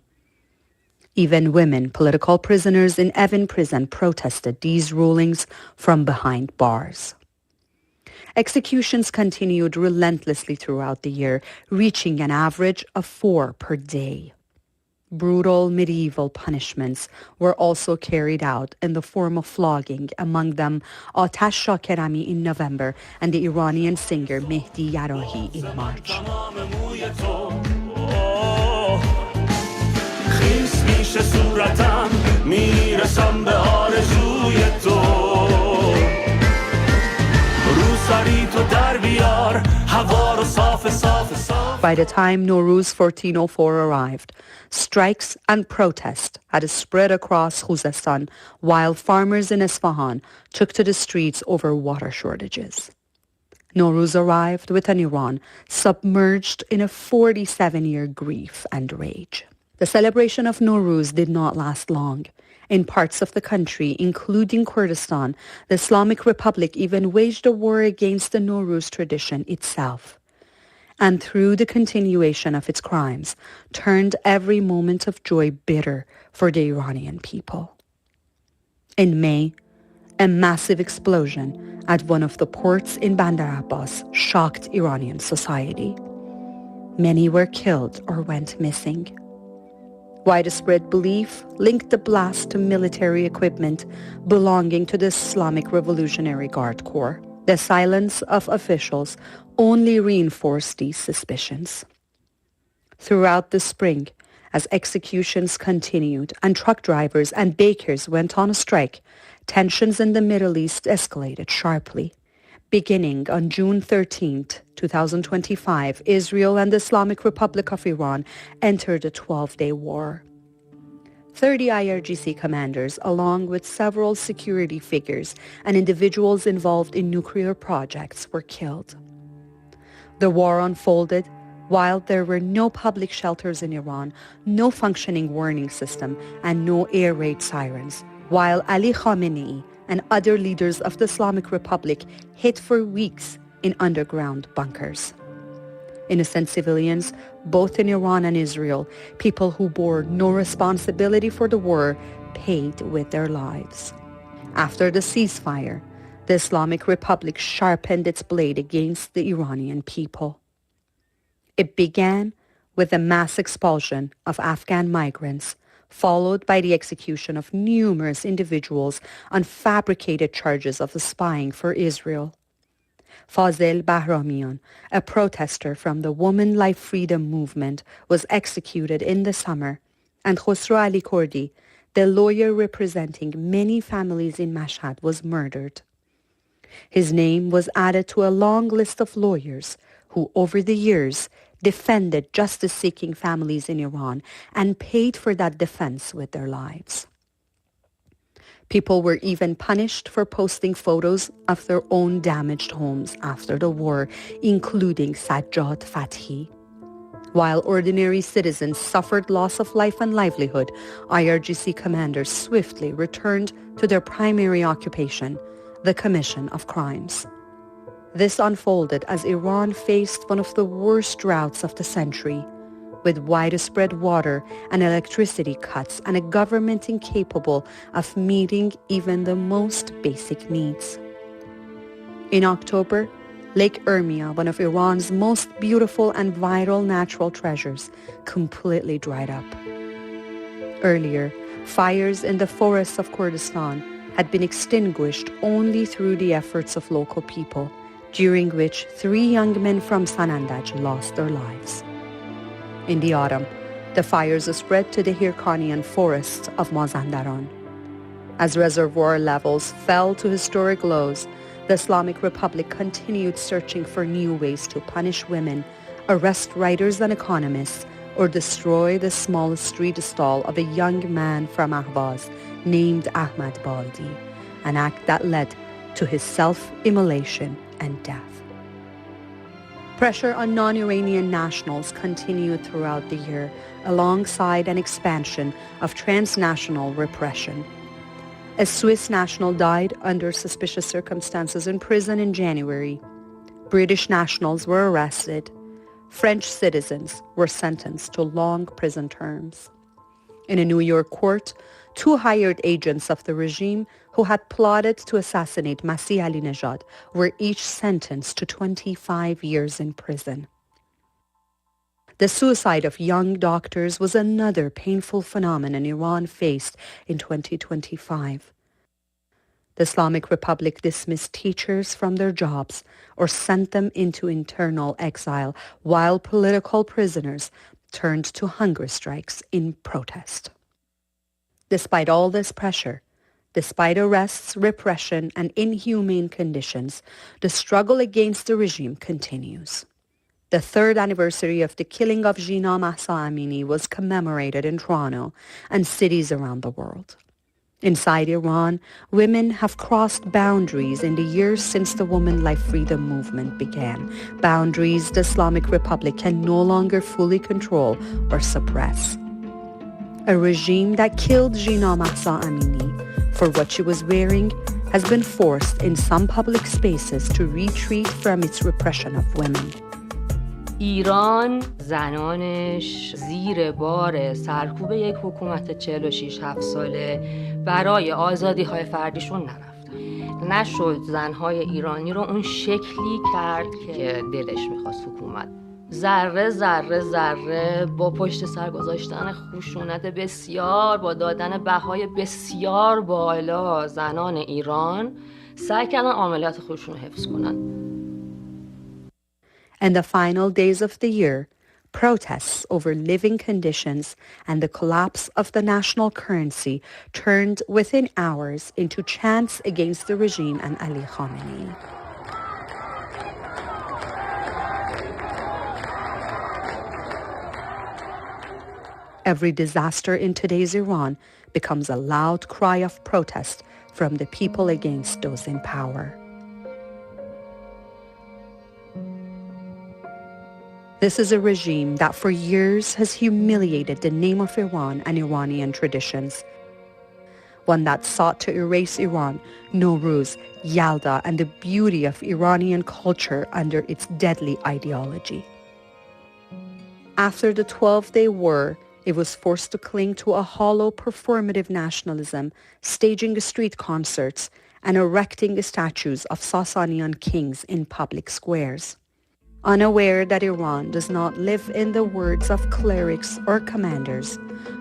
Even women political prisoners in Evin prison protested these rulings from behind bars. Executions continued relentlessly throughout the year, reaching an average of 4 per day. Brutal medieval punishments were also carried out in the form of flogging, among them Atash Shakerami in November and the Iranian singer Mehdi Yarahi in March. By the time Nowruz 1404 arrived, strikes and protests had spread across Khuzestan, while farmers in Isfahan took to the streets over water shortages. Nowruz arrived with an Iran submerged in a 47-year grief and rage. The celebration of Nowruz did not last long. In parts of the country, including Kurdistan, the Islamic Republic even waged a war against the Nowruz tradition itself, and through the continuation of its crimes, turned every moment of joy bitter for the Iranian people. In May, a massive explosion at one of the ports in Bandar Abbas shocked Iranian society. Many were killed or went missing. Widespread belief linked the blast to military equipment belonging to the Islamic Revolutionary Guard Corps. The silence of officials only reinforced these suspicions. Throughout the spring, as executions continued and truck drivers and bakers went on a strike, tensions in the Middle East escalated sharply. Beginning on June 13, 2025, Israel and the Islamic Republic of Iran entered a 12-day war. 30 IRGC commanders, along with several security figures and individuals involved in nuclear projects, were killed. The war unfolded while there were no public shelters in Iran, no functioning warning system, and no air raid sirens, while Ali Khamenei and other leaders of the Islamic Republic hid for weeks in underground bunkers. Innocent civilians, both in Iran and Israel, people who bore no responsibility for the war, paid with their lives. After the ceasefire, the Islamic Republic sharpened its blade against the Iranian people. It began with the mass expulsion of Afghan migrants, followed by the execution of numerous individuals on fabricated charges of spying for Israel. Fazel Bahramian, a protester from the Women Life Freedom movement, was executed in the summer, and Khosrow Ali Kurdi, the lawyer representing many families in Mashhad was murdered. His name was added to a long list of lawyers who, over the years, defended justice-seeking families in Iran and paid for that defense with their lives. People were even punished for posting photos of their own damaged homes after the war, including Sajjad Fathi. While ordinary citizens suffered loss of life and livelihood, IRGC commanders swiftly returned to their primary occupation, the commission of crimes. This unfolded as Iran faced one of the worst droughts of the century, with widespread water and electricity cuts and a government incapable of meeting even the most basic needs. In October, Lake Urmia, one of Iran's most beautiful and vital natural treasures, completely dried up. Earlier, fires in the forests of Kurdistan had been extinguished only through the efforts of local people, during which 3 young men from Sanandaj lost their lives. In the autumn, the fires spread to the Hirkanian forests of Mazandaran. As reservoir levels fell to historic lows, the Islamic Republic continued searching for new ways to punish women, arrest writers and economists, or destroy the small street stall of a young man from Ahvaz named Ahmad Baldi, an act that led to his self-immolation and death. Pressure on non-Iranian nationals continued throughout the year, alongside an expansion of transnational repression. A Swiss national died under suspicious circumstances in prison in January. British nationals were arrested. French citizens were sentenced to long prison terms. In a New York court, 2 hired agents of the regime who had plotted to assassinate Masih Alinejad were each sentenced to 25 years in prison. The suicide of young doctors was another painful phenomenon Iran faced in 2025. The Islamic Republic dismissed teachers from their jobs or sent them into internal exile, while political prisoners turned to hunger strikes in protest. Despite all this pressure, despite arrests, repression, and inhumane conditions, the struggle against the regime continues. The 3rd anniversary of the killing of Jina Mahsa Amini was commemorated in Toronto and cities around the world. Inside Iran, women have crossed boundaries in the years since the Woman Life Freedom movement began, boundaries the Islamic Republic can no longer fully control or suppress. A regime that killed Jina Mahsa Amini for what she was wearing has been forced in some public spaces to retreat from its repression of women. ایران زنانش زیر بار سرکوب یک حکومت 46-7 ساله برای آزادی‌های فردیشون نرفتن. نشد زنهای ایرانی رو اون شکلی کرد که دلش میخواست حکومت. ذره ذره ذره با پشت سر گذاشتن خشونت بسیار، با دادن بهای بسیار بالا، زنان ایران سعی کردن عاملیت خودشون رو حفظ کنن. In the final days of the year, protests over living conditions and the collapse of the national currency turned within hours into chants against the regime and Ali Khamenei. Every disaster in today's Iran becomes a loud cry of protest from the people against those in power. This is a regime that for years has humiliated the name of Iran and Iranian traditions. One that sought to erase Iran, Nowruz, Yalda, and the beauty of Iranian culture under its deadly ideology. After the 12-day war, it was forced to cling to a hollow performative nationalism, staging street concerts and erecting statues of Sasanian kings in public squares. Unaware that Iran does not live in the words of clerics or commanders,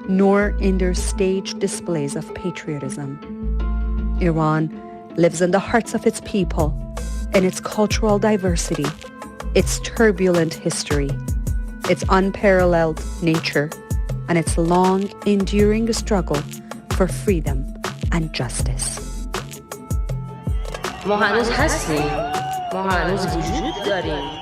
nor in their staged displays of patriotism. Iran lives in the hearts of its people, in its cultural diversity, its turbulent history, its unparalleled nature, and its long, enduring struggle for freedom and justice. ما هنوز هستیم، ما هنوز وجود داریم.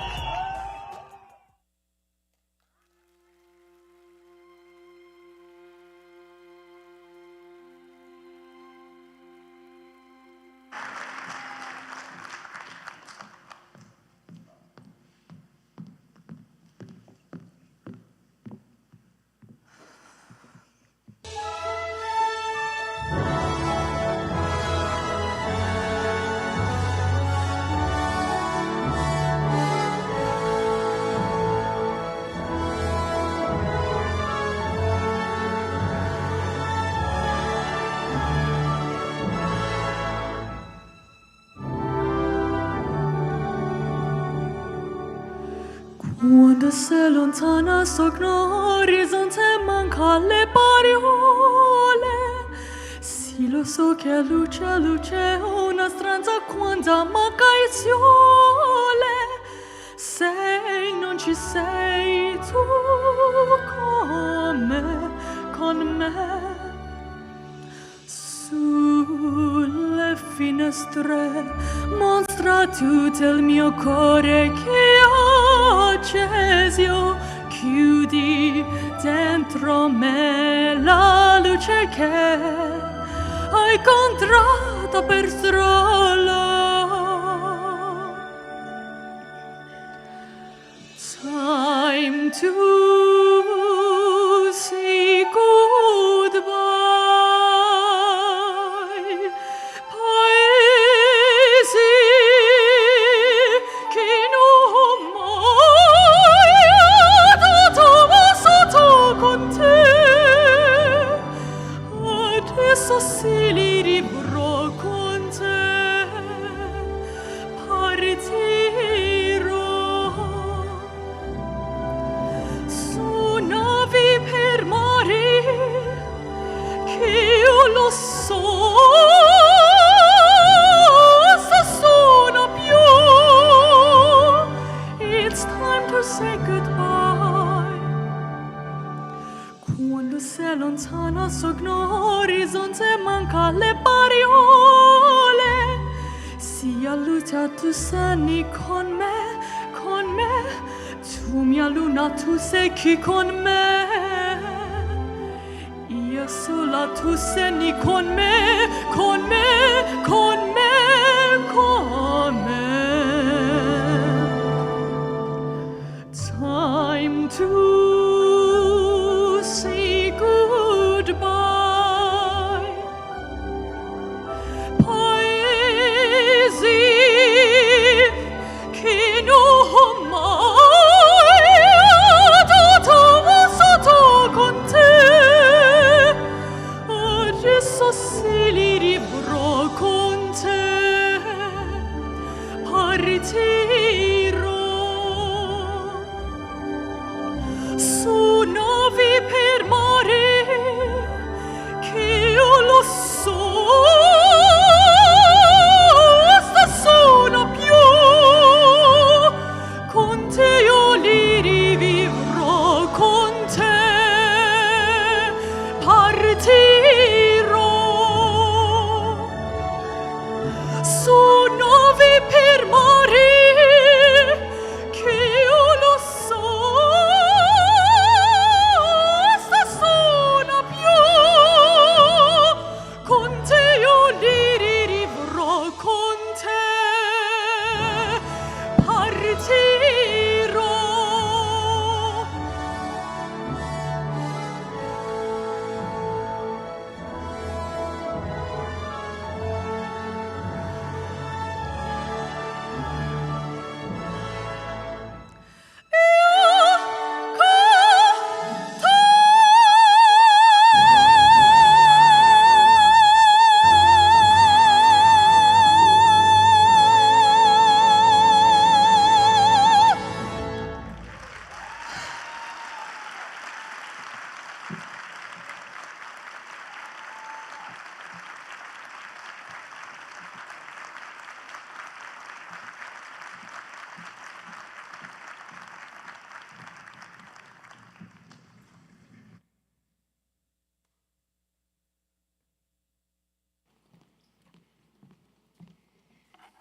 Quando se lontana sogno orizzonte manca le parole. Sì, lo so che luce una stranza quando manca il sole. Se non ci sei tu con me. Sulle finestre mostra tutto il mio cuore che accesio, chiudi dentro me la luce che hai incontrato per strada. Time to say goodbye. Se li ribrò con te, partirò su navi per mare, che io lo so, se sono più. It's time to say goodbye. Quando sei lontana sogno orizzonte manca le parole. Sia luce tu sei con me, tu mia luna tu sei qui con me. Io sola tu sei con me, con me, con me, con me. Time to say goodbye. Paesi che non mai sotto con te. Adesso se li rivrò con te, partirò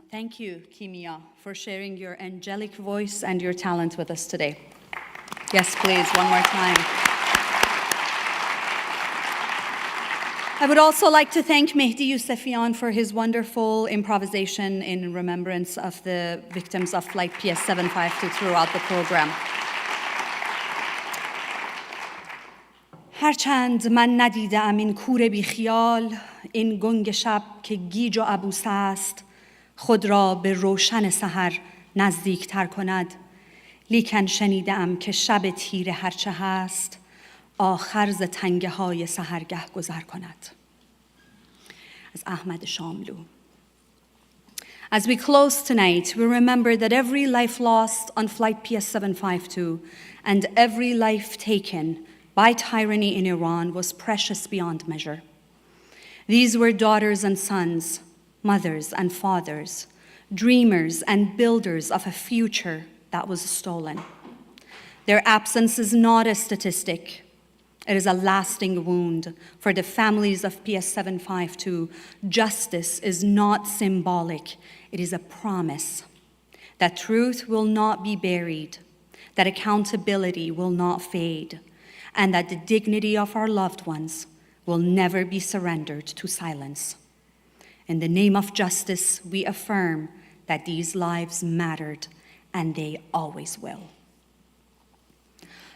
Thank you, Kimia, for sharing your angelic voice and your talent with us today. Yes, please, one more time. I would also like to thank Mehdi Yousefian for his wonderful improvisation in remembrance of the victims of Flight PS752 throughout the program. هرچند من ندیدم این کور بیخیال، این گنگ شب که گیج و عبوس است، خود را به روشن سحر نزدیک تر کند، لیکن شنیدم که شب تیره هرچه هست، آخر ز تنگه های سحرگه گذر کند. از احمد شاملو. As we close tonight, we remember that every life lost on Flight PS752 and every life taken by tyranny in Iran was precious beyond measure. These were daughters and sons, mothers and fathers, dreamers and builders of a future that was stolen. Their absence is not a statistic. It is a lasting wound for the families of PS752. Justice is not symbolic. It is a promise that truth will not be buried, that accountability will not fade, and that the dignity of our loved ones will never be surrendered to silence. In the name of justice, we affirm that these lives mattered, and they always will.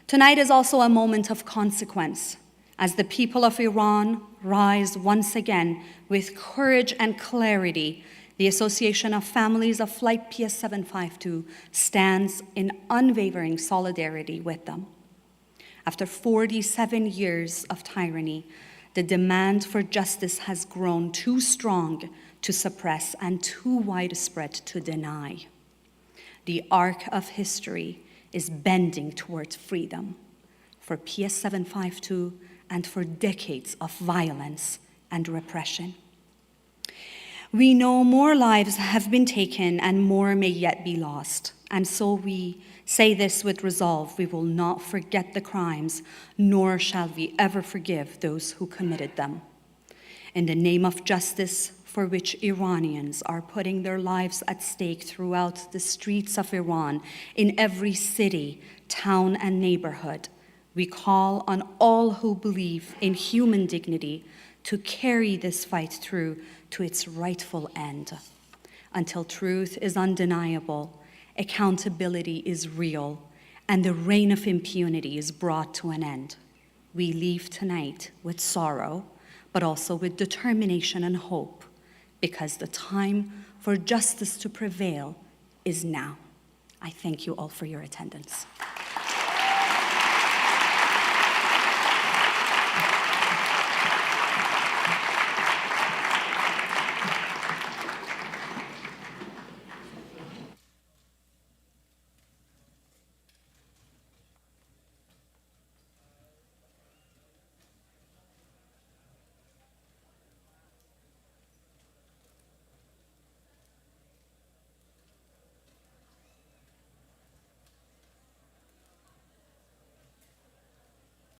Tonight is also a moment of consequence, as the people of Iran rise once again with courage and clarity. The Association of Families of Flight PS752 stands in unwavering solidarity with them. After 47 years of tyranny, the demand for justice has grown too strong to suppress and too widespread to deny. The arc of history is bending towards freedom for PS752 and for decades of violence and repression. We know more lives have been taken and more may yet be lost, and so we say this with resolve: we will not forget the crimes, nor shall we ever forgive those who committed them. In the name of justice, for which Iranians are putting their lives at stake throughout the streets of Iran, in every city, town, and neighborhood, we call on all who believe in human dignity to carry this fight through to its rightful end. Until truth is undeniable, accountability is real, and the reign of impunity is brought to an end. We leave tonight with sorrow, but also with determination and hope, because the time for justice to prevail is now. I thank you all for your attendance.